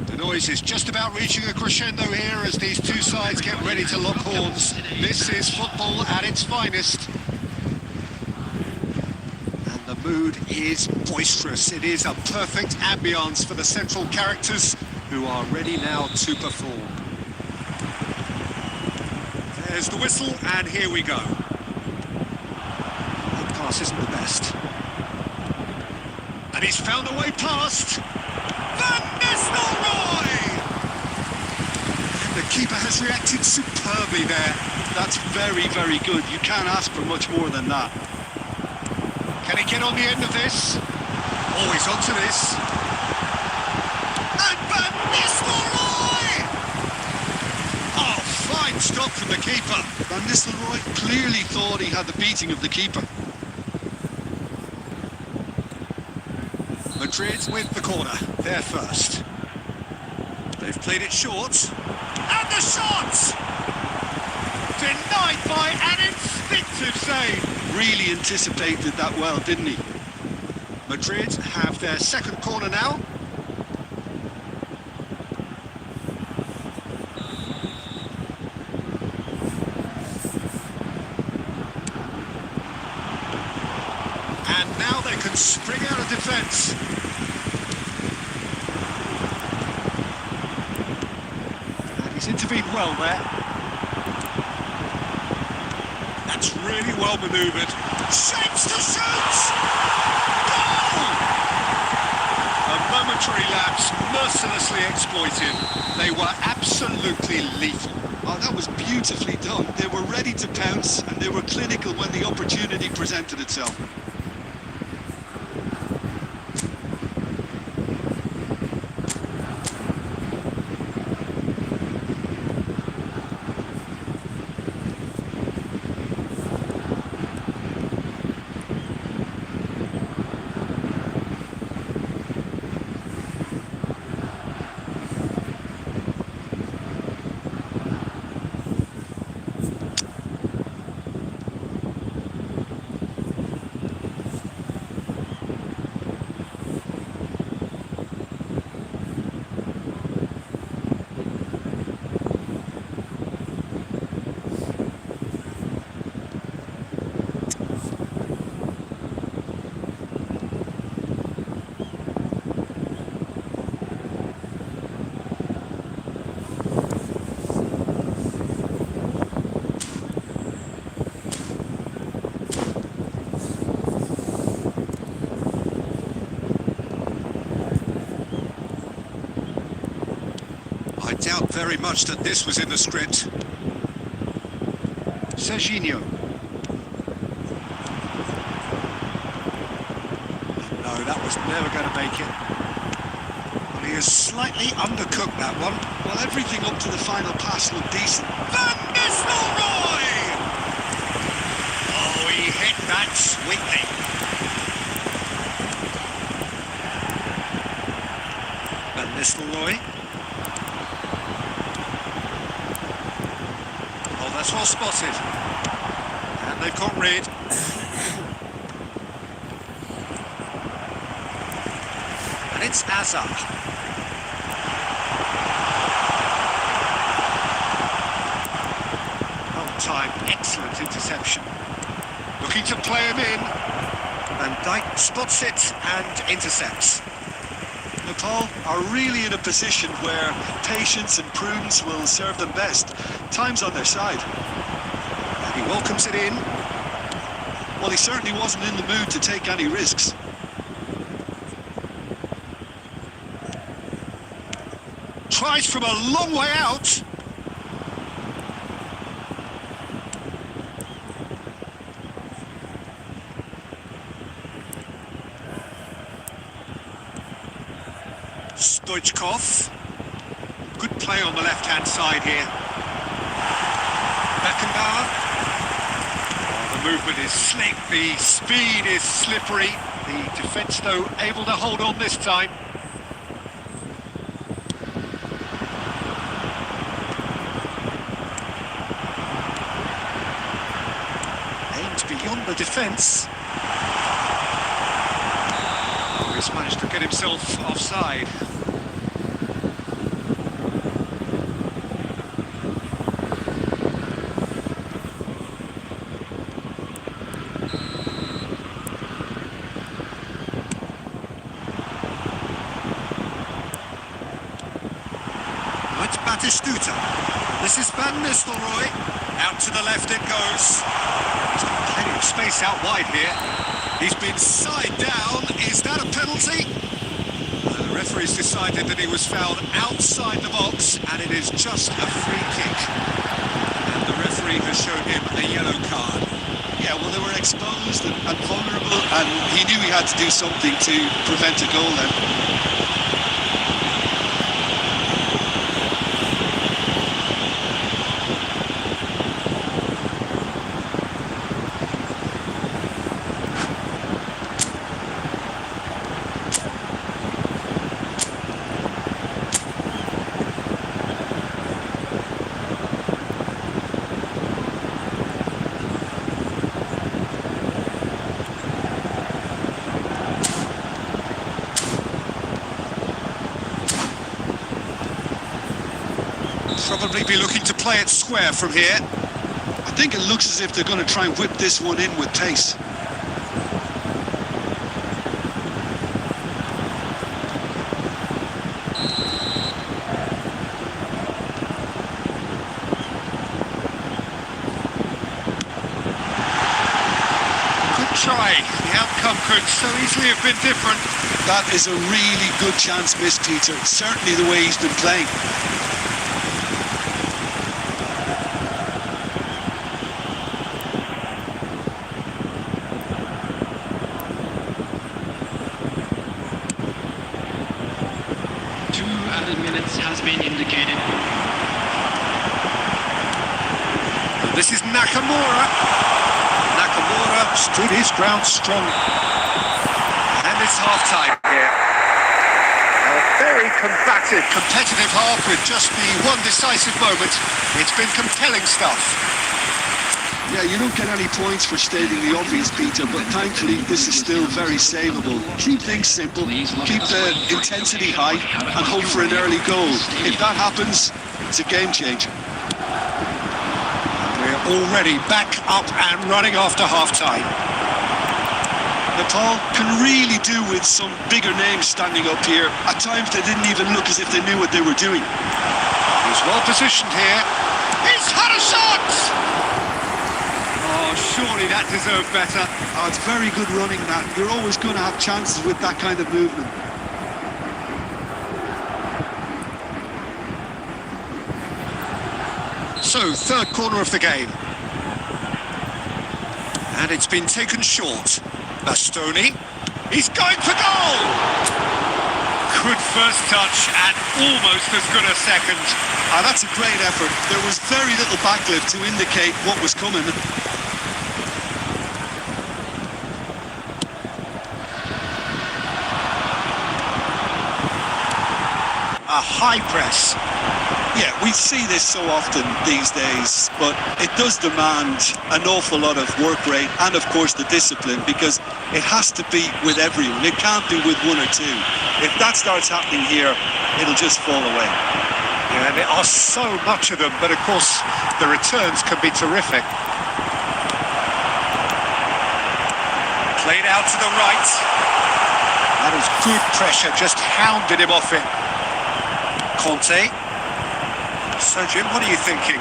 The noise is just about reaching a crescendo here as these two sides get ready to lock horns. This is football at its finest. And the mood is boisterous. It is a perfect ambience for the central characters who are ready now to perform. There's the whistle, and here we go. That pass isn't the best. And he's found a way past. Van Nistelrooy! The keeper has reacted superbly there. That's very, very good. You can't ask for much more than that. Can he get on the end of this? Oh, he's onto this. And Van Nistelrooy! Oh, fine stop from the keeper. Van Nistelrooy clearly thought he had the beating of the keeper. Madrid with the corner. They're first. They've played it short. And the shot! Denied by an instinctive save. Really anticipated that well, didn't he? Madrid have their second corner now. And now they can spring out of defence. And he's intervened well there. That's really well manoeuvred. Shapes to shoot! Goal! A momentary lapse mercilessly exploited. They were absolutely lethal. Oh, that was beautifully done. They were ready to pounce, and they were clinical when the opportunity presented itself. doubt very much that this was in the script. Serginho. No, that was never going to make it. Well, he has slightly undercooked that one. Well, everything up to the final pass looked decent. Van Nistelrooy! Oh, he hit that sweetly. Van Nistelrooy. Oh, that's well spotted. And they've got rid. And it's Azar. Time, excellent interception. Looking to play him in. And Dijk spots it and intercepts. Nepal are really in a position where patience and prudence will serve them best. Time's on their side. And he welcomes it in. Well, he certainly wasn't in the mood to take any risks. Tries from a long way out. Stoichkov. Good play on the left-hand side here. Beckenbauer. Oh, the movement is slick, the speed is slippery. The defence, though, able to hold on this time. Aimed beyond the defence. Oh, he's managed to get himself offside. Batistuta. This is Van Nistelrooy. Out to the left it goes. He's got plenty of space out wide here. He's been side down. Is that a penalty? The referee's decided that he was fouled outside the box, and it is just a free kick. And the referee has shown him a yellow card. Yeah, well, they were exposed and vulnerable, and he knew he had to do something to prevent a goal then. Probably be looking to play it square from here. I think it looks as if they're going to try and whip this one in with pace. Good try. The outcome could so easily have been different. That is a really good chance missed, Peter. Certainly the way he's been playing. Has been indicated. This is Nakamura. Nakamura stood his ground strong. And it's half-time here. A very combative, competitive half with just the one decisive moment. It's been compelling stuff. Yeah, you don't get any points for stating the obvious, Peter, but thankfully this is still very savable. Keep things simple, keep the intensity high, and hope for an early goal. If that happens, it's a game changer. We're already back up and running after half-time. Nepal can really do with some bigger names standing up here. At times they didn't even look as if they knew what they were doing. He's well positioned here. He's had a shot! Oh, surely that deserved better. Oh, it's very good running, that. You're always going to have chances with that kind of movement. So, third corner of the game. And it's been taken short. Bastoni. He's going for goal! Good first touch and almost as good a second. That's a great effort. There was very little backlift to indicate what was coming. A high press. Yeah, we see this so often these days, but it does demand an awful lot of work rate and, of course, the discipline, because it has to be with everyone. It can't be with one or two. If that starts happening here, it'll just fall away. Yeah, and there are so much of them, but of course the returns can be terrific. Played out to the right. That is good pressure, just hounded him off it. Conte. So, Jim, what are you thinking?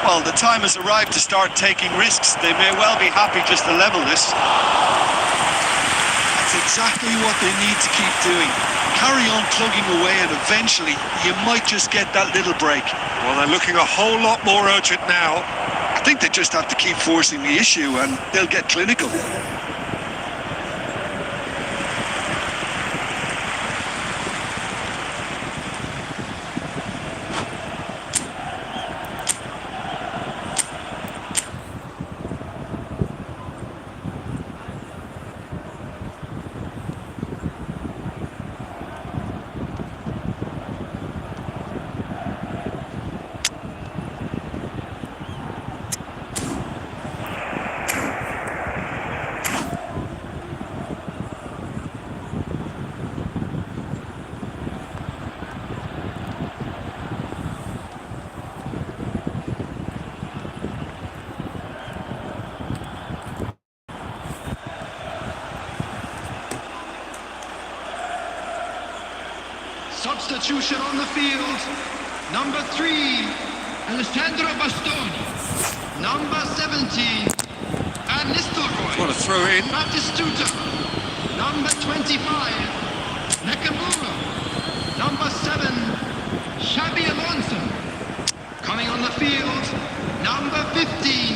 Well, the time has arrived to start taking risks. They may well be happy just to level this. That's exactly what they need to keep doing. Carry on plugging away and eventually you might just get that little break. Well, they're looking a whole lot more urgent now. I think they just have to keep forcing the issue and they'll get clinical. Substitution on the field. Number 3, Alessandro Bastoni. Number 17, Van Nistelrooy. What a throw in. Batistuta. Number 25, Nakamura. Number 7, Xabi Alonso. Coming on the field, number 15,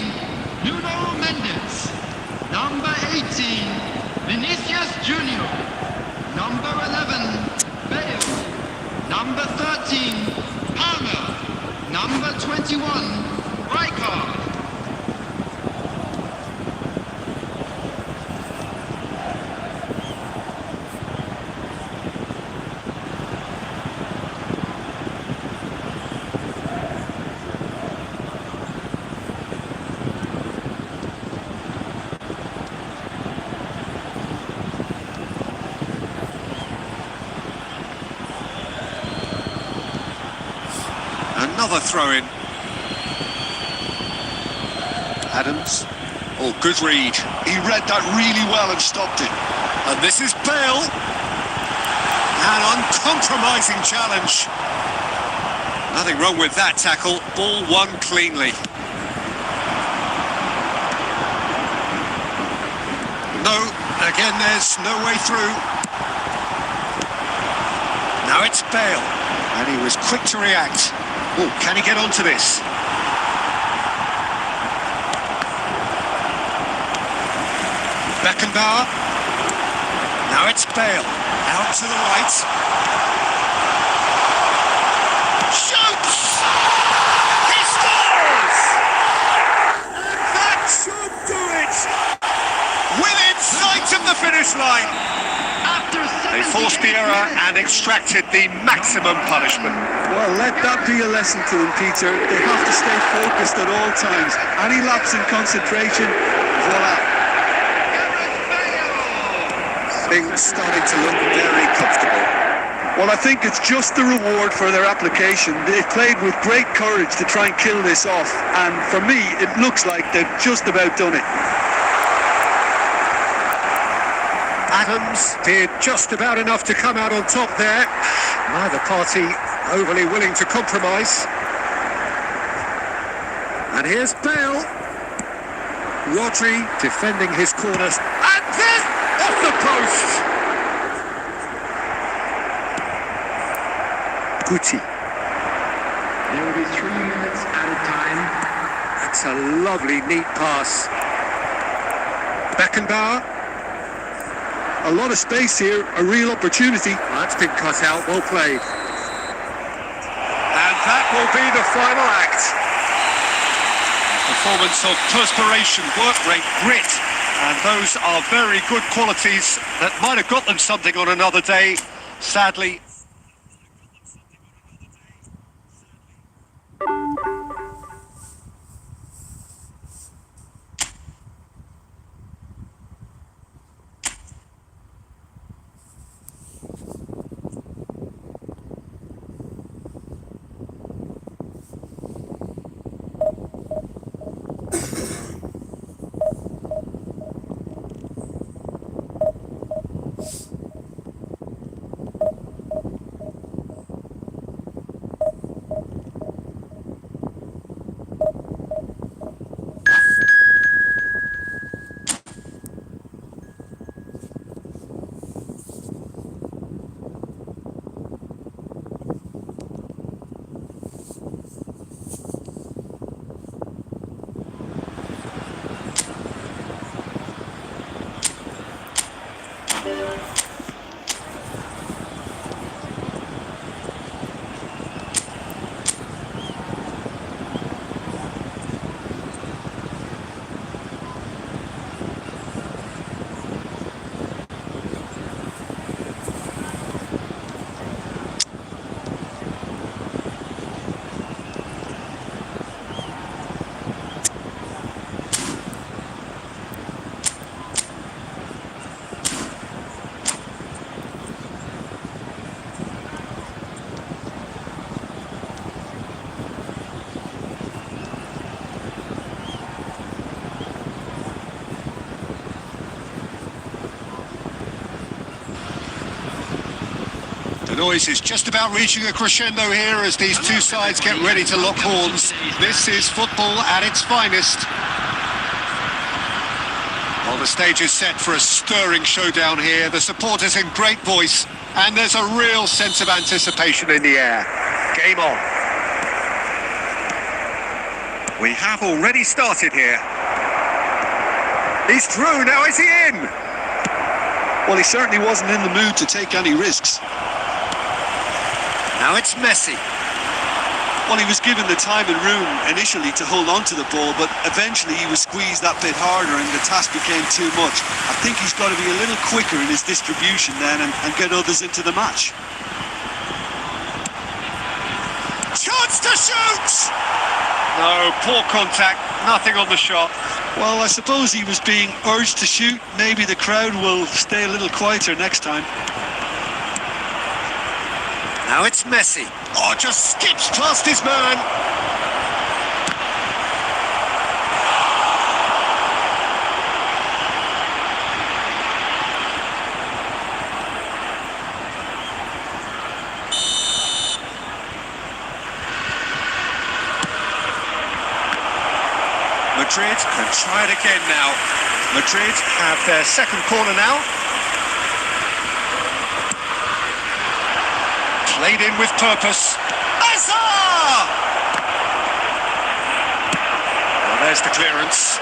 Nuno Mendes. Number 18, Vinicius Junior. Number 11, Bale. Number 13, Palmer. Number 21, Rijkaard. Another throw-in. Adams. Oh, good read. He read that really well and stopped it. And this is Bale. An uncompromising challenge. Nothing wrong with that tackle. Ball won cleanly. No, again there's no way through. Now it's Bale. And he was quick to react. Oh, can he get onto this? Beckenbauer. Now it's Bale. Out to the right. Shoots! He scores! That should do it! Within sight of the finish line. They forced the error and extracted the maximum punishment. Well, let that be a lesson to them, Peter. They have to stay focused at all times. Any lapse in concentration, voila. Things starting to look very comfortable. Well, I think it's just the reward for their application. They've played with great courage to try and kill this off. And for me, it looks like they've just about done it. Adams did just about enough to come out on top there. Neither party overly willing to compromise. And here's Bale. Rodri defending his corners. And this off the post. Guti. There will be 3 minutes added time. That's a lovely, neat pass. Beckenbauer. A lot of space here, a real opportunity. Well, that's been cut out, well played. And that will be the final act. Performance of perspiration, work rate, grit, and those are very good qualities that might have got them something on another day. Sadly, the noise is just about reaching a crescendo here as these two sides get ready to lock horns. This is football at its finest. Well, the stage is set for a stirring showdown here. The supporters in great voice, and there's a real sense of anticipation in the air. Game on. We have already started here. He's through, now is he in? Well, he certainly wasn't in the mood to take any risks. Now it's Messi. Well, he was given the time and room initially to hold on to the ball, but eventually he was squeezed that bit harder and the task became too much. I think he's got to be a little quicker in his distribution then and get others into the match. Chance to shoot! No, poor contact, nothing on the shot. Well, I suppose he was being urged to shoot. Maybe the crowd will stay a little quieter next time. Now it's Messi. Oh, just skips past his man. Madrid can try it again now. Madrid have their second corner now. Played in with purpose. Hazard! Well, there's the clearance.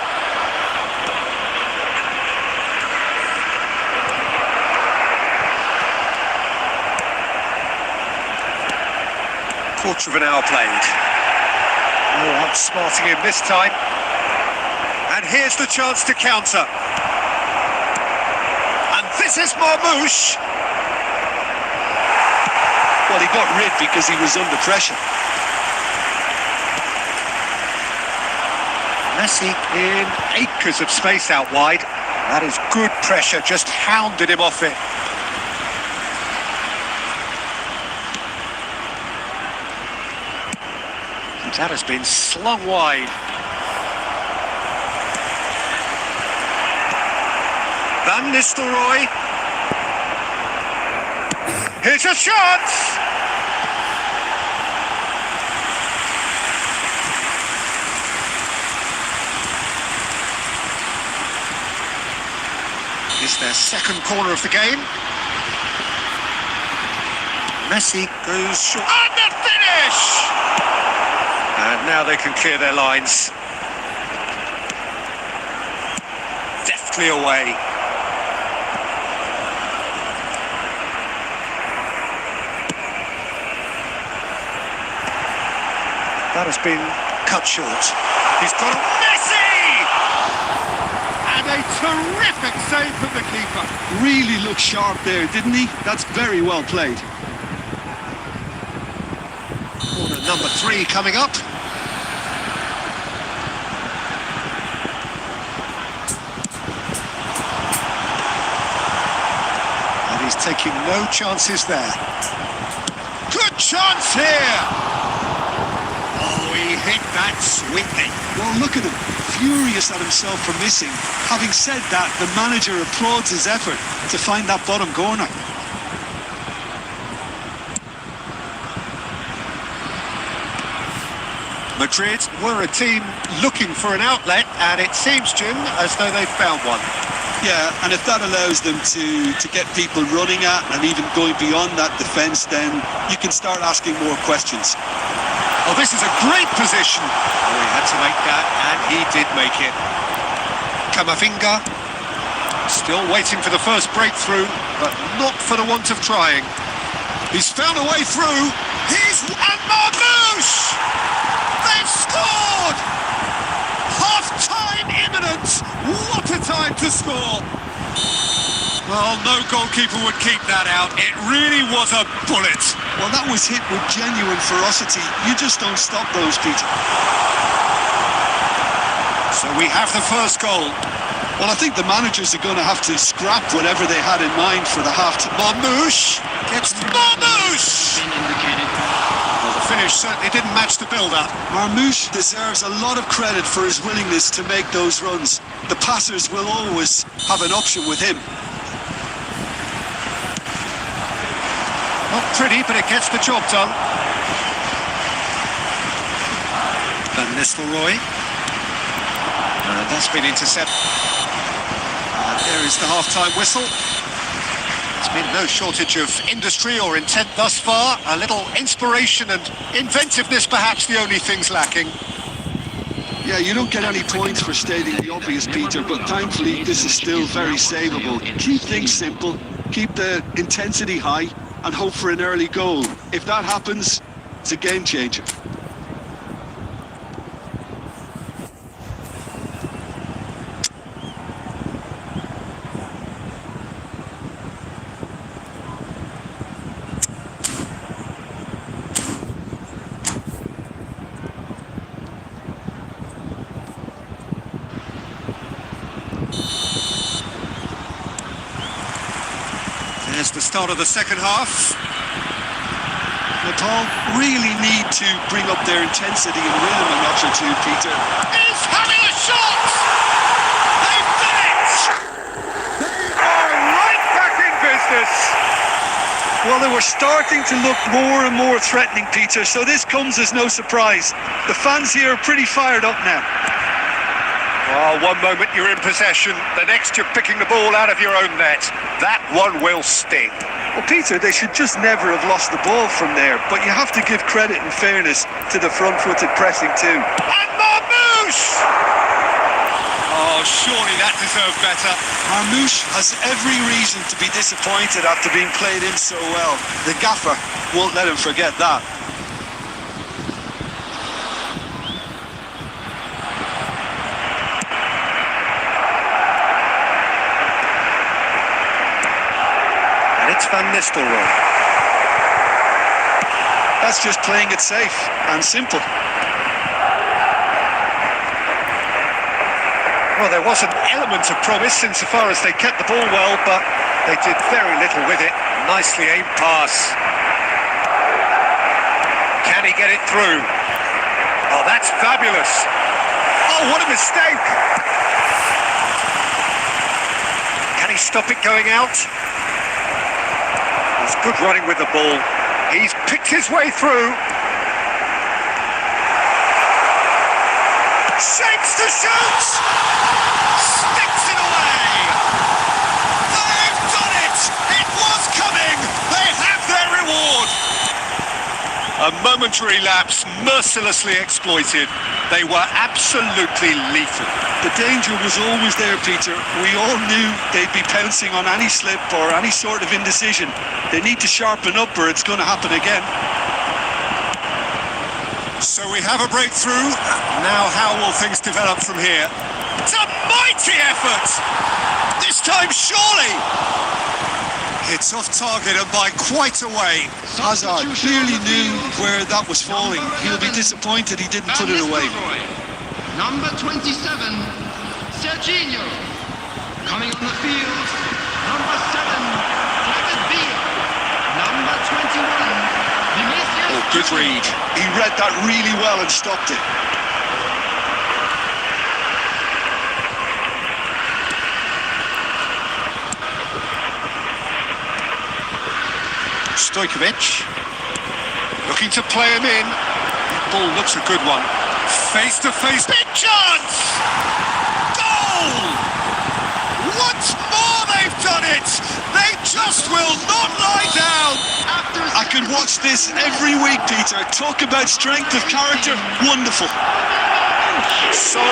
Quarter of an hour played. Oh, outsmarting him this time. And here's the chance to counter. And this is Marmouche. Well, he got rid because he was under pressure. Messi in acres of space out wide. That is good pressure, just hounded him off it. And that has been slung wide. Van Nistelrooy. Here's a chance! It's their second corner of the game. Messi goes short. And the finish! And now they can clear their lines. Deftly away. That has been cut short. He's got Messi! And a terrific save from the keeper. Really looked sharp there, didn't he? That's very well played. Corner number 3 coming up. And he's taking no chances there. Good chance here! Oh, he hit that sweetly. Well, look at him, furious at himself for missing. Having said that, the manager applauds his effort to find that bottom corner. Madrid were a team looking for an outlet, and it seems, Jim, as though they've found one. Yeah, and if that allows them to get people running at and even going beyond that defence, then you can start asking more questions. Oh, this is a great position. Oh, he had to make that, and he did make it. Camavinga, still waiting for the first breakthrough, but not for the want of trying. He's found a way through. And Marmouche! They've scored! Half-time imminent. What a time to score! Well, no goalkeeper would keep that out. It really was a bullet. Well, that was hit with genuine ferocity. You just don't stop those, Peter. So we have the first goal. Well, I think the managers are going to have to scrap whatever they had in mind for the half-time. Marmouche gets Marmouche! Been indicated. Well, the finish certainly didn't match the build-up. Marmouche deserves a lot of credit for his willingness to make those runs. The passers will always have an option with him. Not pretty, but it gets the job done. Van Nistelrooy. And that's been intercepted. And there is the half-time whistle. There's been no shortage of industry or intent thus far. A little inspiration and inventiveness, perhaps the only things lacking. Yeah, you don't get any points for stating the obvious, Peter, but thankfully this is still very savable. Keep things simple, keep the intensity high, and hope for an early goal. If that happens, it's a game changer. There's the start of the second half. Nepal really need to bring up their intensity and rhythm a notch or two, Peter. He's having a shot! They've done it! They are right back in business! Well, they were starting to look more and more threatening, Peter, so this comes as no surprise. The fans here are pretty fired up now. Oh, one moment you're in possession, the next you're picking the ball out of your own net. That one will sting. Well, Peter, they should just never have lost the ball from there, but you have to give credit and fairness to the front-footed pressing too. And Marmouche! Oh, surely that deserved better. Marmouche has every reason to be disappointed after being played in so well. The gaffer won't let him forget that. It's Van Nistelrooy. That's just playing it safe and simple. Well, there was an element of promise insofar as they kept the ball well, but they did very little with it. Nicely aimed pass. Can he get it through? Oh, that's fabulous. Oh, what a mistake. Can he stop it going out? It's good running with the ball. He's picked his way through. Shakes to shoot! Sticks it away! They've done it! It was coming! They have their reward! A momentary lapse, mercilessly exploited. They were absolutely lethal. The danger was always there, Peter. We all knew they'd be pouncing on any slip or any sort of indecision. They need to sharpen up or it's going to happen again. So we have a breakthrough. Now how will things develop from here? It's a mighty effort! This time surely! It's off target and by quite a way. Hazard clearly knew where that was falling. He'll be disappointed he didn't put it away. Number 27, Serginho. Coming on the field, number 7, David Villa. Number 21, Vinicius. Oh, good read. He read that really well and stopped it. Stojkovic looking to play him in. Ball looks a good one. Face to face, big chance! Goal! Once more they've done it! They just will not lie down! I could watch this every week, Peter. Talk about strength of character. Wonderful. So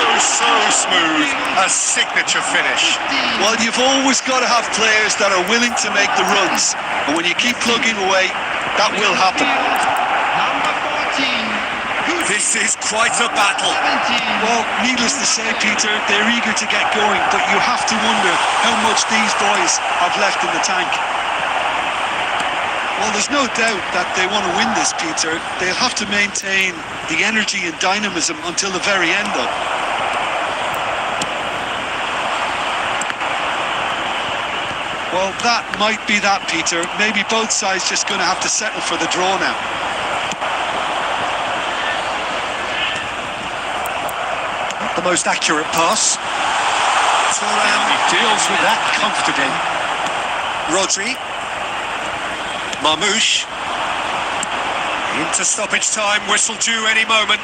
smooth. A signature finish. Well, you've always got to have players that are willing to make the runs. And when you keep plugging away, that will happen. Number 14, This is quite a battle. 17. Well, needless to say, Peter, they're eager to get going, but you have to wonder how much these boys have left in the tank. Well, there's no doubt that they want to win this, Peter. They'll have to maintain the energy and dynamism until the very end, though. Well, that might be that, Peter. Maybe both sides just going to have to settle for the draw now. The most accurate pass. Thuram deals with that comfortably. Rodri. Marmouche. Into stoppage time, whistle due any moment.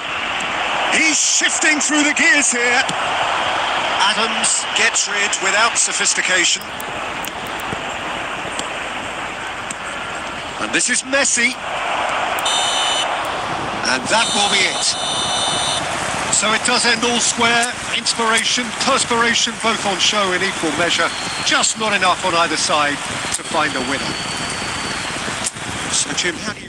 He's shifting through the gears here. Adams gets rid without sophistication. And this is Messi. And that will be it. So it does end all square. Inspiration, perspiration, both on show in equal measure. Just not enough on either side to find a winner. So Jim, how do you...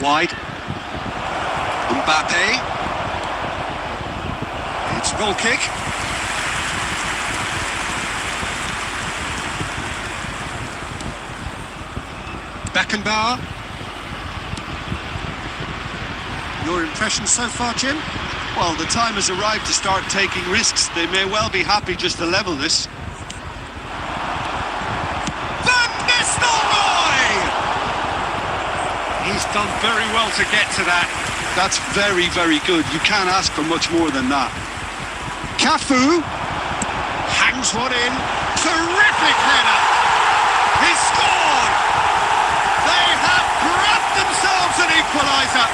Wide. Mbappe. It's a goal kick. Beckenbauer. Your impression so far, Jim? Well, the time has arrived to start taking risks. They may well be happy just to level this. Van Nistelrooy! He's done very well to get to that. That's very, very good. You can't ask for much more than that. Cafu hangs one in. Terrific header! He scored! They have grabbed themselves an equaliser!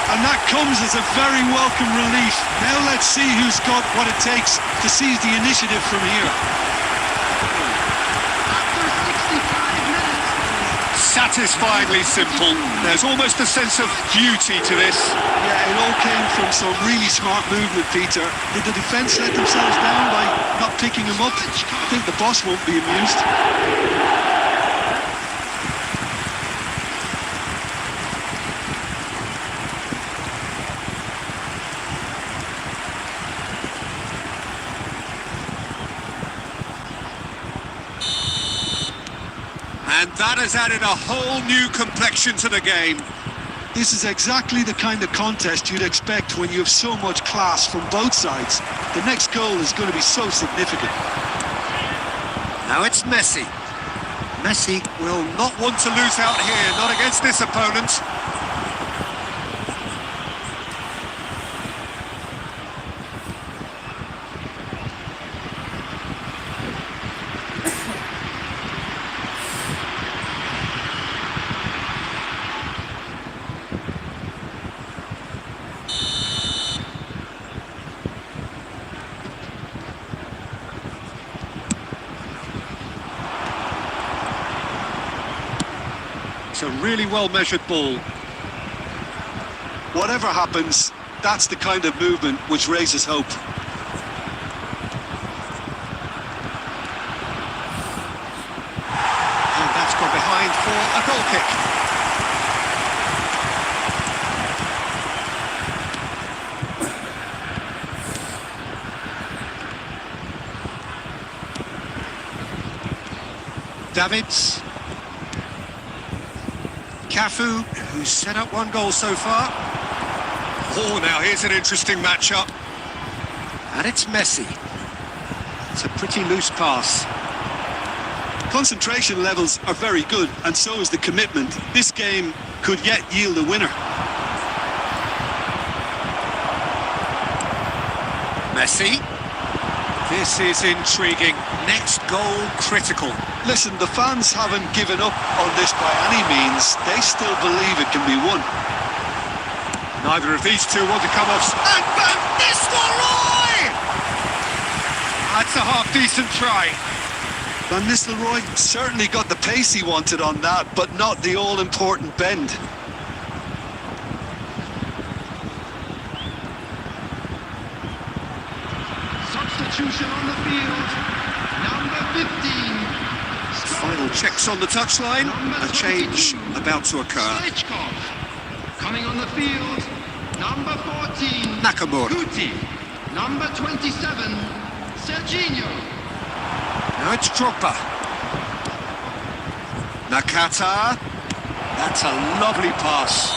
And that comes as a very welcome relief. Now let's see who's got what it takes to seize the initiative from here. After 65 minutes, Satisfyingly simple. There's almost a sense of beauty to this. Yeah, it all came from some really smart movement, Peter. Did the defence let themselves down by not picking him up? I think the boss won't be amused. And that has added a whole new complexion to the game. This is exactly the kind of contest you'd expect when you have so much class from both sides. The next goal is going to be so significant. Now it's Messi. Messi will not want to lose out here, not against this opponent. It's a really well-measured ball. Whatever happens, that's the kind of movement which raises hope. And that's gone behind for a goal kick. Davids. Cafu, who's set up one goal so far. Oh, now here's an interesting matchup. And it's Messi. It's a pretty loose pass. Concentration levels are very good, and so is the commitment. This game could yet yield a winner. Messi. This is intriguing. Next goal critical. Listen, the fans haven't given up on this by any means. They still believe it can be won. Neither of these two want to come off. And Van Nistelrooy! That's a half-decent try. Van Nistelrooy certainly got the pace he wanted on that, but not the all-important bend. substitution on the field, number 15. Final checks on the touchline, a change about to occur. Stoichkov. Coming on the field, number 14. Nakamura. Guti. Number 27, Serginho. Now it's Drogba. Nakata. That's a lovely pass.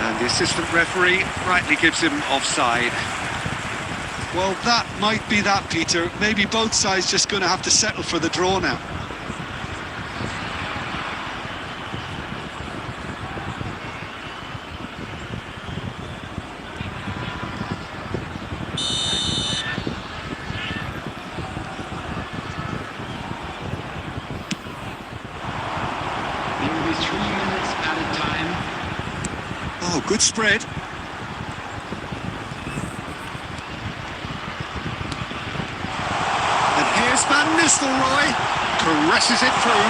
And the assistant referee rightly gives him offside. Well, that might be that, Peter. Maybe both sides just going to have to settle for the draw now. There will be 3 minutes added time. Oh, good spread. And here's Van Nistelrooy. Caresses it through.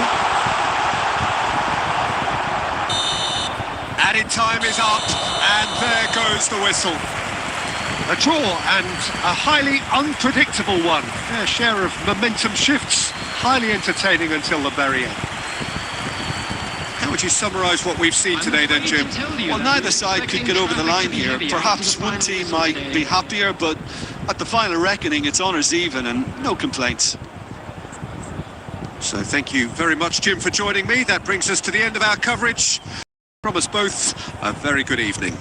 Added time is up, and there goes the whistle. A draw, and a highly unpredictable one. Fair share of momentum shifts, highly entertaining until the very end. How would would you summarise what we've seen today then, Jim? Well, neither side could get over the line here. Perhaps one team might be happier, but at the final reckoning, it's honours even and no complaints. So thank you very much, Jim, for joining me. That brings us to the end of our coverage. From us both, a very good evening.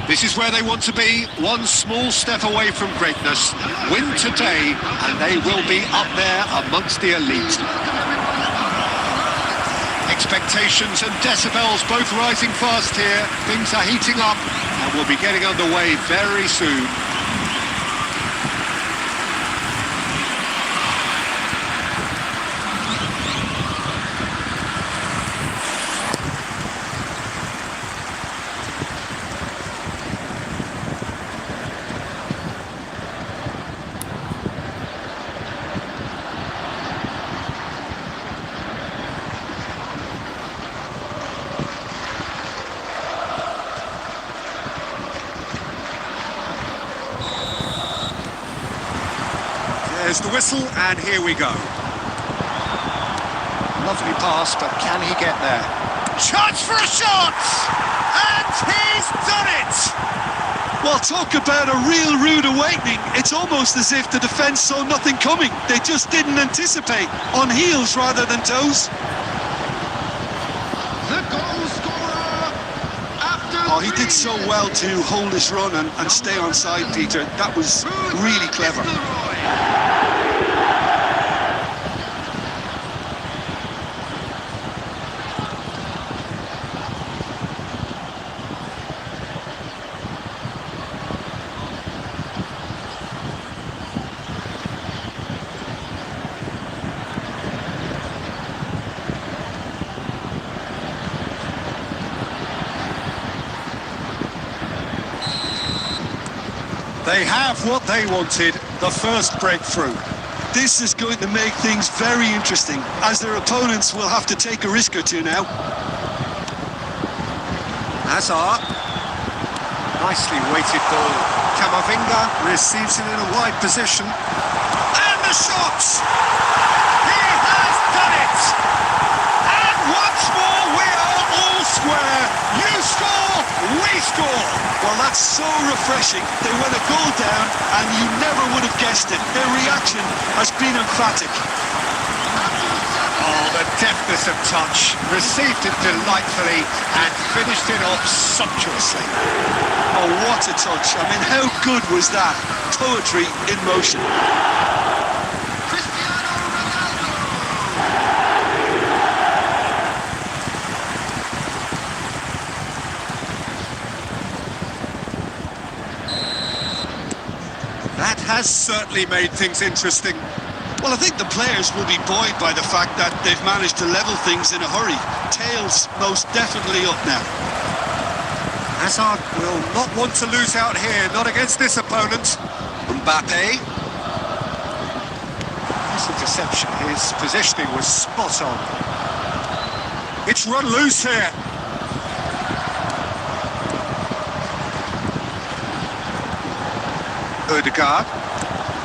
This is where they want to be, one small step away from greatness. Win today, and they will be up there amongst the elite. Expectations and decibels both rising fast here. Things are heating up, and we'll be getting underway very soon. There's the whistle, and here we go. Lovely pass, but can he get there? Chance for a shot! And he's done it! Well, talk about a real rude awakening. It's almost as if the defence saw nothing coming. They just didn't anticipate. On heels rather than toes. The goal scorer after Oh, he did so well to hold his run and stay on side, Peter. That was really clever. They have what they wanted, the first breakthrough. This is going to make things very interesting, as their opponents will have to take a risk or two now. Hazard. Nicely weighted ball. Camavinga receives it in a wide position. And the shot! He has done it! And once more we are all square. You score, we score! Well, that's so refreshing. They went a goal down and you never would have guessed it. Their reaction has been emphatic. Oh, the deftness of touch. Received it delightfully and finished it off sumptuously. Oh, what a touch. I mean, how good was that? Poetry in motion. That has certainly made things interesting. Well, I think the players will be buoyed by the fact that they've managed to level things in a hurry. Tails most definitely up now. Hazard will not want to lose out here, not against this opponent. Mbappe. Nice interception, his positioning was spot on. It's run loose here. Odegaard.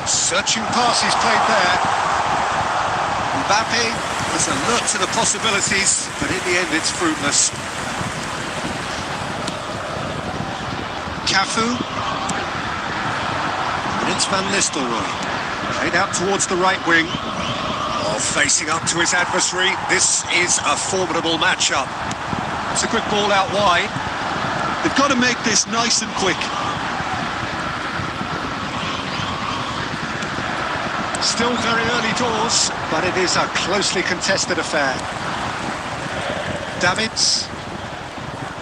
Searching passes played there. Mbappe was alert to the possibilities, but in the end it's fruitless. Cafu. And it's Van Nistelrooy. Played out towards the right wing. Oh, facing up to his adversary. This is a formidable matchup. It's a good ball out wide. They've got to make this nice and quick. Still very early doors, but it is a closely contested affair. Davids.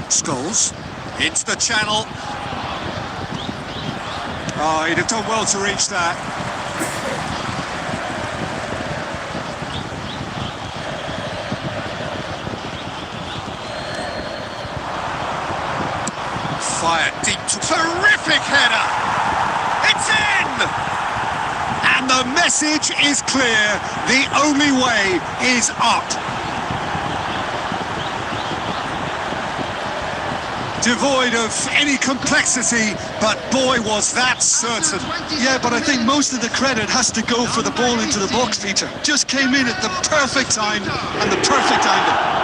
Scholes into the channel. Oh, he'd have done well to reach that. Fired deep to... Terrific header! It's in! And the message is clear. The only way is up. Devoid of any complexity, but boy, was that certain. Yeah, but I think most of the credit has to go for the ball into the box, Peter. Just came in at the perfect time and the perfect angle.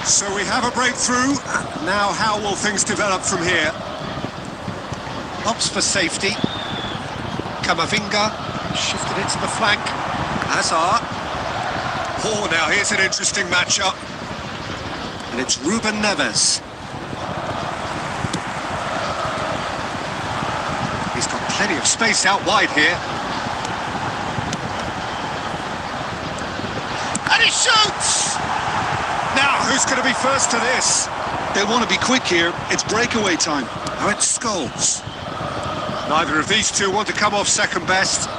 So we have a breakthrough. Now how will things develop from here? Opts for safety. Camavinga shifted it to the flank. Hazard. Oh, now here's an interesting matchup. And it's Ruben Neves. He's got plenty of space out wide here. And he shoots! Now, who's going to be first to this? They want to be quick here. It's breakaway time. Now it's Scholes. Neither of these two want to come off second best.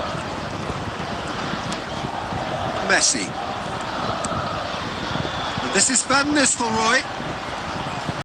Messi. And this is Van Nistelrooy.